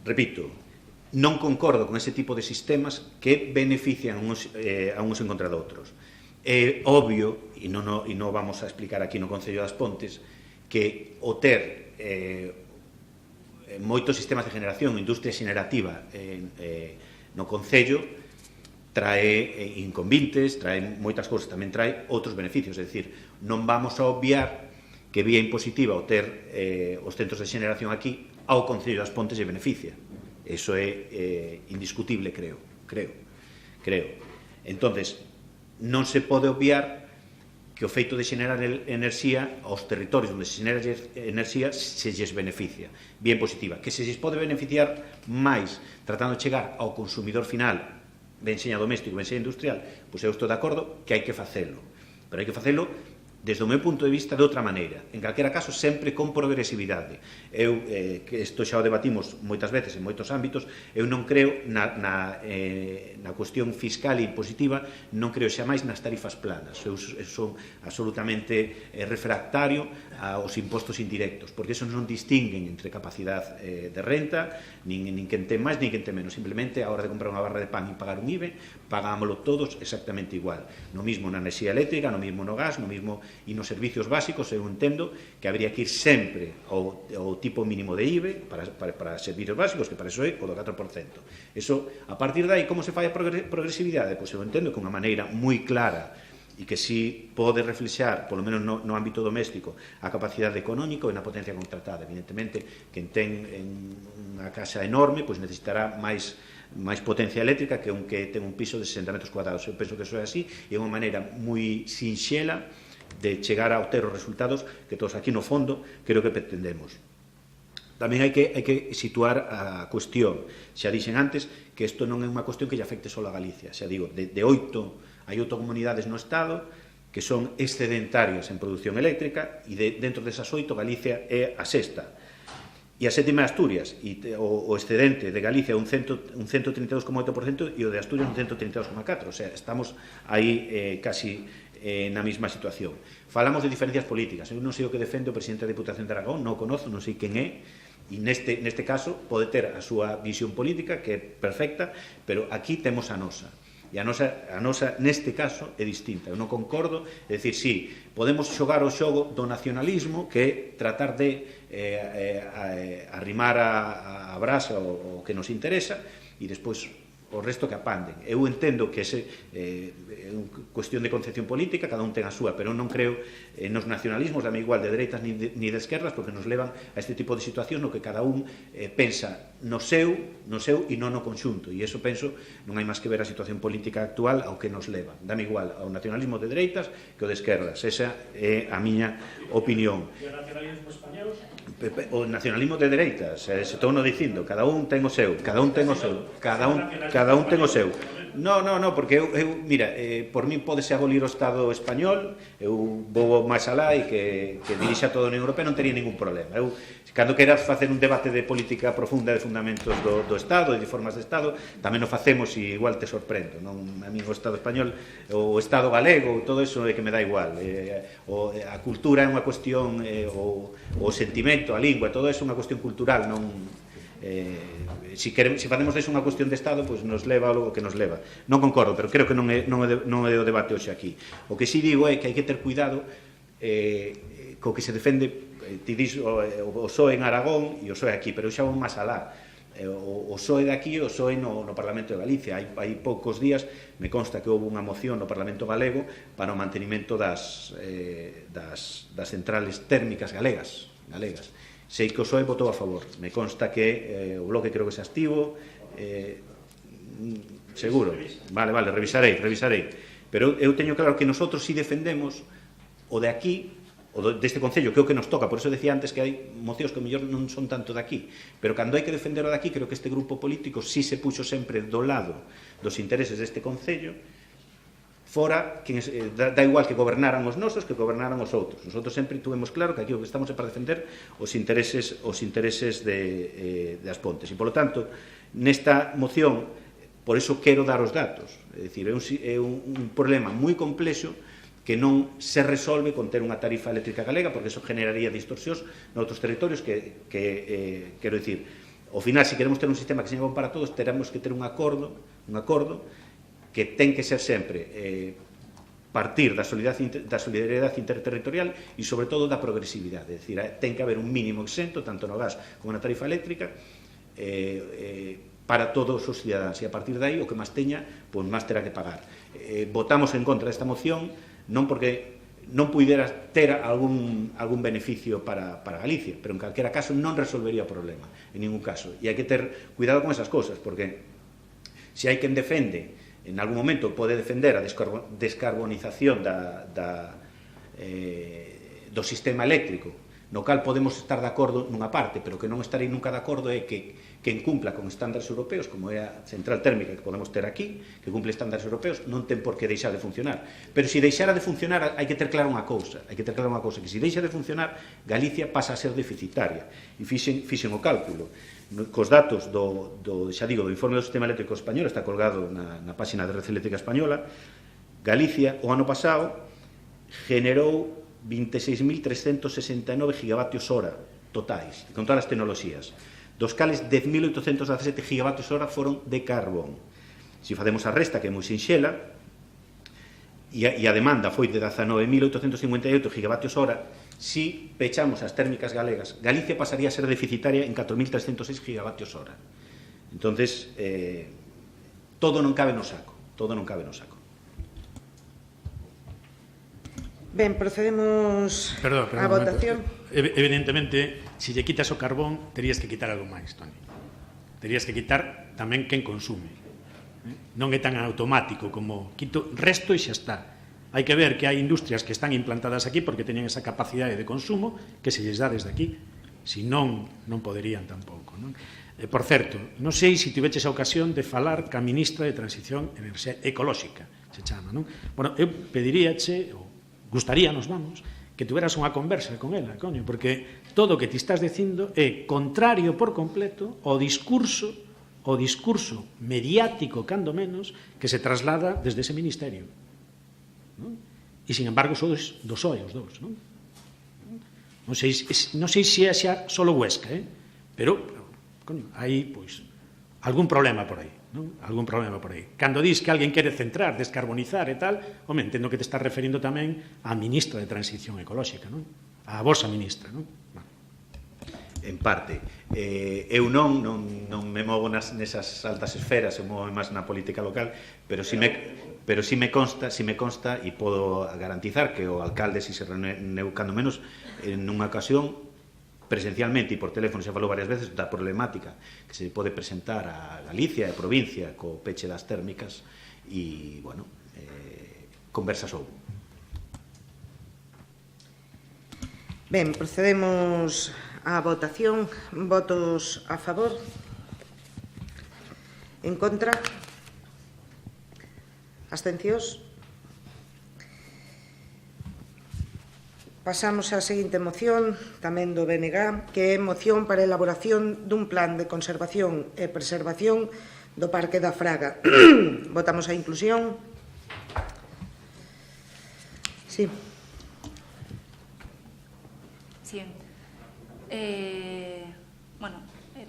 repito, non concordo con ese tipo de sistemas que benefician a uns en contra de outros. É obvio, e non vamos a explicar aquí no Concello das Pontes, que o ter moitos sistemas de generación, industria xenerativa no Concello, trae inconvenientes, trae moitas cousas, tamén trae outros beneficios, é dicir, non vamos a obviar que vía impositiva o ter os centros de xeneración aquí ao Concello das Pontes lle beneficia. Eso é indiscutible, creo. Entonces, non se pode obviar que o feito de xenerar enerxía aos territorios onde se xenera enerxía se lles beneficia, bien positiva. Que se lles pode beneficiar máis tratando de chegar ao consumidor final, ben seña doméstico, ben seña industrial, pois eu estou de acordo que hai que facelo, pero hai que facelo desde o meu punto de vista de outra maneira, en calquera caso sempre con progresividade. Eu, que isto xa o debatimos moitas veces en moitos ámbitos, eu non creo na cuestión fiscal e impositiva, non creo xa máis nas tarifas planas. Eu son absolutamente refractario aos impostos indirectos, porque esos non distinguen entre capacidade de renta, nin quen ten máis, nin quen ten menos. Simplemente, a hora de comprar unha barra de pan e pagar un IBE, pagámoslo todos exactamente igual. No mismo na enerxía eléctrica, no mismo no gas, no mismo e nos servicios básicos. Eu entendo que habría que ir sempre ao tipo mínimo de IBE para servicios básicos, que para eso é o do 4%. Eso, a partir de aí, como se fai a progresividade? Pois eu entendo que unha maneira moi clara e que si pode reflexar, polo menos no ámbito doméstico, a capacidade económica e na potencia contratada. Evidentemente, quen ten unha casa enorme, pois necesitará máis potencia eléctrica que un que ten un piso de 60 metros cuadrados. Eu penso que eso é así, e é unha maneira moi sinxela de chegar a obter os resultados que todos aquí no fondo creo que pretendemos. Tamén hai que situar a cuestión, xa dixen antes, que isto non é unha cuestión que lle afecte só a Galicia, xa digo, hai 8 comunidades no Estado que son excedentarias en produción eléctrica e dentro desas 8 Galicia é a sexta. E a sétima é Asturias, e o excedente de Galicia é un 132,8% e o de Asturias un 132,4%, o sea, estamos aí casi na mesma situación. Falamos de diferencias políticas, eu non sei o que defende o presidente da Diputación de Aragón, non o conozo, non sei quen é, e neste caso pode ter a súa visión política, que é perfecta, pero aquí temos a nosa. E a nosa neste caso é distinta. Eu non concordo, é dicir, sí, podemos xogar o xogo do nacionalismo, que é tratar de arrimar a brasa o que nos interesa, e despois o resto que apanden. Eu entendo que é cuestión de concepción política, cada un ten a súa, pero non creo nos nacionalismos, dame igual de dereitas ni de esquerdas, porque nos levan a este tipo de situación no que cada un pensa no seu e non no conxunto, e iso penso non hai máis que ver a situación política actual ao que nos leva. Dame igual ao nacionalismo de dereitas que o de esquerdas. Esa é a miña opinión. E o nacionalismo español? O nacionalismo de dereitas, se estou no dicindo, cada un ten o seu, cada un ten o seu. No, porque eu mira, por mí pódese abolir o Estado español, eu vou máis alá e que dirixa todo a Unión Europea non teria ningún problema. Eu, cando queras facer un debate de política profunda de fundamentos do Estado e de formas de Estado, tamén o facemos e igual te sorprendo. A mí o Estado español, o Estado galego, todo eso é que me dá igual. A cultura é unha cuestión, o sentimento, a lingua, todo eso é unha cuestión cultural, non Se facemos deso unha cuestión de Estado, pois nos leva ao que nos leva. Non concordo, pero creo que non é o debate hoxe aquí. O que sí digo é que hai que ter cuidado co que se defende, ti dis o PSOE en Aragón e o PSOE aquí, pero xa vou máis alá. O PSOE de aquí e o PSOE no Parlamento de Galicia. Hai poucos días me consta que houve unha moción no Parlamento galego para o mantenimento das centrales térmicas galegas. Sei que o PSOE votou a favor. Me consta que o Bloque creo que se activo. Seguro. Vale, revisarei. Pero eu teño claro que nosotros si defendemos o de aquí, o deste Concello, que é o que nos toca. Por eso decía antes que hai mocións que mellor non son tanto de aquí. Pero cando hai que defender o de aquí, creo que este grupo político si se puxo sempre do lado dos intereses deste Concello, fora, da igual que gobernaran os nosos que gobernaran os outros. Nosotros sempre tuvemos claro que aquí o que estamos é para defender os intereses das Pontes. E, polo tanto, nesta moción, por iso quero dar os datos. É dicir, é un problema moi complexo que non se resolve con ter unha tarifa eléctrica galega, porque eso generaría distorsións noutros territorios que quero dicir, ao final, se queremos ter un sistema que seña bon para todos, teremos que ter un acordo que ten que ser sempre partir da solidariedade interterritorial e, sobre todo, da progresividade. É dicir, ten que haber un mínimo exento, tanto no gas como na tarifa eléctrica, para todos os cidadáns. E, a partir de aí, o que máis teña, pois máis terá que pagar. Votamos en contra desta moción, non porque non pudera ter algún beneficio para Galicia, pero en calquera caso non resolvería o problema, en ningún caso. E hai que ter cuidado con esas cosas, porque se hai quen defende, en algún momento pode defender a descarbonización do sistema eléctrico, no cal podemos estar de acordo nunha parte, pero que non estarei nunca de acordo é que quen cumpla con estándares europeos, como é a central térmica que podemos ter aquí, que cumple estándares europeos, non ten por que deixar de funcionar. Pero se deixara de funcionar, hai que ter clara unha cousa, que se deixa de funcionar, Galicia pasa a ser deficitaria. E fixen o cálculo. Cos datos do informe do Sistema Eléctrico Español, está colgado na páxina de Red Eléctrica Española, Galicia, o ano pasado, generou 26.369 gigavatios hora totais, con todas as tecnoloxías, dos cales 10.817 gigavatios hora foron de carbón. Se facemos a resta, que é moi sinxela, e a demanda foi de 19.858 gigavatios hora, si pechamos as térmicas galegas, Galicia pasaría a ser deficitaria en 4.306 gigavatios hora. Entonces, todo non cabe no saco. Ben, procedemos á votación. Evidentemente, se lle quitas o carbón, terías que quitar algo máis, Toni. Terías que quitar tamén quen consume. Non é tan automático como quito resto e xa está. Hai que ver que hai industrias que están implantadas aquí porque teñen esa capacidade de consumo que se lles dá desde aquí. Si non, non poderían tampouco. Por certo, non sei se tiveches a ocasión de falar ca ministra de Transición Ecolóxica, se chama, non? Bueno, eu pediríache, ou gustaríanos, vamos, que tuveras unha conversa con ela, coño, porque todo o que ti estás dicindo é contrario por completo ao discurso mediático, cando menos, que se traslada desde ese ministerio. E, sin embargo, sodes do PSOE os dous. Non sei se é xa solo Huesca, pero hai algún problema por aí. Cando dis que alguén quere centrar, descarbonizar e tal, entendo que te estás referindo tamén á ministra de Transición Ecolóxica, a vosa ministra. En parte. Eu non me movo nesas altas esferas, eu movo máis na política local, pero si me consta e podo garantizar que o alcalde, si se reuneu cando menos en unha ocasión presencialmente e por teléfono, se falou varias veces da problemática que se pode presentar a Galicia e a provincia co peche das térmicas e, bueno, conversas houve. Ben, procedemos á votación. Votos a favor? En contra? Abstencións? Pasamos á seguinte moción, tamén do BNG, que é moción para a elaboración dun plan de conservación e preservación do Parque da Fraga. Votamos a inclusión. Sí. Sí.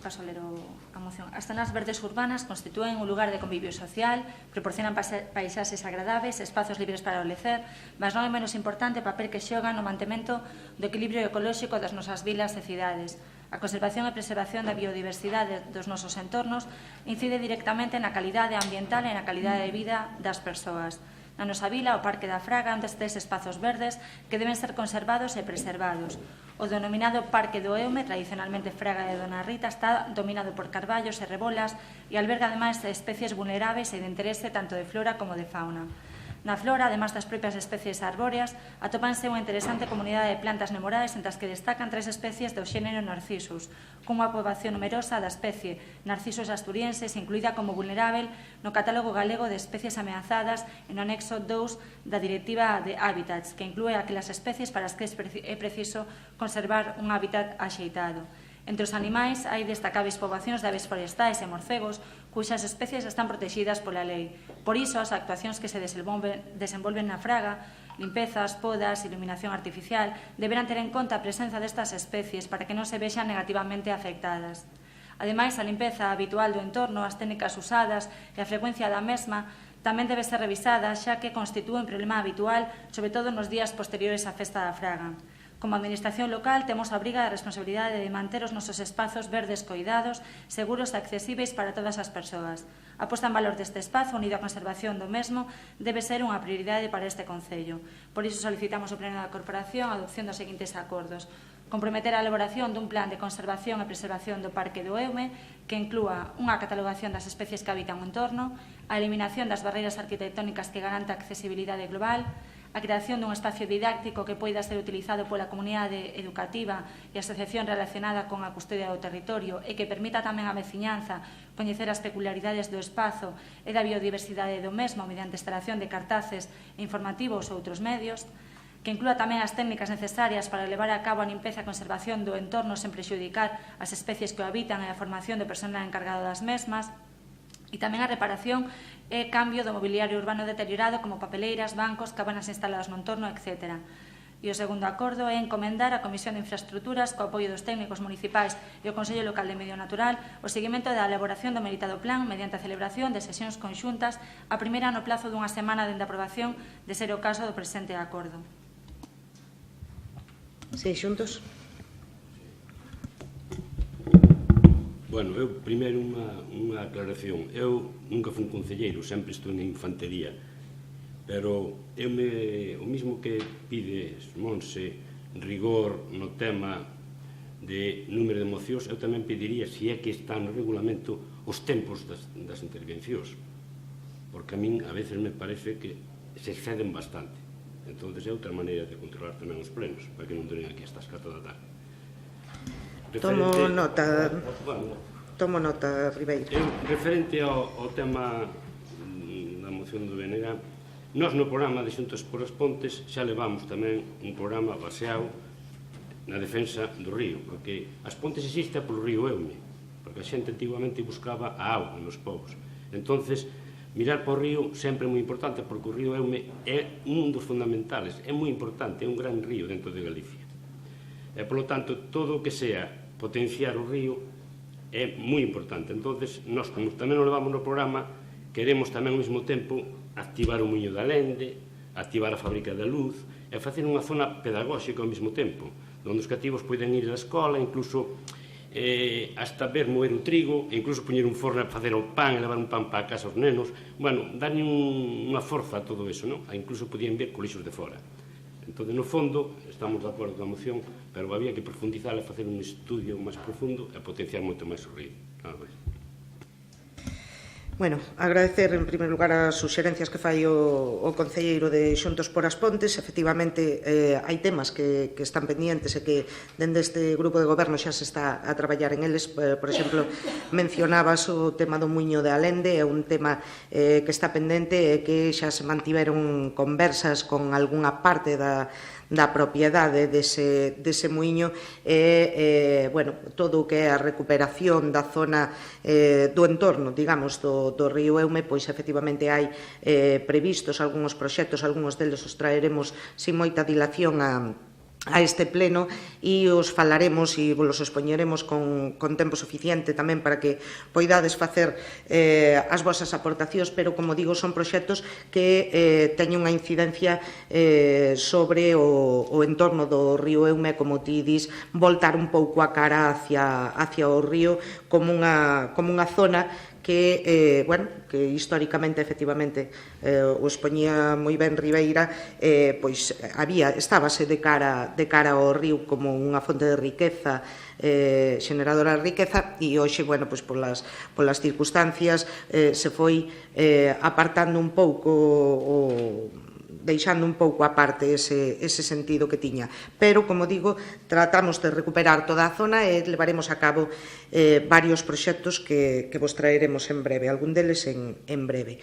paso a ler a moción. As zonas verdes urbanas constitúen un lugar de convivio social, proporcionan paisaxes agradáveis, espazos libres para o lecer, mas non é menos importante o papel que xogan no mantemento do equilibrio ecolóxico das nosas vilas e cidades. A conservación e preservación da biodiversidade dos nosos entornos incide directamente na calidade ambiental e na calidade de vida das persoas. Na nosa vila, o Parque da Fraga, onde estes espazos verdes que deben ser conservados e preservados. O denominado Parque do Eume, tradicionalmente Fraga de Dona Rita, está dominado por carballos e rebolas e alberga ademais especies vulneráveis e de interese tanto de flora como de fauna. Na flora, además das propias especies arbóreas, atópanse unha interesante comunidade de plantas nemorais entre as que destacan 3 especies do xénero Narcissus, cunha poboación numerosa da especie Narcissus asturiensis, incluída como vulnerável no catálogo galego de especies ameazadas en o anexo 2 da Directiva de Hábitats, que inclúe aquelas especies para as que é preciso conservar un hábitat axeitado. Entre os animais hai destacables poboacións de aves forestais e morcegos cuxas especies están protegidas pola lei. Por iso, as actuacións que se desenvolven na Fraga, limpezas, podas, iluminación artificial, deberán ter en conta a presenza destas especies para que non se vexan negativamente afectadas. Ademais, a limpeza habitual do entorno, as técnicas usadas e a frecuencia da mesma tamén debe ser revisada, xa que constitúe un problema habitual, sobre todo nos días posteriores á festa da Fraga. Como administración local, temos a obriga e a responsabilidade de manter os nosos espazos verdes coidados, seguros e accesíveis para todas as persoas. A posta en valor deste espazo, unido á conservación do mesmo, debe ser unha prioridade para este Concello. Por iso solicitamos ao Pleno da Corporación a adopción dos seguintes acordos. Comprometer a elaboración dun plan de conservación e preservación do Parque do Eume que inclúa unha catalogación das especies que habitan o entorno, a eliminación das barreiras arquitectónicas que garanta a accesibilidade global, a creación dun espacio didáctico que poida ser utilizado pola comunidade educativa e asociación relacionada con a custodia do territorio e que permita tamén a veciñanza coñecer as peculiaridades do espazo e da biodiversidade do mesmo mediante instalación de cartaces informativos ou outros medios, que inclúa tamén as técnicas necesarias para levar a cabo a limpeza e conservación do entorno sen prexudicar as especies que o habitan e a formación do personal encargado das mesmas, e tamén a reparación e cambio do mobiliario urbano deteriorado como papeleiras, bancos, cabanas instaladas no entorno, etc. E o segundo acordo é encomendar á Comisión de Infraestructuras, co apoio dos técnicos municipais e o Consello Local de Medio Natural, o seguimento da elaboración do meritado plan mediante a celebración de sesións conxuntas, a primeira no plazo dunha semana dende a aprobación, de ser o caso do presente acordo. Sí, xuntos. Bueno, eu primeiro unha aclaración. Eu nunca fui un concelleiro, sempre estou na infantería. Pero o mismo que pides, Monse, rigor no tema de número de mocións, eu tamén pediría, se é que está no regulamento, os tempos das intervencións. Porque a min a veces me parece que se exceden bastante. Entón, é outra maneira de controlar tamén os plenos, para que non duren aquí hasta as 4 da tarde. Tomo nota, Ribeiro. Referente ao tema da moción do BNG, nós no programa de Xuntos por as Pontes xa levamos tamén un programa baseado na defensa do río, porque as pontes existen polo río Eume, porque a xente antigamente buscaba a auga nos povos. Entonces, mirar para o río sempre é moi importante, porque o río Eume é un dos fundamentales, é moi importante, é un gran río dentro de Galicia. E, polo tanto, todo o que sea potenciar o río é moi importante. Entonces, nós, como tamén o levamos no programa, queremos tamén ao mesmo tempo activar o Muiño da Lende, activar a Fábrica da Luz, e facer unha zona pedagóxica ao mesmo tempo, onde os cativos poden ir á escola, incluso hasta ver moer o trigo, e incluso poñer un forno a facer o pan e levar un pan para a casa aos nenos. Bueno, darlle unha forza a todo eso, non? Incluso podían ver colixos de fora. Entón, no fondo, estamos de acordo con a moción, pero había que profundizar e facer un estudio máis profundo e potenciar moito máis o río. Nada máis. Bueno, agradecer en primeiro lugar as suxerencias que fai o concelleiro de Xuntos por as Pontes. Efectivamente, hai temas que están pendientes e que dende este grupo de goberno xa se está a traballar en eles. Por exemplo, mencionabas o tema do Muiño de Alende, é un tema que está pendente e que xa se mantiveron conversas con algunha parte da propiedade dese muiño e, bueno, todo o que é a recuperación da zona do entorno, digamos, do río Eume, pois efectivamente hai previstos algúns proxectos, algúns deles os traeremos sin moita dilación a este pleno e os falaremos e vos expoñeremos con tempo suficiente tamén para que poidades facer as vosas aportacións, pero, como digo, son proxectos que teñen unha incidencia sobre o entorno do río Eume, como ti dis, voltar un pouco a cara hacia o río como unha zona que, que históricamente, efectivamente, o expoñía moi ben Ribeira, pois estábase de cara ao río como unha fonte de riqueza, xeneradora de riqueza, e hoxe, pois polas circunstancias se foi apartando un pouco deixando un pouco aparte ese sentido que tiña. Pero, como digo, tratamos de recuperar toda a zona e levaremos a cabo varios proxectos que vos traeremos en breve, algún deles en breve.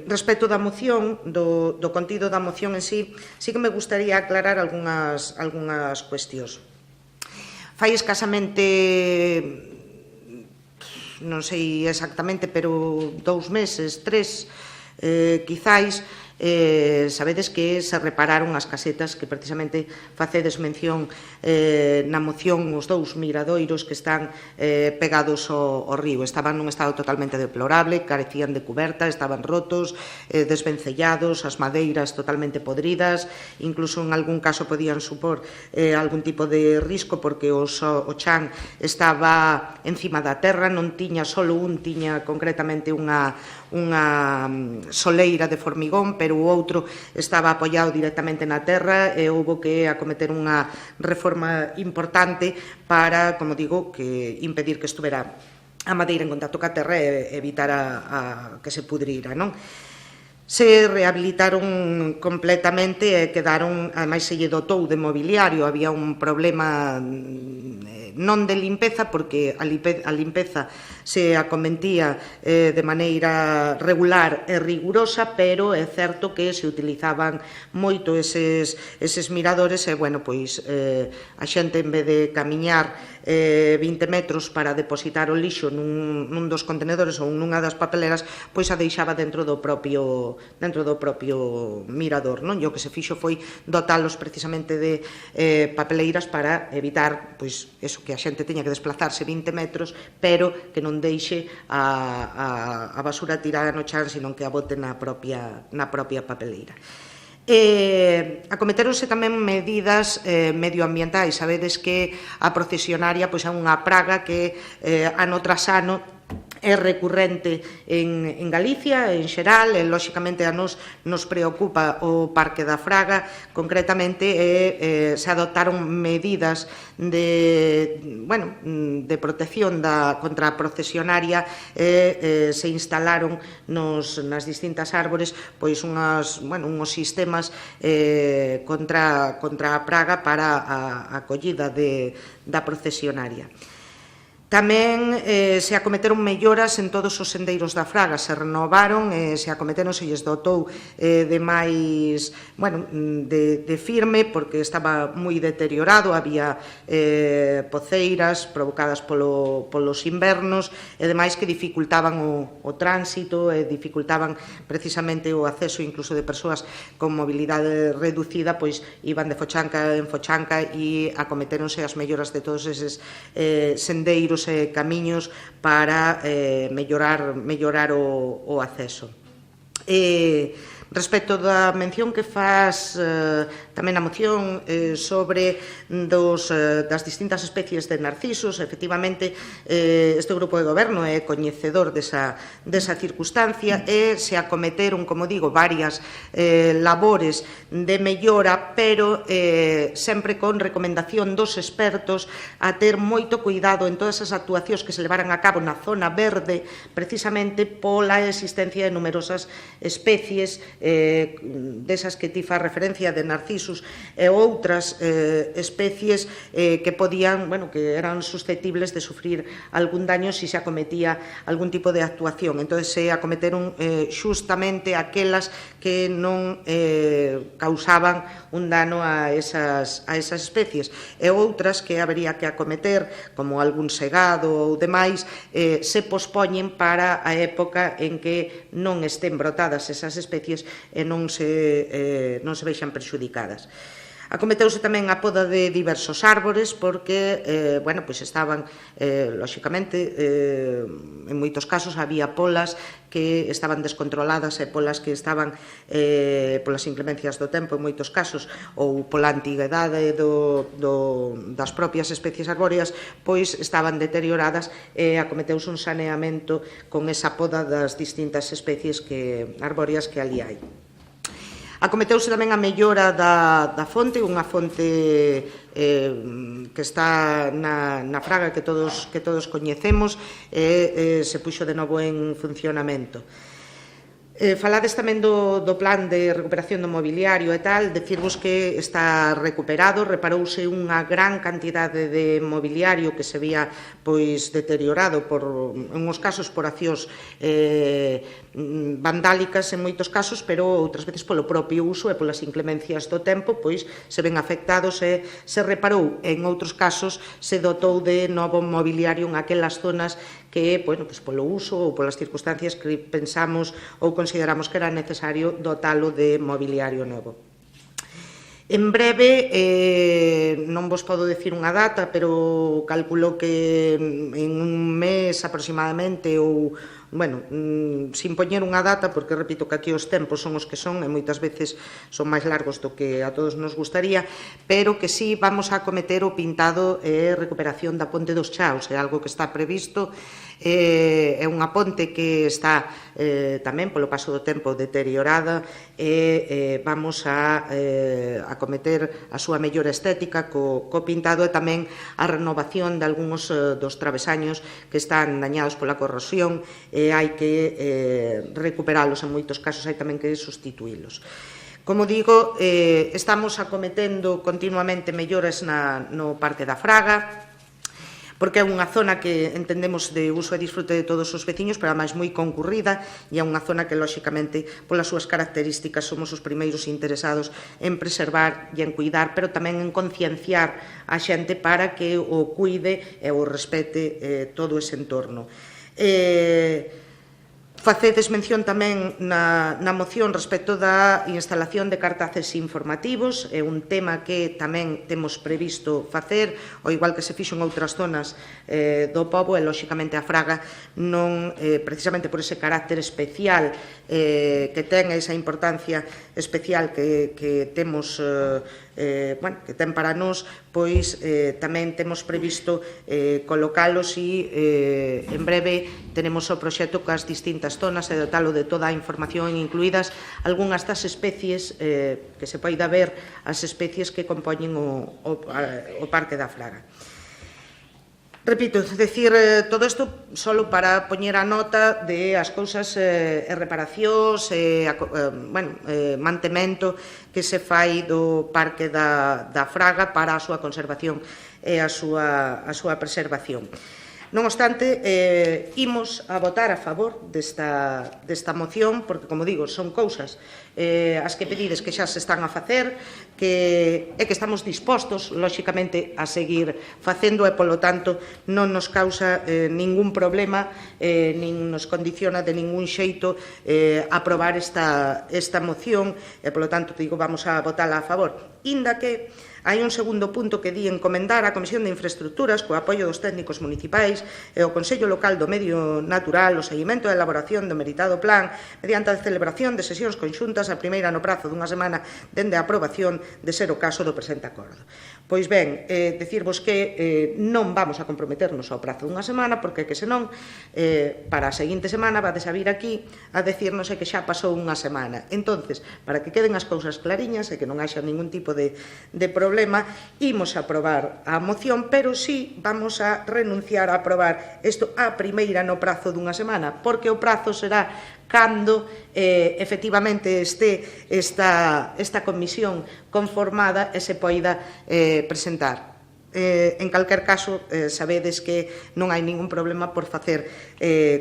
Respecto da moción, do contido da moción en sí que me gustaría aclarar algunhas cuestións. Fai escasamente, non sei exactamente, pero 2 meses, 3, quizáis, sabedes que se repararon as casetas que precisamente facedes mención na moción, os 2 miradoiros que están pegados ao río. Estaban nun estado totalmente deplorable, carecían de cuberta, estaban rotos, desvencellados, as madeiras totalmente podridas, incluso en algún caso podían supor algún tipo de risco porque o chan estaba encima da terra, non tiña solo tiña concretamente unha soleira de formigón, pero o outro estaba apoiado directamente na terra e houbo que acometer unha reforma importante para, como digo, que impedir que estuvera a madeira en contacto ca terra e evitar que se pudrira, non? Se rehabilitaron completamente e quedaron, ademais se lle dotou de mobiliario, había un problema non de limpeza, porque a limpeza se acometía de maneira regular e rigurosa, pero é certo que se utilizaban moito eses miradores e, pois a xente, en vez de camiñar 20 metros para depositar o lixo nun dos contenedores ou nunha das papeleras, pois a deixaba dentro do propio mirador, non? E o que se fixo foi dotalos precisamente de papeleiras para evitar, pois, eso, que a xente teña que desplazarse 20 metros, pero que non deixe a basura tirada no chan, senón que a bote na propia papeleira. Acometeronse tamén medidas medioambientais. Sabedes que a procesionaria é unha praga que ano tras ano é recurrente en Galicia, en xeral, e lóxicamente a nos preocupa o Parque da Fraga, concretamente se adoptaron medidas de protección contra a procesionaria e se instalaron nas distintas árbores pois uns sistemas contra a praga para a acollida da procesionaria. Tamén se acometeron melloras en todos os sendeiros da Fraga, se renovaron, se acometeron, se lles dotou de máis, de firme, porque estaba moi deteriorado, había poceiras provocadas polos invernos, e demais que dificultaban o tránsito e dificultaban precisamente o acceso incluso de persoas con mobilidade reducida, pois iban de fochanca en fochanca e acometeronse as melloras de todos eses sendeiros e camiños para mellorar o acceso. Respecto da mención que faz tamén a moción sobre das distintas especies de narcisos, efectivamente este grupo de goberno é coñecedor desa circunstancia e se acometeron, como digo, varias labores de mellora, pero sempre con recomendación dos expertos a ter moito cuidado en todas as actuacións que se levaran a cabo na zona verde, precisamente pola existencia de numerosas especies desas que ti faz referencia de narcisos e outras especies que podían, que eran susceptibles de sufrir algún daño se acometía algún tipo de actuación. Entón, se acometeron xustamente aquelas que non causaban un dano a esas especies e outras que habería que acometer, como algún segado ou demais, se pospoñen para a época en que non estén brotadas esas especies e non se vexan prexudicadas. Acometeuse tamén a poda de diversos árbores porque, bueno, pois estaban, lóxicamente, en moitos casos había polas que estaban descontroladas e polas que estaban polas inclemencias do tempo en moitos casos ou pola antiguidade das propias especies arbóreas, pois estaban deterioradas e acometeuse un saneamento con esa poda das distintas especies arbóreas que ali hai. Acometeuse tamén a mellora da fonte, unha fonte que está na Fraga que todos coñecemos e se puxo de novo en funcionamento. Falades tamén do plan de recuperación do mobiliario e tal, decirvos que está recuperado, reparouse unha gran cantidade de mobiliario que se vía pois deteriorado en uns casos por accións vandálicas en moitos casos, pero outras veces polo propio uso e polas inclemencias do tempo, pois se ven afectados e se reparou. En outros casos se dotou de novo mobiliario en aquelas zonas que, bueno, pois polo uso ou polas circunstancias que pensamos ou consideramos que era necesario dotalo de mobiliario novo. En breve, non vos podo decir unha data, pero calculo que en un mes aproximadamente ou, bueno, sin poñer unha data, porque repito que aquí os tempos son os que son e moitas veces son máis largos do que a todos nos gustaría, pero que sí vamos a acometer o pintado e recuperación da Ponte dos Chaos, é algo que está previsto. É unha ponte que está tamén polo paso do tempo deteriorada e vamos a acometer a súa mellora estética co pintado e tamén a renovación de algúns dos travesaños que están dañados pola corrosión e hai que recuperalos, en moitos casos hai tamén que sustituílos. Como digo, estamos acometendo continuamente melloras no Parque da Fraga, porque é unha zona que entendemos de uso e disfrute de todos os veciños, pero ademais moi concurrida, e é unha zona que, lóxicamente, polas súas características, somos os primeiros interesados en preservar e en cuidar, pero tamén en concienciar a xente para que o cuide e o respete todo ese entorno. Facedes mención tamén na moción respecto da instalación de cartaces informativos, é un tema que tamén temos previsto facer, ao igual que se fixo en outras zonas do pobo, e lóxicamente a Fraga non, precisamente por ese carácter especial que ten, esa importancia especial que temos, que ten para nós, pois tamén temos previsto colocalos e en breve tenemos o proxecto coas distintas zonas e dotalo de toda a información, incluídas algunhas das especies que se poida ver, as especies que compoñen o Parque da Fraga. Repito, decir todo isto solo para poñer a nota de as cousas e reparacións e mantemento que se fai do Parque da Fraga para a súa conservación e a súa preservación. Non obstante, imos a votar a favor desta moción, porque, como digo, son cousas as que pedides que xa se están a facer e que estamos dispostos, lóxicamente, a seguir facendo e, polo tanto, non nos causa ningún problema, nin nos condiciona de ningún xeito aprobar esta moción e, polo tanto, digo, vamos a votala a favor. Inda que hai un segundo punto que di encomendar á Comisión de Infraestructuras, co apoio dos técnicos municipais e o Consello Local do Medio Natural, o seguimento e elaboración do meritado plan mediante a celebración de sesións conxuntas a primeira no prazo dunha semana dende a aprobación de ser o caso do presente acordo. Pois ben, decirvos que non vamos a comprometernos ao prazo dunha semana, porque que senón, para a seguinte semana vades a vir aquí a decirnos que xa pasou unha semana. Entonces, para que queden as cousas clariñas e que non haxa ningún tipo de problema, imos a aprobar a moción, pero sí vamos a renunciar a aprobar isto a primeira no prazo dunha semana, porque o prazo será cando efectivamente este esta comisión conformada e se poida presentar. En calquer caso, sabedes que non hai ningún problema por facer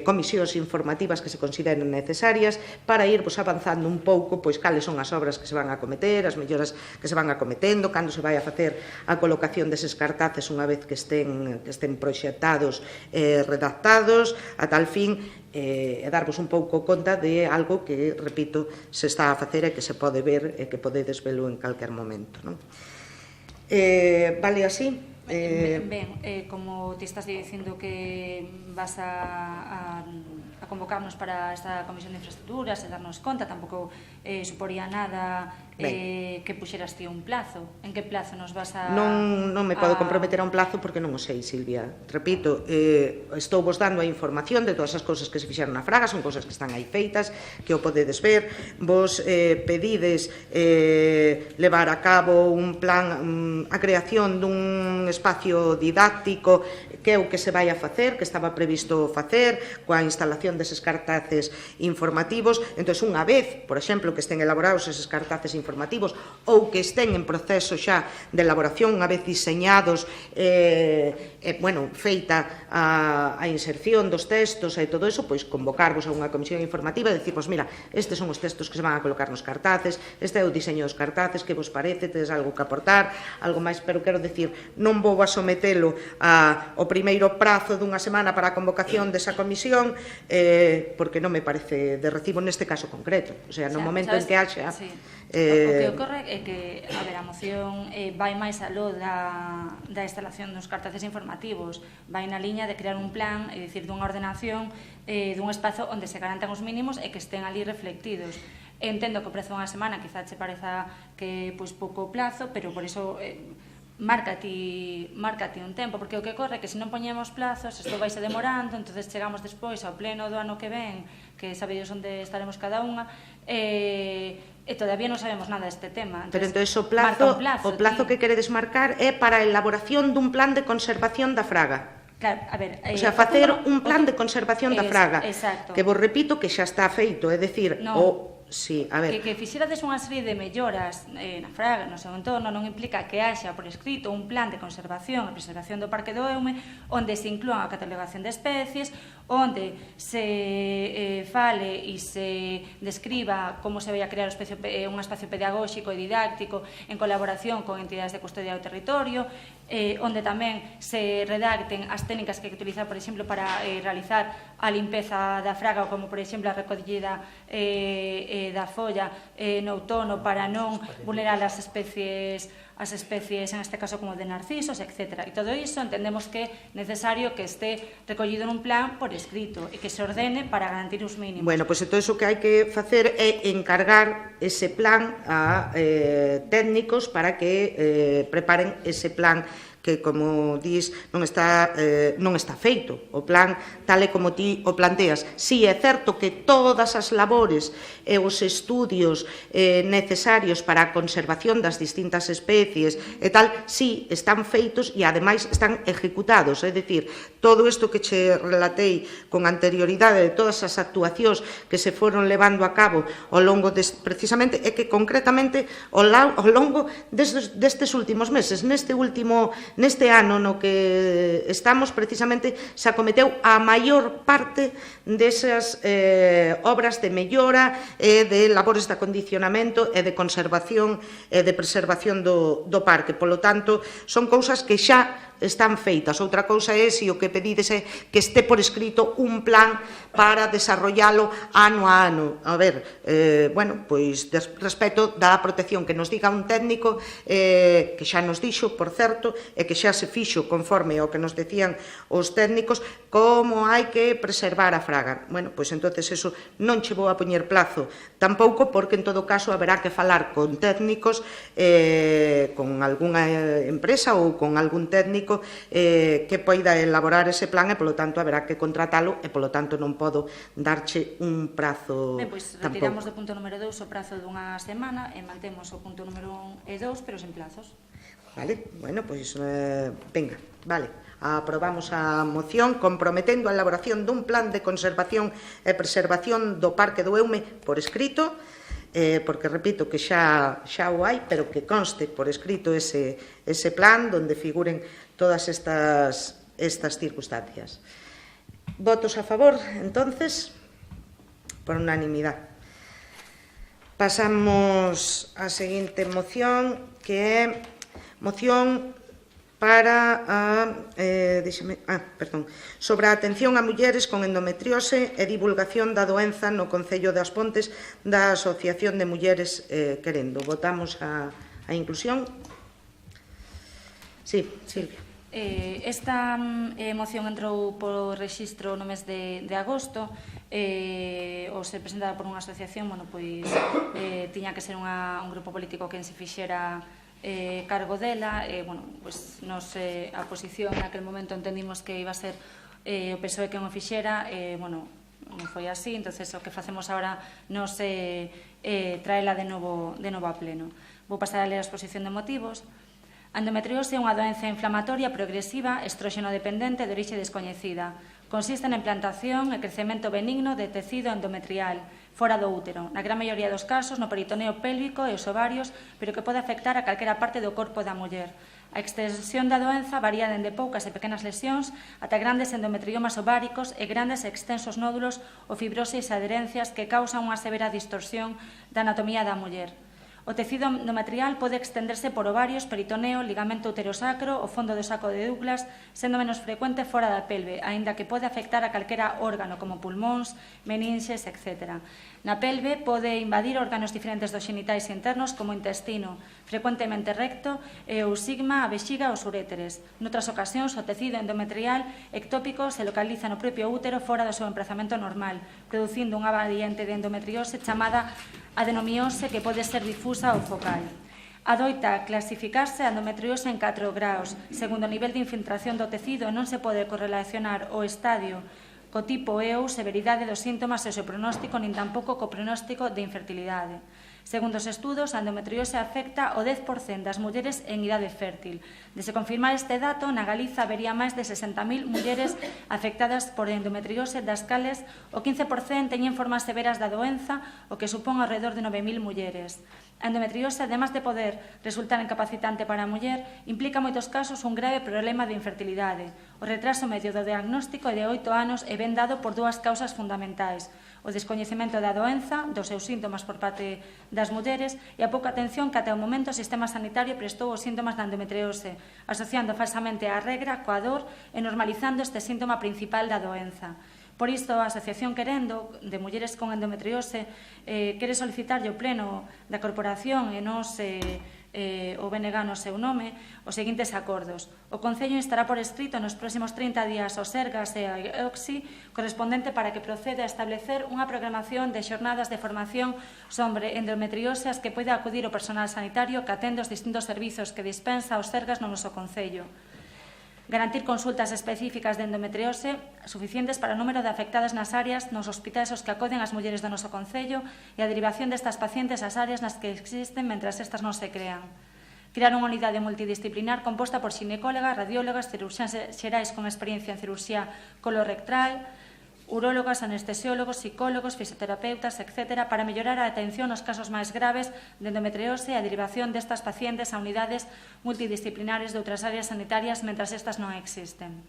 comisións informativas que se consideren necesarias para irvos avanzando un pouco pois cales son as obras que se van a acometer, as melloras que se van acometendo, cando se vai a facer a colocación deses cartaces unha vez que estén proxectados e redactados, a tal fin e darvos un pouco conta de algo que, repito, se está a facer e que se pode ver e que podedes velo en calquer momento, non? Vale así? Ben, como te estás dicindo que vas a convocarnos para esta Comisión de Infraestructuras e darnos conta, tampouco suporía nada que puxeras ti un plazo. En que plazo nos vas a... Non me podo comprometer a un plazo porque non o sei, Silvia. Repito, estou vos dando a información de todas as cousas que se fixeron na Fraga, son cousas que están aí feitas, que o podedes ver. Vos pedides levar a cabo un plan, a creación dun espacio didáctico que é o que se vai a facer, que estaba previsto facer, coa instalación deses cartaces informativos. Entón, unha vez, por exemplo, que estén elaborados eses cartaces informativos ou que estén en proceso xa de elaboración, unha vez diseñados, feita a inserción dos textos e todo eso, pois convocarvos a unha comisión informativa e dicirvos, mira, estes son os textos que se van a colocar nos cartaces, este é o diseño dos cartaces, que vos parece, tedes algo que aportar, algo máis, pero quero dicir, non vou a sometelo ao primeiro prazo dunha semana para a convocación desa comisión, porque non me parece de recibo neste caso concreto. O sea, no momento en que haxa... O que ocorre é que, a ver, a moción vai máis aló da instalación dos cartaces informativos, vai na liña de crear un plan, é dicir, dunha ordenación dun espazo onde se garantan os mínimos e que estén ali reflectidos. Entendo que o prezo dunha semana quizá che pareza que pouco plazo, pero por iso... Márcate un tempo, porque o que ocorre é que se non poñemos plazos, isto vai se demorando, entonces chegamos despois ao pleno do ano que ven, que sabedes onde estaremos cada unha, e todavía non sabemos nada deste tema. Pero entón o plazo que queredes marcar é para a elaboración dun plan de conservación da Fraga. Claro, a ver, o sea, facer un plan de conservación da Fraga, que vos repito que xa está feito, é dicir, sí, a ver. Que fixerades unha serie de melloras na Fraga, no seu entorno, non implica que haxa por escrito un plan de conservación e preservación do Parque do Eume onde se inclúan a catalogación de especies, onde se fale e se describa como se vai a crear un espacio pedagóxico e didáctico en colaboración con entidades de custodia do territorio, onde tamén se redacten as técnicas que hai que utilizar, por exemplo, para realizar a limpeza da Fraga, ou como, por exemplo, a recollida da folla no outono para non vulnerar as especies, en este caso como de narcisos, etc. E todo iso entendemos que é necesario que este recollido nun plan por escrito e que se ordene para garantir os mínimos. Bueno, pois entón iso que hai que facer é encargar ese plan a técnicos para que preparen ese plan que, como dis, non está feito. O plan, tal e como ti o planteas. Si é certo que todas as labores e os estudios necesarios para a conservación das distintas especies e tal, si están feitos e, ademais, están ejecutados. É dicir, todo isto que che relatei con anterioridade de todas as actuacións que se foron levando a cabo ao longo precisamente, é que concretamente ao longo destes últimos meses, neste ano no que estamos, precisamente se acometeu a maior parte desas obras de mellora e de labores de acondicionamento e de conservación e de preservación do parque. Polo tanto, son cousas que xa están feitas. Outra cousa é se o que pedides é que este por escrito un plan para desarrollalo ano a ano. A ver, pois respecto da protección que nos diga un técnico que xa nos dixo, por certo, e que xa se fixo conforme ao que nos decían os técnicos, como hai que preservar a Fraga. Bueno, pois entonces eso non che vou a poñer plazo tampouco, porque en todo caso haberá que falar con técnicos, con algunha empresa ou con algún técnico que poida elaborar ese plan e, polo tanto, haberá que contratalo e, polo tanto, non podo darche un prazo tampouco. Pois retiramos do punto número 2 o prazo dunha semana e mantemos o punto número 1 e 2, pero sen plazos. Vale, bueno, pois, venga, vale. Aprobamos a moción comprometendo a elaboración dun plan de conservación e preservación do Parque do Eume por escrito, porque repito que xa o hai, pero que conste por escrito ese plan donde figuren todas estas circunstancias. Votos a favor, entonces, por unanimidade. Pasamos á seguinte moción, que é moción para sobre a atención a mulleres con endometriose e divulgación da doenza no Concello das Pontes da Asociación de Mulleres Querendo. Votamos a inclusión. Sí, Silvia. Esta moción entrou por rexistro no mes de agosto, ou ser presentada por unha asociación, pois tiña que ser un grupo político quen se fixera cargo dela, pois nos a oposición naquel momento entendimos que iba a ser o PSOE quen o fixera, non foi así, entonces o que facemos agora nos traela de novo a pleno. Vou pasar a ler a exposición de motivos. A endometriose é unha doenza inflamatoria progresiva estróxeno dependente de orixe descoñecida. Consiste na implantación e crecemento benigno de tecido endometrial fora do útero, na gran maioría dos casos no peritoneo pélvico e os ovarios, pero que pode afectar a calquera parte do corpo da muller. A extensión da doenza varía dende poucas e pequenas lesións ata grandes endometriomas ováricos e grandes e extensos nódulos ou fibroses e adherencias que causan unha severa distorsión da anatomía da muller. O tecido endometrial pode extenderse por ovarios, peritoneo, ligamento uterosacro, o fondo do saco de Douglas, sendo menos frecuente fora da pelve, aínda que pode afectar a calquera órgano, como pulmóns, meninxes, etc. Na pelve pode invadir órganos diferentes dos xenitais internos, como o intestino, frecuentemente recto, e o sigma, a vexiga ou os uréteres. Noutras ocasións, o tecido endometrial ectópico se localiza no propio útero fora do seu emprazamento normal, producindo unha variante de endometriose chamada adenomiose que pode ser difusa ou focal. Adoita clasificarse a endometriose en 4 graus, segundo o nivel de infiltración do tecido e non se pode correlacionar o estadio co tipo e ou severidade dos síntomas e o seu pronóstico, nin tampouco co pronóstico de infertilidade. Segundo os estudos, a endometriose afecta o 10% das mulleres en idade fértil. De se confirmar este dato, na Galiza habería máis de 60.000 mulleres afectadas por endometriose, das cales o 15% teñen formas severas da doenza, o que supón alrededor de 9.000 mulleres. A endometriose, además de poder resultar incapacitante para a muller, implica en moitos casos un grave problema de infertilidade. O retraso medio do diagnóstico é de 8 anos e ven dado por 2 causas fundamentais: o descoñecemento da doenza, dos seus síntomas por parte das mulleres e a pouca atención que até o momento o sistema sanitario prestou aos síntomas da endometriose, asociando falsamente a regra coa dor e normalizando este síntoma principal da doenza. Por isto, a Asociación Querendo, de Mulleres con Endometriose, quere solicitarlle ao Pleno da Corporación e nos o BNG no seu nome os seguintes acordos. O Concello instará por escrito nos próximos 30 días ao Sergas e a EOXI correspondente para que proceda a establecer unha programación de xornadas de formación sobre endometriose as que poida acudir o personal sanitario que atende os distintos servizos que dispensa os Sergas no noso Concello. Garantir consultas específicas de endometriose suficientes para o número de afectadas nas áreas nos hospitais aos que acoden as mulleres do noso Concello e a derivación destas pacientes ás áreas nas que existen mentras estas non se crean. Crear unha unidade multidisciplinar composta por xinecólogas, radiólogas, cirurxiáns xerais con experiencia en cirurxía colorectal, urólogas, anestesiólogos, psicólogos, fisioterapeutas, etc., para mellorar a atención aos casos máis graves de endometriose e a derivación destas pacientes a unidades multidisciplinares de outras áreas sanitarias mentras estas non existen.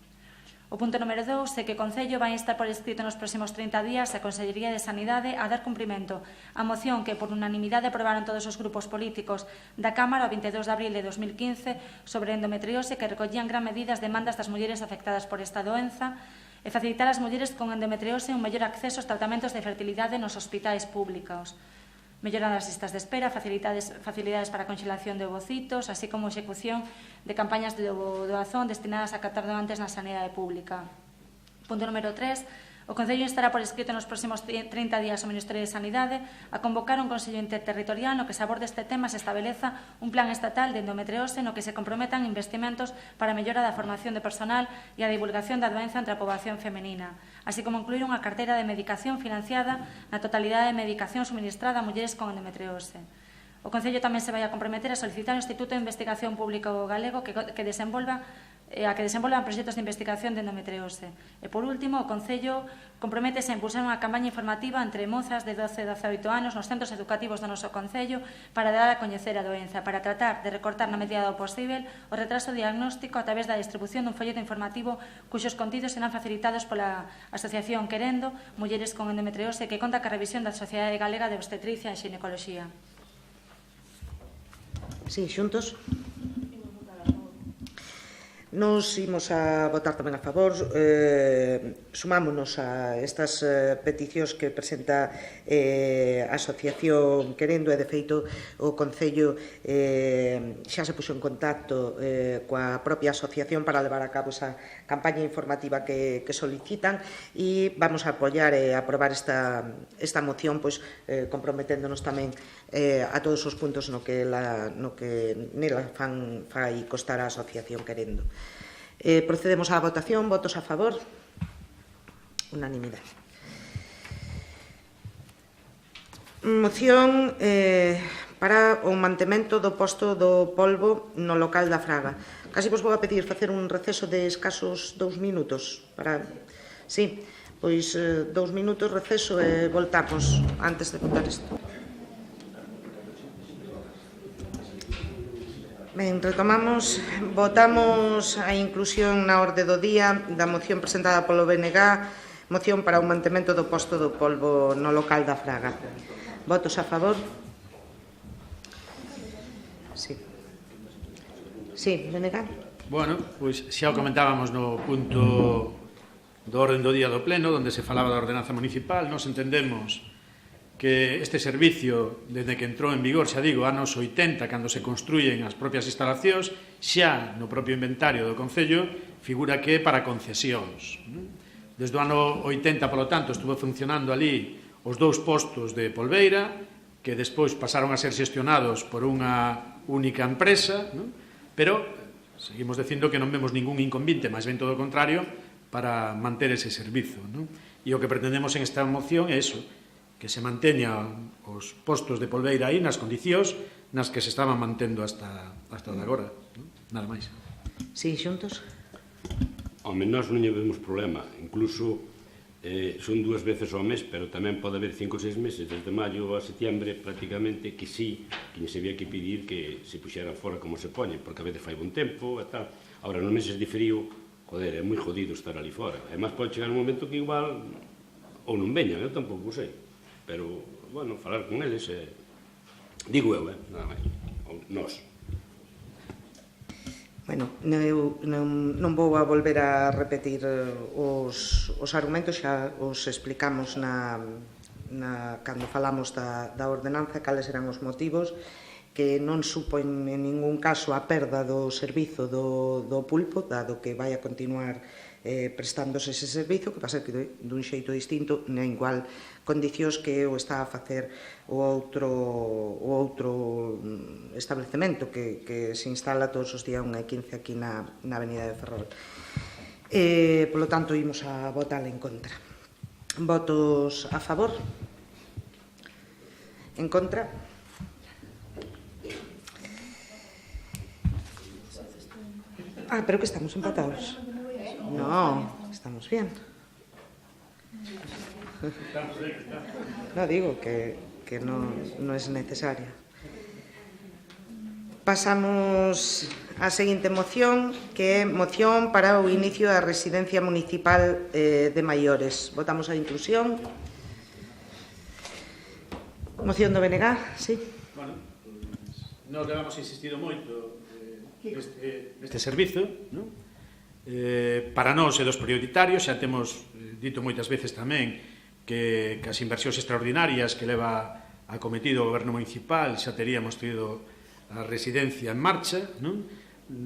O punto número 2 é que o Concello vai instar por escrito nos próximos 30 días a Consellería de Sanidade a dar cumprimento á moción que por unanimidade aprobaron todos os grupos políticos da Cámara o 22 de abril de 2015 sobre endometriose que recollían gran medida as demandas das mulleres afectadas por esta doenza e facilitar ás mulleres con endometriose un mellor acceso aos tratamentos de fertilidade nos hospitais públicos, mellorar as listas de espera, facilidades para a conxelación de ovocitos, así como a execución de campañas de doazón destinadas a captar donantes na sanidade pública. Punto número 3. O Concello instará por escrito nos próximos 30 días ao Ministerio de Sanidade a convocar un Consello Interterritorial no que se aborde este tema e se estabeleza un plan estatal de endometriose no que se comprometan investimentos para a mellora da formación de personal e a divulgación da doenza entre a poboación femenina, así como incluir unha carteira de medicación financiada na totalidade de medicación suministrada a mulleres con endometriose. O Concello tamén se vai a comprometer a solicitar ao Instituto de Investigación Público Galego que desenvolvan proxectos de investigación de endometriose. E, por último, o Concello comprométese a impulsar unha campaña informativa entre mozas de 12 e 18 anos nos centros educativos do noso Concello para dar a coñecer a doenza, para tratar de recortar na medida do posible o retraso diagnóstico a través da distribución dun folleto informativo cuxos contidos serán facilitados pola Asociación Querendo Mulleres con Endometriose que conta ca revisión da Sociedade Galega de Obstetricia e Xinecoloxía. Sí, xuntos. Nos imos a votar tamén a favor, sumámonos a estas peticións que presenta a Asociación Querendo, e de feito o Concello xa se puxo en contacto coa propia asociación para levar a cabo esa campaña informativa que solicitan, e vamos a apoiar e aprobar esta moción, pois comprometéndonos tamén a todos os puntos no que nela fai constar a Asociación Querendo. Procedemos á votación. Votos a favor? Unanimidade. Moción para o mantemento do posto do polvo no local da Fraga. Casi vos vou a pedir facer un receso de escasos 2 minutos para... Sí, pois 2 minutos receso e voltamos antes de votar isto. Ben, retomamos, votamos a inclusión na orde do día da moción presentada polo BNG, moción para o mantemento do posto do polvo no local da Fraga. Votos a favor? Sí. Sí, BNG? Bueno, pois xa o comentábamos no punto do orden do día do pleno, onde se falaba da ordenanza municipal. Nos entendemos que este servicio, desde que entrou en vigor, xa digo, anos 80, cando se construyen as propias instalacións, xa no propio inventario do Concello figura que é para concesións. Desde o ano 80, polo tanto, estuvo funcionando ali os 2 postos de polveira, que despois pasaron a ser xestionados por unha única empresa, pero seguimos dicindo que non vemos ningún inconveniente, máis ben todo o contrario, para manter ese servizo. E o que pretendemos en esta moción é iso, que se manteñan os postos de polveira aí nas condicións nas que se estaban mantendo hasta agora. Nada máis. Sí, xuntos? Home, nós non vemos problema. Incluso son 2 veces ao mes, pero tamén pode haber 5 ou 6 meses, desde maio a setiembre, prácticamente, que sí, que se había que pedir que se puxeran fora como se poñen, porque a veces fai bon tempo e tal. Ahora, nos meses de frío, joder, é moi jodido estar ali fora. Además, pode chegar un momento que igual ou non veñan, eu tampouco sei. Pero, bueno, falar con eles digo eu, nada máis, nós. Bueno, eu non vou a volver a repetir os argumentos, xa os explicamos cando falamos da ordenanza, cales eran os motivos, que non supón en ningún caso a perda do servizo do pulpo, dado que vai a continuar prestándose ese servizo, que pasa que dun xeito distinto, na igual condicións que o está a facer o outro establecemento que se instala todos os días 1:15 aquí na avenida de Ferrol. Polo tanto, imos a votar en contra. Votos a favor? En contra? Pero que estamos empatados. No, estamos bien. No, digo que no es necesaria. Pasamos á seguinte moción, que é moción para o inicio da residencia municipal de maiores. Votamos a inclusión. Moción do BNG, sí. Bueno, nós levamos insistido moito neste servizo, non? Para nós é dos prioritarios, xa temos dito moitas veces tamén que as inversións extraordinarias que leva acometido o goberno municipal xa teríamos tido a residencia en marcha, non?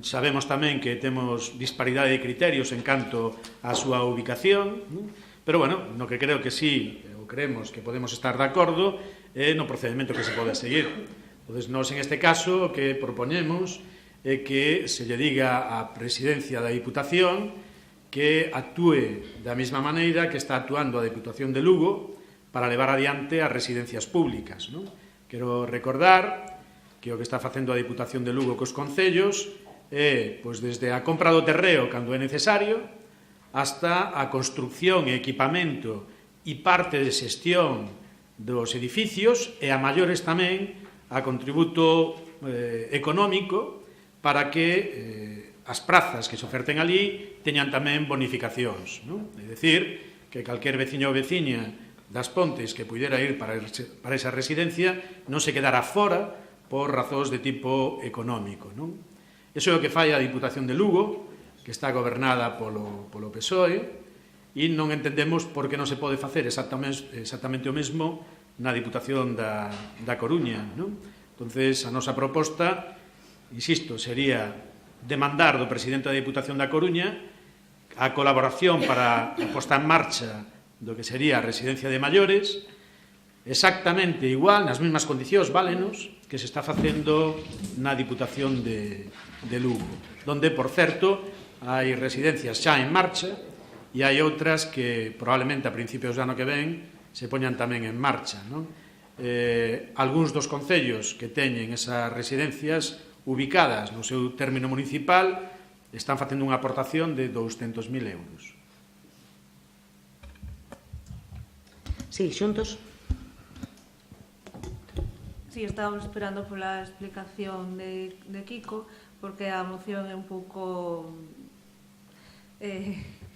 Sabemos tamén que temos disparidade de criterios en canto á súa ubicación, non? Pero, bueno, no que creo que sí, ou creemos que podemos estar de acordo, é no procedimento que se pode seguir. Entón, nós, en este caso, o que proponemos é que se lle diga á presidencia da Diputación que actúe da mesma maneira que está actuando a Diputación de Lugo para levar adiante as residencias públicas, non? Quero recordar que o que está facendo a Diputación de Lugo cos concellos é, pois, desde a compra do terreo cando é necesario hasta a construcción e equipamento e parte de xestión dos edificios e a maiores tamén a contributo económico para que as prazas que se oferten ali teñan tamén bonificacións, non? É dicir, que calquer veciño ou veciña das Pontes que puidera ir para esa residencia non se quedara fora por razóns de tipo económico, non? Iso é o que fai a Diputación de Lugo que está gobernada polo PSOE, e non entendemos por que non se pode facer exactamente o mesmo na Diputación da Coruña. Entonces, a nosa proposta, insisto, sería demandar do presidente da Diputación da Coruña a colaboración para a posta en marcha do que sería a residencia de maiores, exactamente igual, nas mesmas condicións, válenos, que se está facendo na Diputación de Lugo, donde, por certo, hai residencias xa en marcha e hai outras que probablemente a principios do ano que ven se poñan tamén en marcha. Algúns dos concellos que teñen esas residencias ubicadas no seu término municipal están facendo unha aportación de 200.000 euros. Sí, xuntos. Sí, estábamos esperando pola explicación de Kiko, porque a moción é un pouco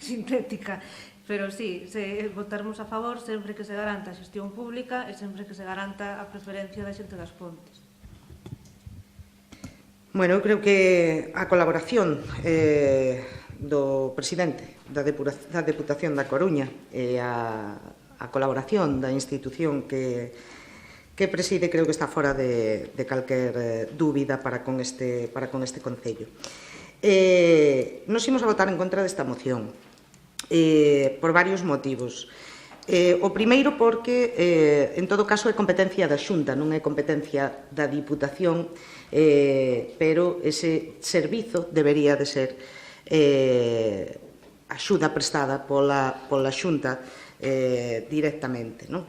sintética, pero sí, votarmos a favor sempre que se garanta a xestión pública e sempre que se garanta a preferencia da xente das Pontes. Bueno, eu creo que a colaboración do presidente da Deputación da Coruña e a colaboración da institución que preside creo que está fora de calquer dúbida para con este Concello. Nos imos a votar en contra desta moción por varios motivos. O primeiro porque, en todo caso, é competencia da Xunta, non é competencia da Diputación, pero ese servizo debería de ser axuda prestada pola Xunta directamente, non?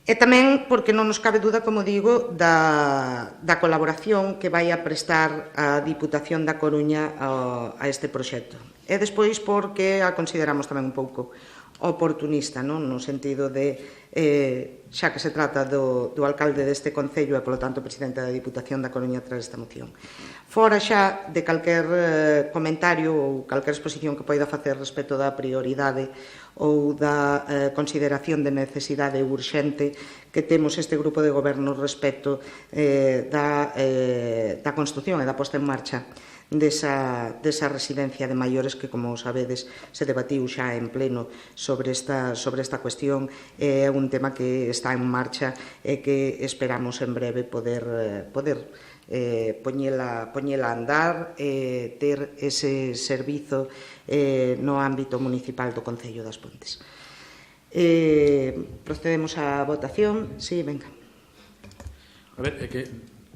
E tamén porque non nos cabe duda, como digo, da colaboración que vai a prestar a Diputación da Coruña a este proxecto. E despois porque a consideramos tamén un pouco oportunista, non? No sentido de, xa que se trata do alcalde deste Concello e, polo tanto, presidente da Diputación da Coruña tras esta moción. Fora xa de calquer comentario ou calquer exposición que poida facer respecto da prioridade ou da consideración de necesidade urxente que temos este grupo de goberno respecto da construción e da posta en marcha desa residencia de maiores que, como sabedes, se debatiu xa en pleno sobre esta cuestión. É un tema que está en marcha e que esperamos en breve poder poñela a andar e ter ese servizo no ámbito municipal do Concello das Pontes. Procedemos á votación. Sí, venga. A ver, é que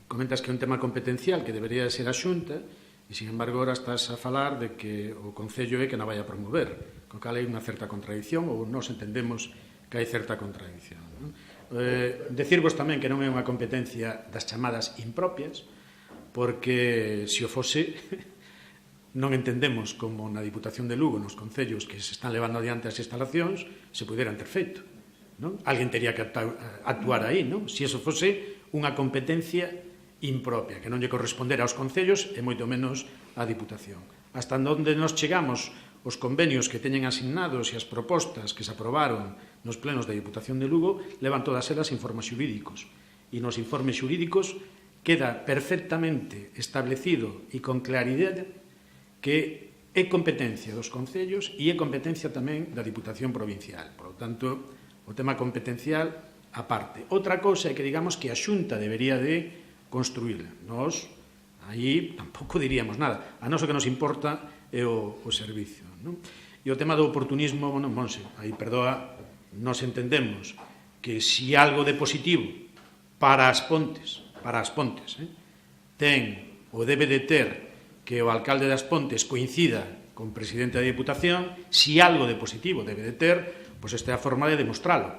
comentas que é un tema competencial que debería ser a Xunta e, sin embargo, ahora estás a falar de que o Concello é que non vai a promover, co cal hai unha certa contradición ou nos entendemos que hai certa contradición. Decirvos tamén que non é unha competencia das chamadas impropias, porque se o fose non entendemos como na Diputación de Lugo, nos concellos que se están levando adiante as instalacións, se puderan ter feito. Alguén teria que actuar aí, non? Se iso fose unha competencia impropia, que non lle correspondera aos concellos e moito menos á Diputación. Hasta onde nos chegamos os convenios que teñen asignados e as propostas que se aprobaron nos plenos da Diputación de Lugo levan todas elas informes xurídicos. E nos informes xurídicos queda perfectamente establecido e con claridade que é competencia dos concellos e é competencia tamén da Diputación Provincial. Por lo tanto, o tema competencial aparte. Outra cousa é que digamos que a Xunta debería de construíla. Nós, aí, tampouco diríamos nada. A nós o que nos importa é o servicio. E o tema do oportunismo, bueno, Monse, aí, perdoa, nos entendemos que se algo de positivo para as Pontes, ten ou debe de ter que o alcalde das Pontes coincida con o presidente da Diputación, se algo de positivo debe de ter, pois esta é a forma de demostralo.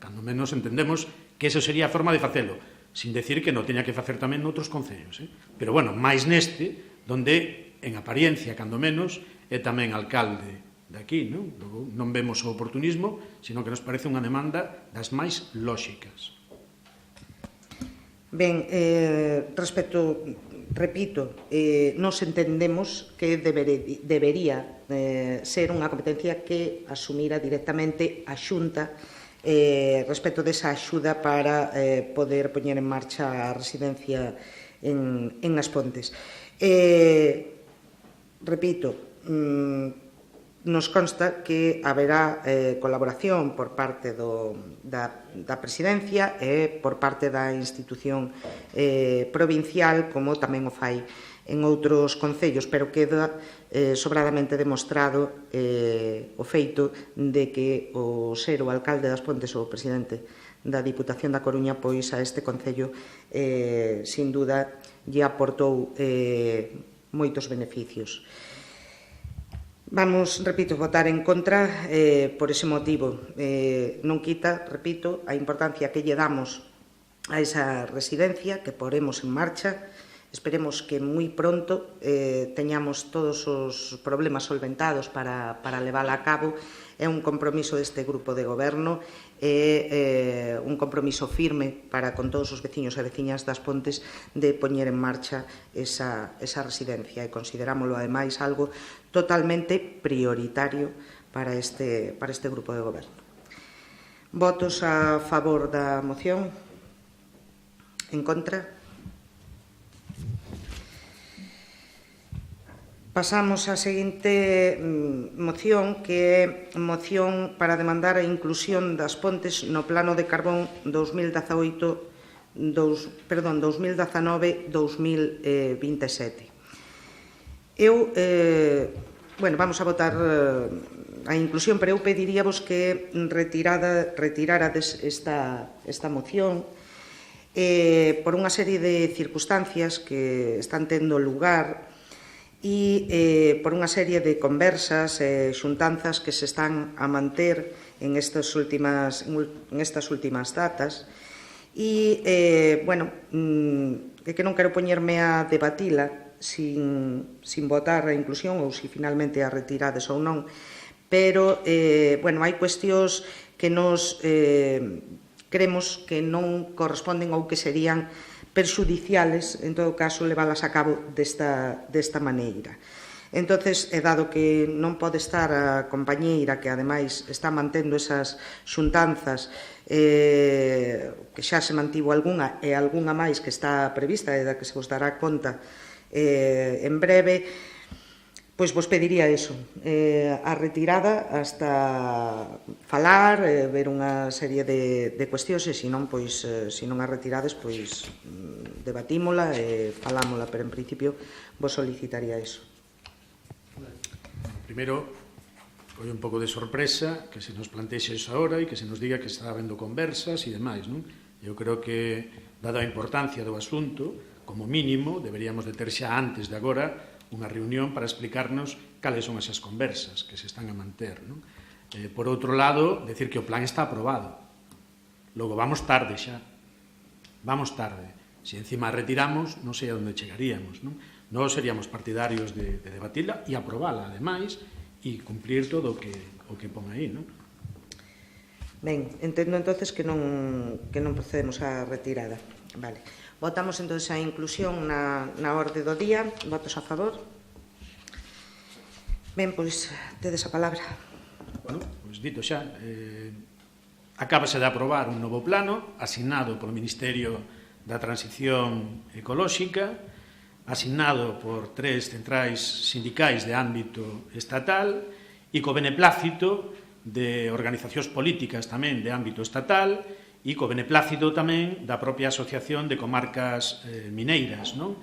Cando menos entendemos que esa sería a forma de facelo, sin decir que non teña que facer tamén noutros concellos. Pero, bueno, máis neste, donde, en apariencia, cando menos, é tamén alcalde daqui, non vemos o oportunismo, sino que nos parece unha demanda das máis lóxicas. Ben, respecto, repito, nos entendemos que debería ser unha competencia que asumira directamente a Xunta respecto desa axuda para poder poñer en marcha a residencia en As Pontes. repito, nos consta que haberá colaboración por parte da Presidencia e por parte da institución provincial, como tamén o fai en outros concellos, pero queda sobradamente demostrado o feito de que o ser o alcalde das Pontes ou o presidente da Diputación da Coruña, pois a este concello, sin duda, lle aportou moitos beneficios. Vamos, repito, votar en contra por ese motivo. Non quita, repito, a importancia que lle damos a esa residencia que poremos en marcha. Esperemos que moi pronto teñamos todos os problemas solventados para levála a cabo. É un compromiso deste grupo de goberno, é un compromiso firme para con todos os veciños e veciñas das Pontes de poñer en marcha esa residencia, e considerámoslo ademais algo totalmente prioritario para este grupo de goberno. Votos a favor da moción? En contra? Pasamos á seguinte moción, que é moción para demandar a inclusión das Pontes no Plano de Carbón 2019-2027. Vamos a votar a inclusión, pero eu pediríavos que retirárades esta moción por unha serie de circunstancias que están tendo lugar e por unha serie de conversas e xuntanzas que se están a manter en estas últimas datas e, é que non quero poñerme a debatila sin votar a inclusión ou si finalmente a retirades ou non, pero, hai cuestións que nos cremos que non corresponden ou que serían perxudiciales, en todo caso, leválas a cabo desta maneira. Entonces, dado que non pode estar a compañeira que, ademais, está mantendo esas xuntanzas, que xa se mantivo algunha e algunha máis que está prevista e da que se vos dará conta en breve, pois vos pediría eso, a retirada hasta falar, ver unha serie de cuestións, e se non a retirades, pois debatímola e falámola, pero en principio vos solicitaría eso. Primeiro, foi un pouco de sorpresa que se nos plantexe eso ahora e que se nos diga que está habendo conversas e demais, non? Eu creo que, dada a importancia do asunto, como mínimo, deberíamos de ter xa antes de agora unha reunión para explicarnos cales son esas conversas que se están a manter, non? Por outro lado, decir que o plan está aprobado. Logo, vamos tarde xa. Vamos tarde. Se encima retiramos, non sei a onde chegaríamos, non? Nós seríamos partidarios de debatila e aprobala, ademais, e cumplir todo o que pon aí, non? Ben, entendo entonces que non procedemos á retirada. Vale. Votamos entonces a inclusión na orde do día. Votos a favor? Ben, pois, tedes a palabra. Bueno, pois dito xa, acábase de aprobar un novo plano asignado polo Ministerio da Transición Ecolóxica, asignado por 3 centrais sindicais de ámbito estatal e co beneplácito de organizacións políticas tamén de ámbito estatal e co beneplácito tamén da propia Asociación de Comarcas Mineiras, non?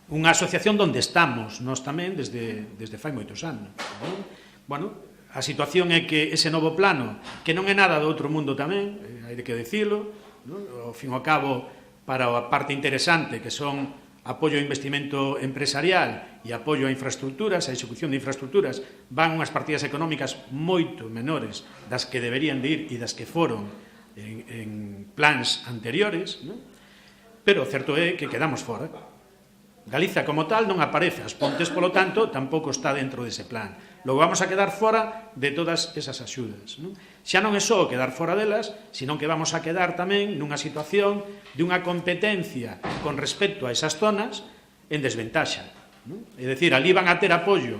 Unha asociación onde estamos nós tamén desde fai moitos anos, non? Bueno, a situación é que ese novo plano, que non é nada do outro mundo tamén, hai de que dicilo, non? Ao fin e ao cabo, para a parte interesante, que son apoio ao investimento empresarial e apoio a infraestructuras, a execución de infraestructuras, van unhas partidas económicas moito menores das que deberían de ir e das que foron en plans anteriores, non? Pero o certo é que quedamos fora. Galiza como tal non aparece, as Pontes, polo tanto, tampouco está dentro dese plan. Logo vamos a quedar fora de todas esas axudas, non? Xa non é só quedar fora delas, senón que vamos a quedar tamén nunha situación de unha competencia con respecto a esas zonas en desventaxa, non? É dicir, ali van a ter apoio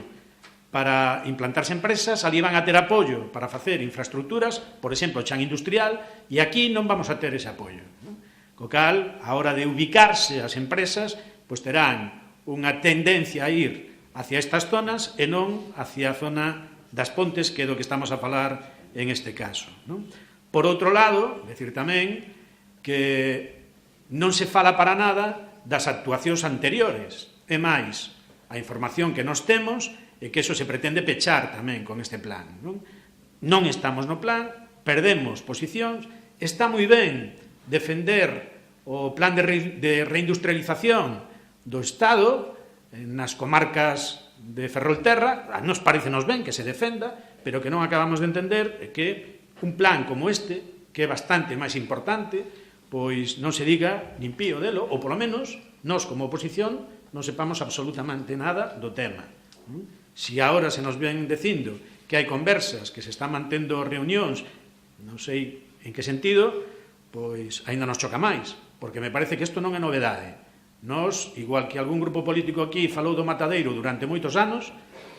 para implantarse empresas, ali van a ter apoio para facer infraestructuras, por exemplo, chan industrial, e aquí non vamos a ter ese apoio, non? Co cal, a hora de ubicarse as empresas, pois terán unha tendencia a ir hacia estas zonas e non hacia a zona das Pontes, que é do que estamos a falar en este caso. Por outro lado, decir tamén que non se fala para nada das actuacións anteriores. É máis, a información que nos temos é que eso se pretende pechar tamén con este plan. Non estamos no plan, perdemos posicións, está moi ben defender o plan de reindustrialización do Estado nas comarcas de Ferrolterra, a nos parecenos ben que se defenda, pero que non acabamos de entender que un plan como este, que é bastante máis importante, pois non se diga nin pío delo, ou polo menos, nós como oposición non sepamos absolutamente nada do tema. Si agora se nos ven dicindo que hai conversas, que se están mantendo reunións, non sei en que sentido, pois aínda nos choca máis, porque me parece que isto non é novedade. Nós, igual que algún grupo político aquí falou do matadeiro durante moitos anos,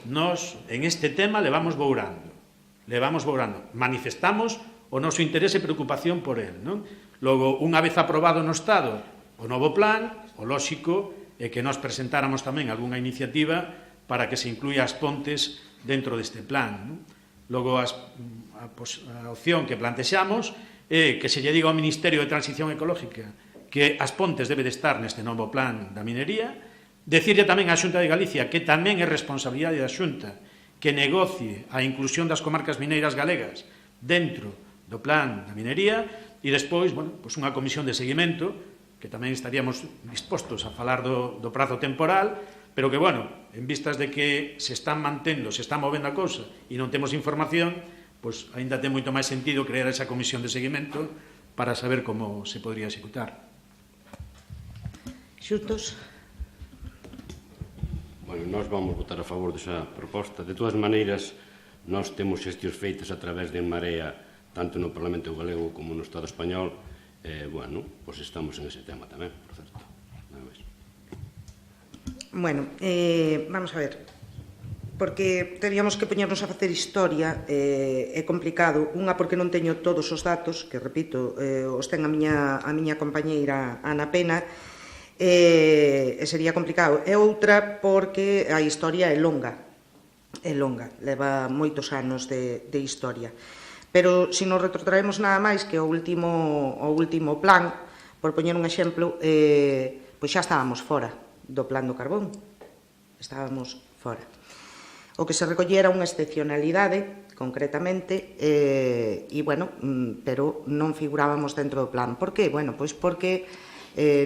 nós en este tema levamos bourando. Manifestamos o noso interese e preocupación por el. Logo, unha vez aprobado no Estado o novo plan, o lóxico é que nós presentáramos tamén algunha iniciativa para que se incluya as Pontes dentro deste plan. Logo, a opción que plantexamos é que se lle diga ao Ministerio de Transición Ecológica que as Pontes debe de estar neste novo plan da minería, decirlle tamén á Xunta de Galicia que tamén é responsabilidade da Xunta que negocie a inclusión das comarcas mineiras galegas dentro do plan da minería e despois, unha comisión de seguimento que tamén estaríamos dispostos a falar do prazo temporal, pero que, en vistas de que se están mantendo, se está movendo a cousa e non temos información, pois ainda ten moito máis sentido crear esa comisión de seguimento para saber como se podría executar. Xuntos? Nós vamos votar a favor desa proposta. De todas maneiras, nós temos xestións feitas a través de En Marea, tanto no Parlamento galego como no Estado español. Pois estamos en ese tema tamén, por certo. Vamos a ver, porque teríamos que poñernos a facer historia, é complicado. Unha, porque non teño todos os datos, que, repito, os ten a miña compañeira Ana Pena, e sería complicado. E outra, porque a historia é longa, leva moitos anos de historia. Pero, se nos retrotraemos nada máis que o último plan, por poñer un exemplo, pois xa estábamos fora do plan do carbón. Estábamos fora. O que se recollera unha excepcionalidade, concretamente, pero non figurábamos dentro do plan. Por que? Pois porque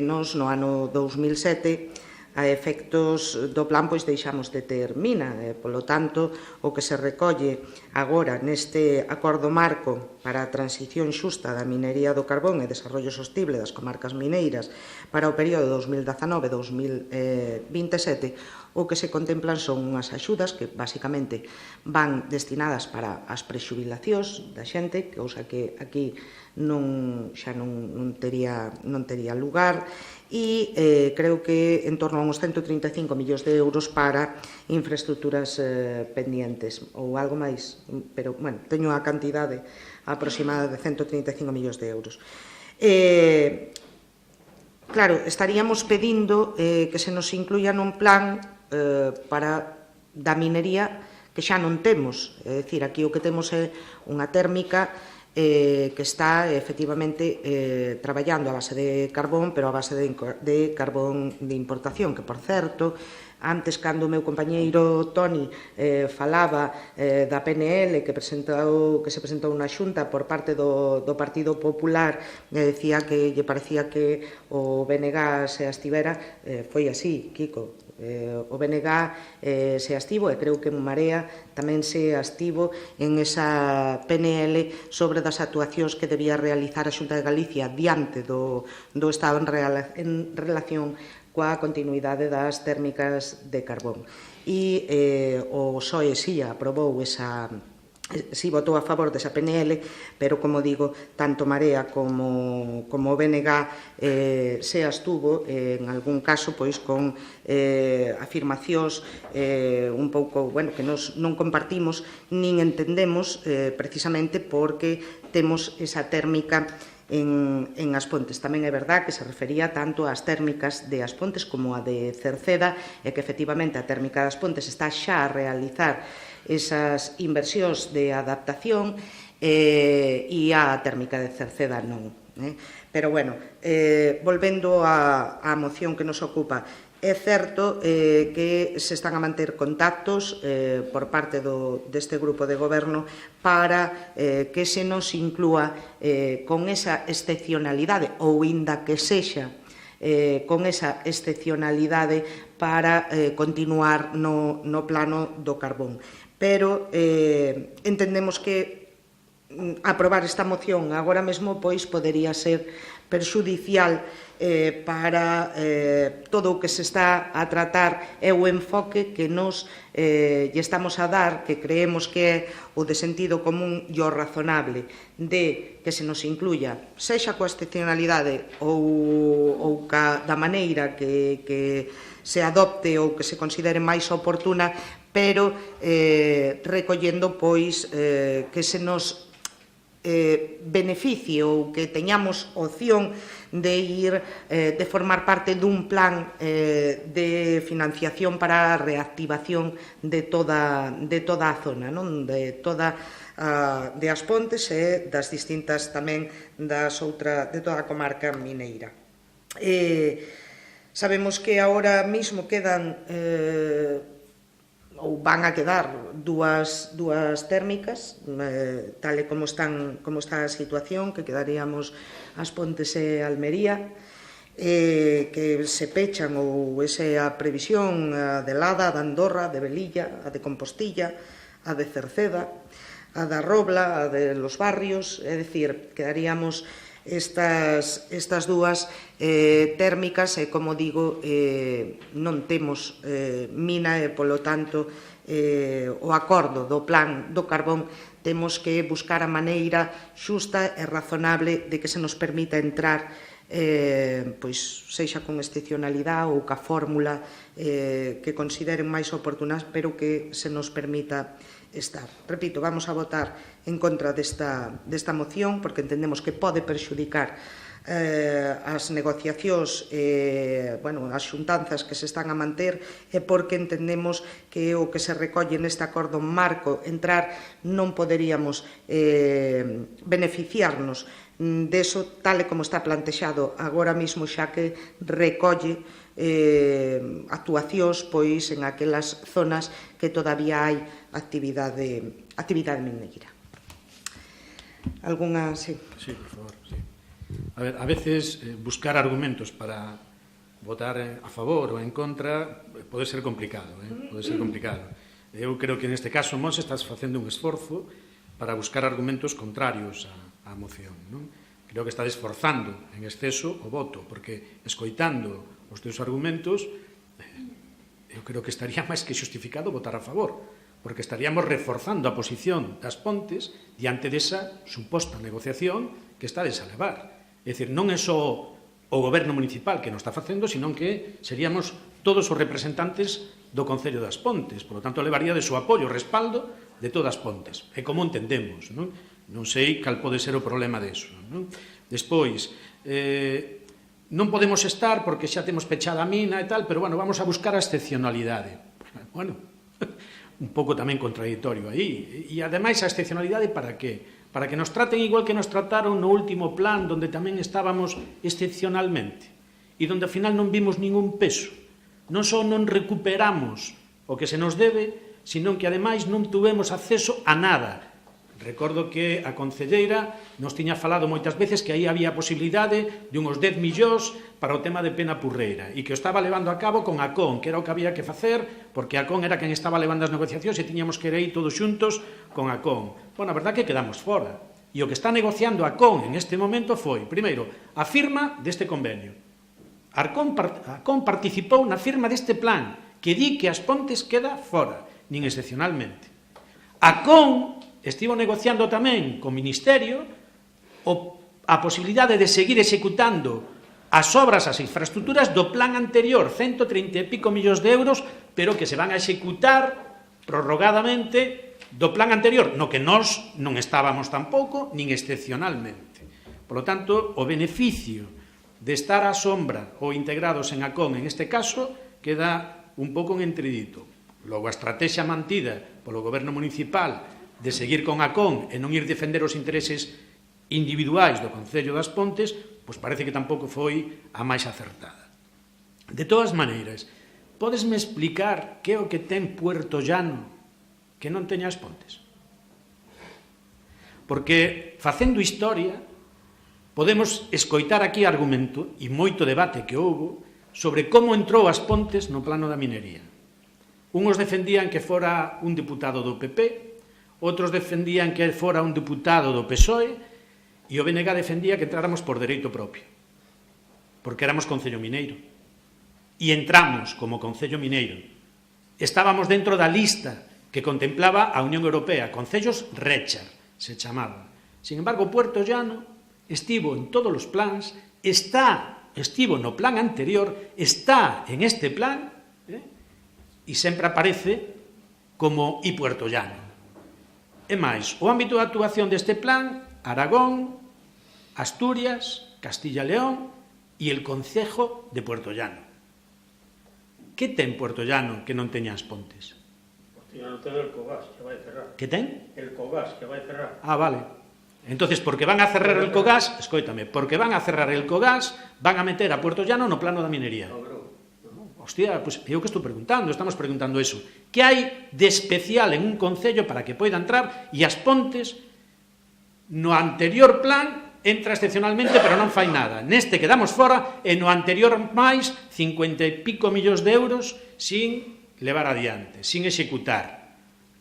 nos no ano 2007 a efectos do plan pois deixamos de ter mina, polo tanto o que se recolle agora neste acordo marco para a transición xusta da minería do carbón e desarrollo sostible das comarcas mineiras para o período 2019-2027, o que se contemplan son unhas axudas que basicamente van destinadas para as prexubilacións da xente, cousa que aquí xa non tería lugar, e creo que en torno a uns 135 millóns de euros para infraestructuras pendientes, ou algo máis, pero, teño a cantidade aproximada de 135 millóns de euros. Claro, estaríamos pedindo que se nos incluya nun plan da minería que xa non temos, é dicir, aquí o que temos é unha térmica que está efectivamente traballando a base de carbón, pero a base de carbón de importación, que, por certo, antes, cando o meu compañeiro Toni falaba da PNL que se presentou na Xunta por parte do Partido Popular, decía que lle parecía que o BNG se abstivera, foi así, Kiko. O BNG se abstivo e creo que En Marea tamén se abstivo en esa PNL sobre das actuacións que debía realizar a Xunta de Galicia diante do Estado en relación coa continuidade das térmicas de carbón. E o PSOE si aprobou si votou a favor desa PNL, pero, como digo, tanto Marea como o BNG se abstuvo, en algún caso, pois, con afirmacións un pouco, que nos non compartimos nin entendemos, precisamente porque temos esa térmica en As Pontes. Tamén é verdad que se refería tanto ás térmicas de As Pontes como a de Cerceda, e que efectivamente a térmica de As Pontes está xa a realizar esas inversións de adaptación e a térmica de Cerceda non. Pero, bueno, volvendo á moción que nos ocupa, é certo que se están a manter contactos por parte deste grupo de goberno para que se nos inclúa con esa excepcionalidade, ou inda que sexa con esa excepcionalidade para continuar no plano do carbón. Pero entendemos que aprobar esta moción agora mesmo pois podería ser perxudicial para todo o que se está a tratar e o enfoque que nos lle estamos a dar, que creemos que é o de sentido común e o razonable, de que se nos incluya, sexa coa excepcionalidade ou da maneira que se adopte ou que se considere máis oportuna, pero recollendo pois que se nos beneficie ou que teñamos opción de ir de formar parte dun plan de financiación para a reactivación de toda a zona, non? De toda As Pontes e das distintas tamén de toda a comarca mineira. Sabemos que agora mismo quedan ou van a quedar dúas térmicas, tal e como está a situación, que quedaríamos As Pontes e Almería, que se pechan, ou esa é a previsión, a de Lada, a de Andorra, a de Velilla, a de Compostilla, a de Cerceda, a da Robla, a de Los Barrios, é dicir, quedaríamos estas dúas térmicas e, como digo, non temos mina e, polo tanto, o acordo do plan do carbón temos que buscar a maneira xusta e razonable de que se nos permita entrar, pois sexa con excepcionalidade ou ca fórmula que consideren máis oportunas, pero que se nos permita estar. Repito, vamos a votar en contra desta moción porque entendemos que pode perxudicar as negociacións, as xuntanzas que se están a manter, e porque entendemos que o que se recolle neste acordo marco entrar non poderíamos beneficiarnos deso tal e como está plantexado agora mismo, xa que recolle actuacións pois en aquelas zonas que todavía hai actividade mineira. Alguna, sí? Sí, por favor, sí. A ver, a veces buscar argumentos para votar a favor ou en contra pode ser complicado, pode ser complicado. Eu creo que neste caso, Monse, estás facendo un esforzo para buscar argumentos contrarios á moción, non? Creo que estás esforzando en exceso o voto, porque escoitando os teus argumentos, eu creo que estaría máis que xustificado votar a favor, porque estaríamos reforzando a posición das Pontes diante desa suposta negociación que estades a levar. É dicir, non é só o goberno municipal que non está facendo, sino que seríamos todos os representantes do Concello das Pontes, por lo tanto, levaría de súa apoio, o respaldo de todas as Pontes. É como entendemos, non? Non sei cal pode ser o problema deso, non? Despois, non podemos estar porque xa temos pechada a mina e tal, pero, bueno, vamos a buscar a excepcionalidade. Bueno, un pouco tamén contradictorio aí. E, ademais, a excepcionalidade para que? Para que nos traten igual que nos trataron no último plan, donde tamén estábamos excepcionalmente, e donde, ao final, non vimos ningún peso. Non só non recuperamos o que se nos debe, sino que, ademais, non tuvemos acceso a nada. Recordo que a concelleira nos tiña falado moitas veces que aí había a posibilidade de uns 10 millóns para o tema de Pena Purreira e que o estaba levando a cabo con Acon, que era o que había que facer, porque Acon era quen estaba levando as negociacións e tiñamos que ir aí todos xuntos con Acon. Bueno, a verdade é que quedamos fora. E o que está negociando Acon en este momento foi, primeiro, a firma deste convenio. Acon participou na firma deste plan que di que As Pontes queda fora, nin excepcionalmente. Acon estivo negociando tamén co Ministerio a posibilidade de seguir executando as obras, as infraestructuras do plan anterior, 130 e pico millóns de euros, pero que se van a executar prorrogadamente do plan anterior, no que nós non estábamos tampouco, nin excepcionalmente. Por lo tanto, o beneficio de estar á sombra ou integrados en ACON, en este caso, queda un pouco en entredito. Logo, a estrategia mantida polo goberno municipal de seguir con ACON e non ir defender os intereses individuais do Concello das Pontes, pois parece que tampouco foi a máis acertada. De todas maneiras, podesme explicar que é o que ten Puerto Llano que non teña as Pontes? Porque, facendo historia, podemos escoitar aquí argumento e moito debate que houbo sobre como entrou as Pontes no plano da minería. Uns defendían que fora un deputado do PP, outros defendían que fora un deputado do PSOE e o BNG defendía que entráramos por dereito propio, porque éramos Concello Mineiro. E entramos como Concello Mineiro. Estábamos dentro da lista que contemplaba a Unión Europea, Concellos Rechar, se chamaba. Sin embargo, Puerto Llano estivo en todos os plans, estivo no plan anterior, está en este plan, e sempre aparece como I Puerto Llano. E máis, o ámbito de actuación deste plan, Aragón, Asturias, Castilla e León e el Concejo de Puerto Llano. Que ten Puerto Llano que non teña as Pontes? Puerto Llano ten el Cogás, que vai cerrar. Que ten? El Cogás, que vai cerrar. Ah, vale. Entonces, porque van a cerrar el Cogás, escóitame, porque van a cerrar el Cogás, van a meter a Puerto Llano no plano da minería. Hostia, pues eu que estou preguntando, estamos preguntando eso. Que hai de especial en un concello para que poida entrar e as Pontes no anterior plan entra excepcionalmente, pero non fai nada. Neste quedamos fora e no anterior máis 50 e pico millóns de euros sin levar adiante, sin executar.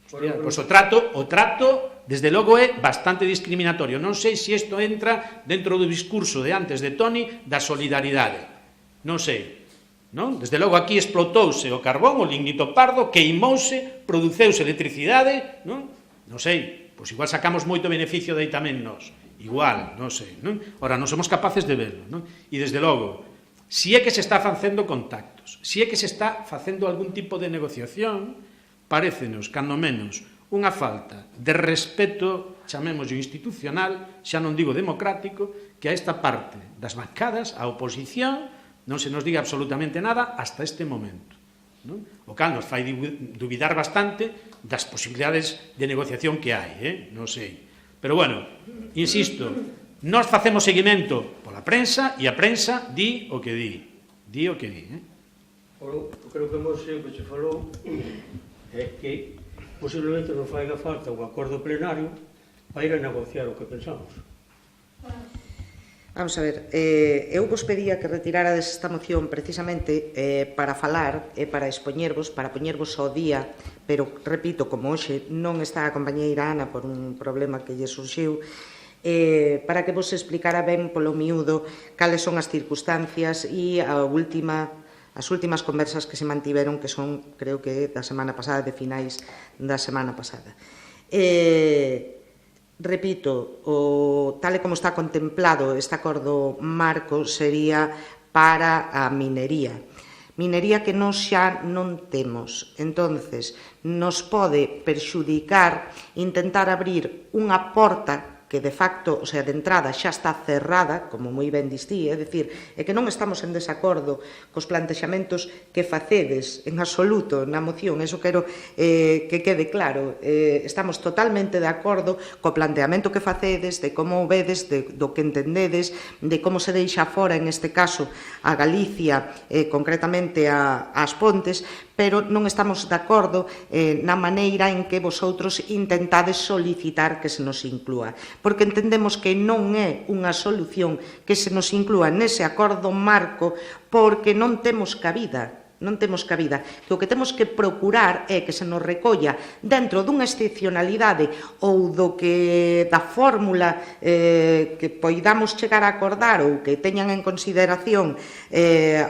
Hostia, pois o trato, desde logo, é bastante discriminatorio. Non sei se isto entra dentro do discurso de antes de Toni da solidaridade. Non sei. Non? Desde logo aquí explotouse o carbón, o lignito pardo, queimouse, produceuse electricidade, non? Non sei, pois igual sacamos moito beneficio de aí tamén nós. Igual, non sei, non? Ora, non somos capaces de verlo, non? E desde logo, si é que se está facendo contactos, si é que se está facendo algún tipo de negociación, parécenos, cando menos, unha falta de respeto, chamémoslo institucional, xa non digo democrático, que a esta parte das bancadas, a oposición, non se nos diga absolutamente nada hasta este momento. Non? O cal nos fai dubidar bastante das posibilidades de negociación que hai, non sei. Pero bueno, insisto, nós facemos seguimento pola prensa e a prensa di o que di. Di o que di. Eu creo que o que se falou é que posiblemente non faiga falta un acordo plenario para ir a negociar o que pensamos. Vamos a ver, eu vos pedía que retirarades esta moción precisamente para falar e para expoñervos, para poñervos ao día, pero, repito, como hoxe non está a compañeira Ana por un problema que lle surxiu, para que vos explicara ben polo miúdo cales son as circunstancias e as últimas conversas que se mantiveron, que son, creo que, da semana pasada, de finais da semana pasada. Repito, tal e como está contemplado este acordo marco sería para a minería. Minería que nós xa non temos. Entonces, nos pode perxudicar intentar abrir unha porta que de facto, o sea, de entrada xa está cerrada, como moi ben distí, é dicir, é que non estamos en desacordo cos plantexamentos que facedes en absoluto na moción, eso quero que quede claro, estamos totalmente de acordo co planteamento que facedes, de como vedes, do que entendedes, de como se deixa fora, en este caso, a Galicia, concretamente as Pontes, pero non estamos de acordo na maneira en que vosotros intentades solicitar que se nos inclúa, porque entendemos que non é unha solución que se nos inclúa nese acordo marco porque non temos cabida. Non temos cabida, que o que temos que procurar é que se nos recolla dentro dunha excepcionalidade ou da fórmula que poidamos chegar a acordar ou que teñan en consideración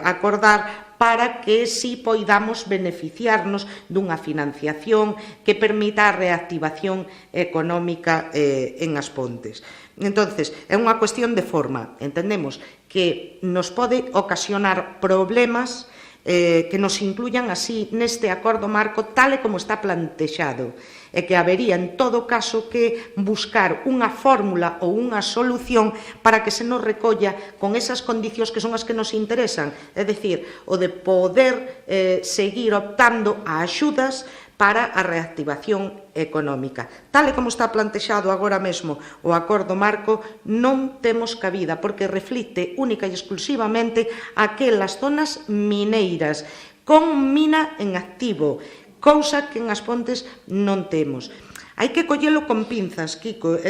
acordar para que si poidamos beneficiarnos dunha financiación que permita a reactivación económica en As Pontes. Entonces, é unha cuestión de forma. Entendemos que nos pode ocasionar problemas que nos incluyan así neste acordo marco tal e como está plantexado, e que habería en todo caso que buscar unha fórmula ou unha solución para que se nos recolla con esas condicións que son as que nos interesan, é dicir, o de poder seguir optando a axudas para a reactivación económica. Tal e como está plantexado agora mesmo o acordo marco, non temos cabida, porque reflicte única e exclusivamente aquelas zonas mineiras, con mina en activo, cousa que en As Pontes non temos. Hai que collelo con pinzas, Kiko.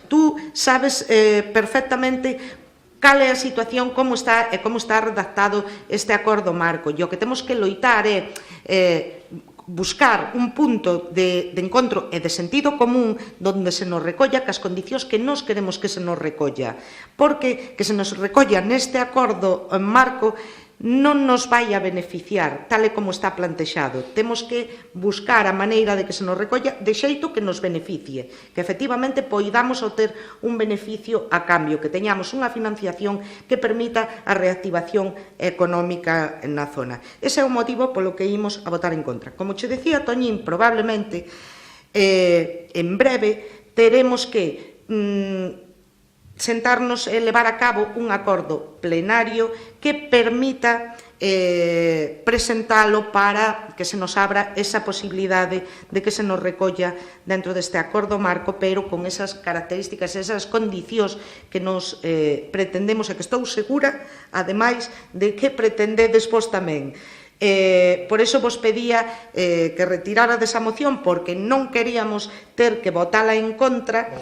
Tú sabes perfectamente cal é a situación, como está redactado este acordo marco. E o que temos que loitar é buscar un punto de encontro e de sentido común donde se nos recolla que as condicións que nos queremos que se nos recolla, porque que se nos recolla neste acordo marco non nos vai a beneficiar tal e como está plantexado. Temos que buscar a maneira de que se nos recolla de xeito que nos beneficie, que efectivamente poidamos obter un beneficio a cambio, que teñamos unha financiación que permita a reactivación económica na zona. Ese é o motivo polo que imos a votar en contra. Como che decía Toñín, probablemente en breve teremos que sentarnos e levar a cabo un acordo plenario que permita presentalo para que se nos abra esa posibilidade de que se nos recolla dentro deste acordo marco, pero con esas características, esas condicións que nos pretendemos e que estou segura, ademais, de que pretendedes vos tamén. Por iso vos pedía que retirara desa moción, porque non queríamos ter que votala en contra,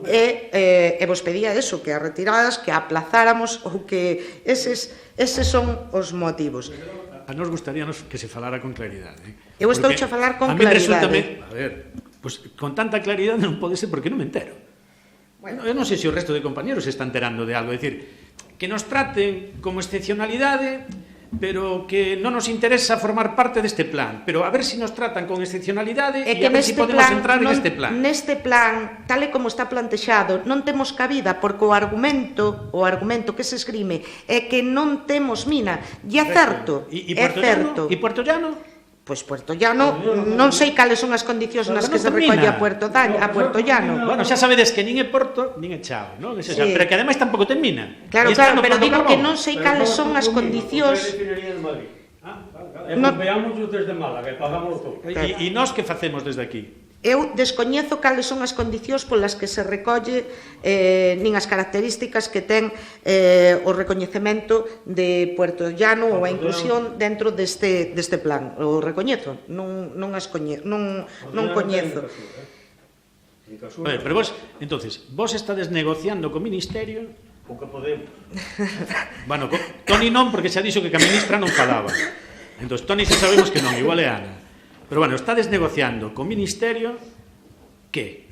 e vos pedía eso, que a retiradas, que a aplazáramos, ou que eses son os motivos. A nos gustaríanos que se falara con claridade. Eu estou a falar con A claridade. ver, pues, con tanta claridade non pode ser porque non me entero. Bueno, eu non sei se o resto de compañeros se está enterando de algo. É dicir, que nos traten como excepcionalidade, pero que non nos interesa formar parte deste plan, pero a ver se nos tratan con excepcionalidade e a ver se podemos entrar neste plan. Neste plan, tal e como está plantexado, non temos cabida, porque o argumento que se esgrime é que non temos mina, e é certo, é certo. E Puerto Llano? Pois Puerto Llano, non sei cales son as condicións nas que se recolle a Puerto Llano. Bueno, xa sabedes que nin é Porto, nin é Chao, non? Pero que ademais tampouco ten mina. Claro, pero digo que non sei cales son as condicións. Veamos desde Málaga, que pagamos todo. E nós que facemos desde aquí? Eu descoñezo cales son as condicións polas que se recolle nin as características que ten o recoñecemento de Puerto Llano ou a inclusión dentro deste plan. O recoñezo, non coñezo. Pero vos, entonces, vos estades negociando co Ministerio? O que podemos. Bueno, Toni non, porque xa dixo que a ministra non falaba. Entón, Toni xa sabemos que non, igual é Ana. Pero, bueno, estades negociando co Ministerio que?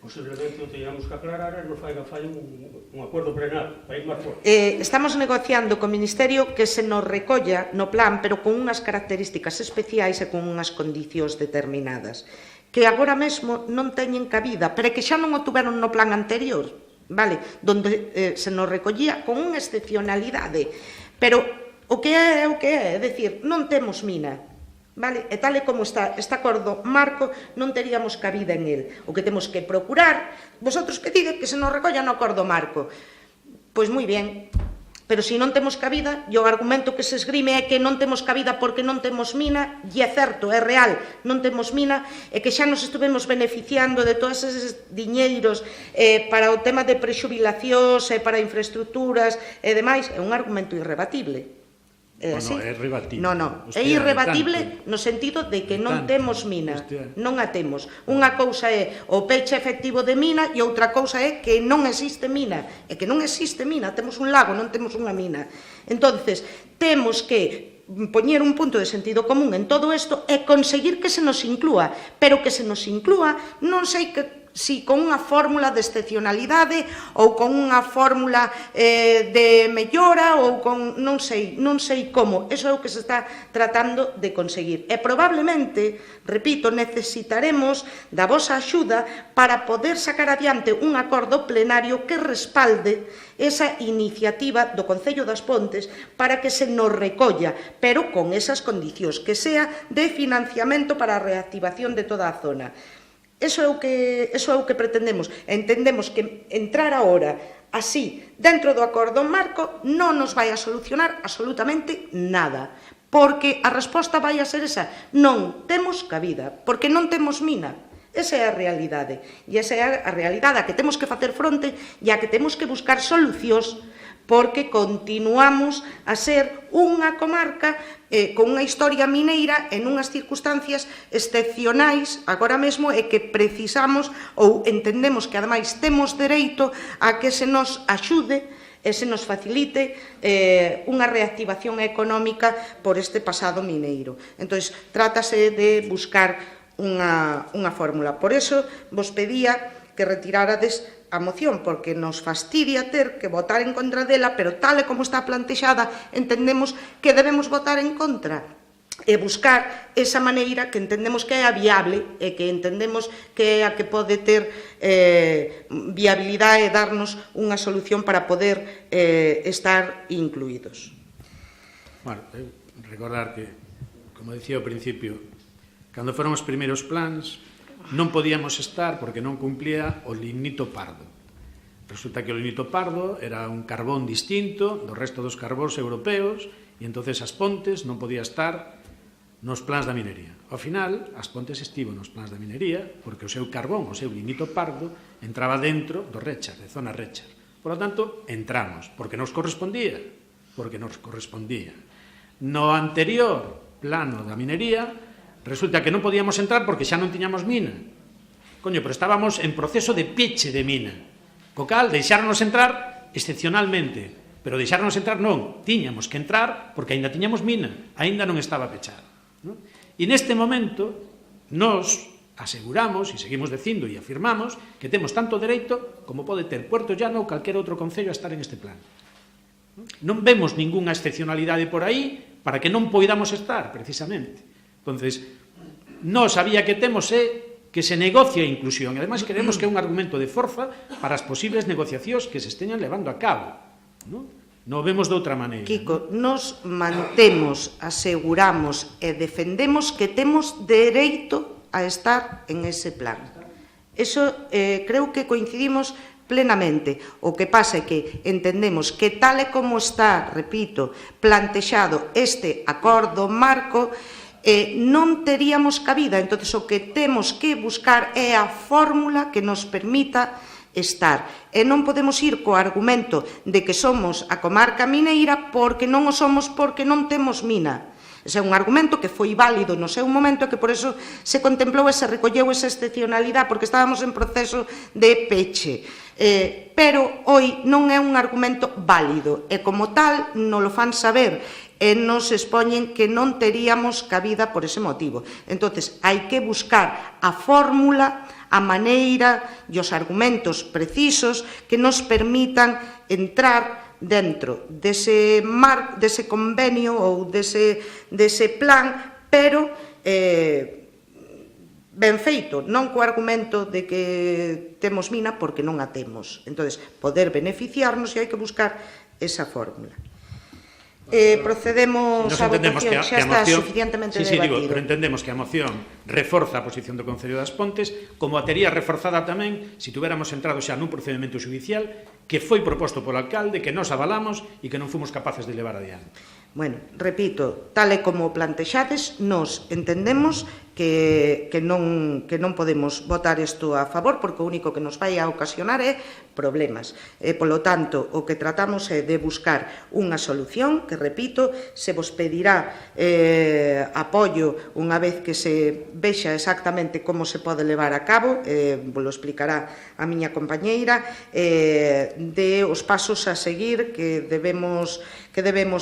Posiblemente o teñamos que aclarar e nos falla un acordo plenario para ir máis forte. Estamos negociando co Ministerio que se nos recolla no plan, pero con unhas características especiais e con unhas condicións determinadas, que agora mesmo non teñen cabida, pero que xa non o tuveron no plan anterior, vale? Donde se nos recollía con unha excepcionalidade. Pero o que é, é dicir, non temos mina. Vale? E tal e como está este acordo marco, non teríamos cabida en el. O que temos que procurar, vosotros que digan que se nos recolla no acordo marco, pois moi ben, pero se non temos cabida, e o argumento que se esgrime é que non temos cabida porque non temos mina, e é certo, é real, non temos mina, e que xa nos estuvemos beneficiando de todos eses diñeiros para o tema de prexubilacións e para infraestructuras e demais, é un argumento irrebatible. É irrebatible. Non, é irrebatible no sentido de que non temos mina, non a temos. Unha cousa é o peche efectivo de mina e outra cousa é que non existe mina. É que non existe mina, temos un lago, non temos unha mina. Entonces, temos que poñer un punto de sentido común en todo isto e conseguir que se nos inclúa, pero que se nos inclúa non sei si con unha fórmula de excepcionalidade ou con unha fórmula de mellora ou con non sei como. Eso é o que se está tratando de conseguir. E probablemente, repito, necesitaremos da vosa axuda para poder sacar adiante un acordo plenario que respalde esa iniciativa do Concello das Pontes para que se nos recolla, pero con esas condicións, que sea de financiamento para a reactivación de toda a zona. Eso é o que pretendemos. Entendemos que entrar agora así dentro do acordo marco non nos vai a solucionar absolutamente nada, porque a resposta vai a ser esa: non temos cabida, porque non temos mina. Esa é a realidade, e esa é a realidade a que temos que facer fronte e a que temos que buscar solucións, porque continuamos a ser unha comarca con unha historia mineira en unhas circunstancias excepcionais agora mesmo, e que precisamos ou entendemos que ademais temos dereito a que se nos axude e se nos facilite unha reactivación económica por este pasado mineiro. Entón, trátase de buscar unha fórmula. Por eso vos pedía que retirárades a moción, porque nos fastidia ter que votar en contra dela, pero tal e como está plantexada, entendemos que debemos votar en contra e buscar esa maneira que entendemos que é a viable e que entendemos que é a que pode ter viabilidade e darnos unha solución para poder estar incluídos. Bueno, recordar que, como dicía ao principio, cando foron os primeiros plans, non podíamos estar porque non cumplía o lignito pardo. Resulta que o lignito pardo era un carbón distinto do resto dos carbóns europeos, e entonces As Pontes non podía estar nos plans da minería. Ao final, As Pontes estivo nos plans da minería porque o seu carbón, o seu lignito pardo, entraba dentro do Réchar, de zona Réchar. Por lo tanto, entramos, porque nos correspondía. No anterior plano da minería, resulta que non podíamos entrar porque xa non tiñamos mina. Coño, pero estábamos en proceso de peche de mina. Co cal, deixáronos entrar excepcionalmente. Pero deixáronos entrar non. Tiñamos que entrar porque aínda tiñamos mina. Aínda non estaba pechada. E neste momento, nos aseguramos, e seguimos dicindo e afirmamos, que temos tanto dereito como pode ter Puerto Llano ou calquer outro concello a estar en este plan. Non vemos ningunha excepcionalidade por aí para que non poidamos estar, precisamente. Entonces, nós a vía que temos é que se negocie a inclusión. E, ademais, creemos que é un argumento de forza para as posibles negociacións que se esteñan levando a cabo. Non vemos de outra maneira. Kiko, nos mantemos, aseguramos e defendemos que temos dereito a estar en ese plan. Eso creo que coincidimos plenamente. O que pasa é que entendemos que tal e como está, repito, plantexado este acordo marco, non teríamos cabida. Entón, o que temos que buscar é a fórmula que nos permita estar. E non podemos ir co argumento de que somos a comarca mineira porque non o somos, porque non temos mina. Ese é un argumento que foi válido no seu momento e que por eso se contemplou e se recolleu esa excepcionalidade, porque estábamos en proceso de peche. Pero hoy non é un argumento válido e como tal non lo fan saber e nos expoñen que non teríamos cabida por ese motivo. Entón, hai que buscar a fórmula, a maneira e os argumentos precisos que nos permitan entrar dentro dese convenio ou dese plan, pero ben feito, non co argumento de que temos mina porque non a temos. Entón, poder beneficiarnos, e hai que buscar esa fórmula. Procedemos a votación, xa está suficientemente debatido. Pero entendemos que a moción reforza a posición do Concello das Pontes, como a tería reforzada tamén se tuviéramos entrado xa nun procedimento judicial que foi proposto polo alcalde, que nos avalamos e que non fomos capaces de levar adiante. Bueno, repito, tal e como plantexades, nos entendemos que non podemos votar isto a favor, porque o único que nos vai a ocasionar é problemas. Polo tanto, o que tratamos é de buscar unha solución, que, repito, se vos pedirá apoio unha vez que se vexa exactamente como se pode levar a cabo, vos lo explicará a miña compañeira, de os pasos a seguir que debemos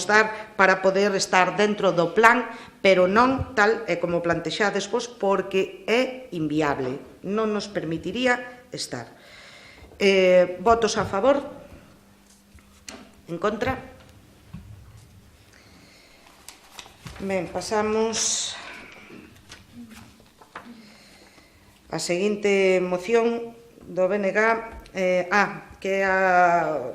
dar para poder estar dentro do plan, pero non tal como plantexades vos, porque é inviable. Non nos permitiría estar. Votos a favor? En contra? Ben, pasamos a seguinte moción do BNG,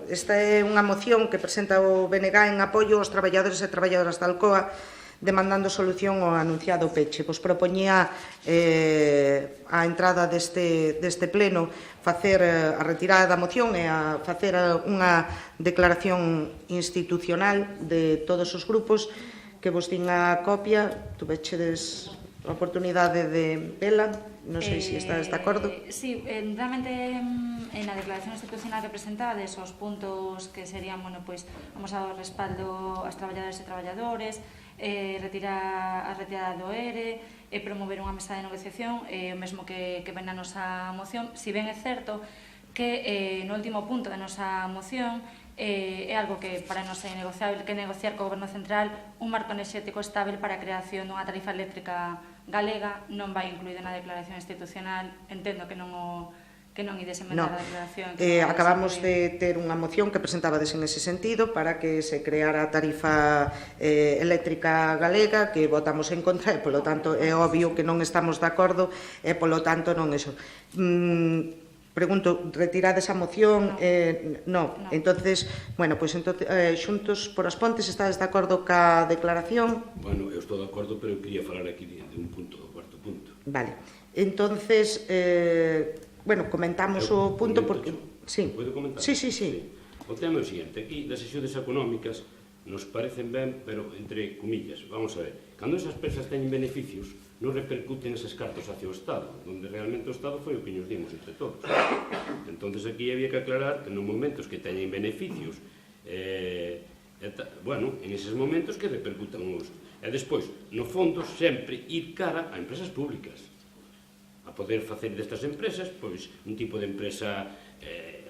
esta é unha moción que presenta o BNG en apoio aos traballadores e traballadoras da Alcoa demandando solución ao anunciado peche. Pois propoñía a entrada deste pleno facer a retirada da moción e a facer unha declaración institucional de todos os grupos que vos din a copia, tuvechedes a oportunidade de vela, non sei se estades de acordo. Sí, realmente na declaración institucional que presentades os puntos que serían, bueno, pois, vamos ao respaldo ás traballadoras e traballadores, a retirada do ERE, promover unha mesa de negociación, o mesmo que ven na nosa moción. Si ben é certo que no último punto da nosa moción é algo que para nós é negociable, que negociar co Goberno Central un marco enerxético estável para a creación dunha tarifa eléctrica galega. Non vai incluído na declaración institucional, entendo que non ides emendar a declaración. Acabamos de ter unha moción que presentabades en ese sentido para que se creara a tarifa eléctrica galega, que votamos en contra e, polo tanto, é obvio que non estamos de acordo e, polo tanto, non eso. Pregunto, retirade esa moción? No. Entonces, bueno, pois xuntos por as Pontes, estades de acordo ca declaración? Bueno, eu estou de acordo, pero eu quería falar aquí de un punto, do cuarto punto. Vale. Entonces, bueno, comentamos o punto porque... Sí. Podo comentar? Sí. O tema é o seguinte, aquí das axudas económicas nos parecen ben, pero entre comillas. Vamos a ver, cando esas empresas teñen beneficios, non repercuten eses cartos hacia o Estado, onde realmente o Estado foi o que nos dimos entre todos. Entonces aquí había que aclarar que nos momentos que teñen beneficios, bueno, en eses momentos que repercutan os... E despois, no fondo, sempre ir cara a empresas públicas, a poder facer destas empresas, pois, un tipo de empresa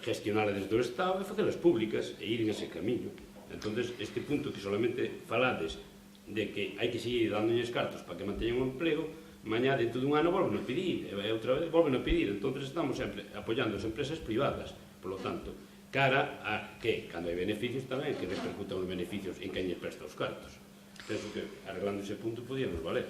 gestionada desde o Estado e facelas públicas e ir en ese camiño. Entonces, este punto que solamente falades de que hai que seguir dándoles cartos para que manteñan o emplego, mañá dentro dun ano volven a pedir, e outra vez volven a pedir. Entonces estamos sempre apoiando as empresas privadas. Por lo tanto, cara a que, cando hai beneficios tamén, que repercutan os beneficios en quen lle presta os cartos. Penso que arreglando ese punto podíamos valer.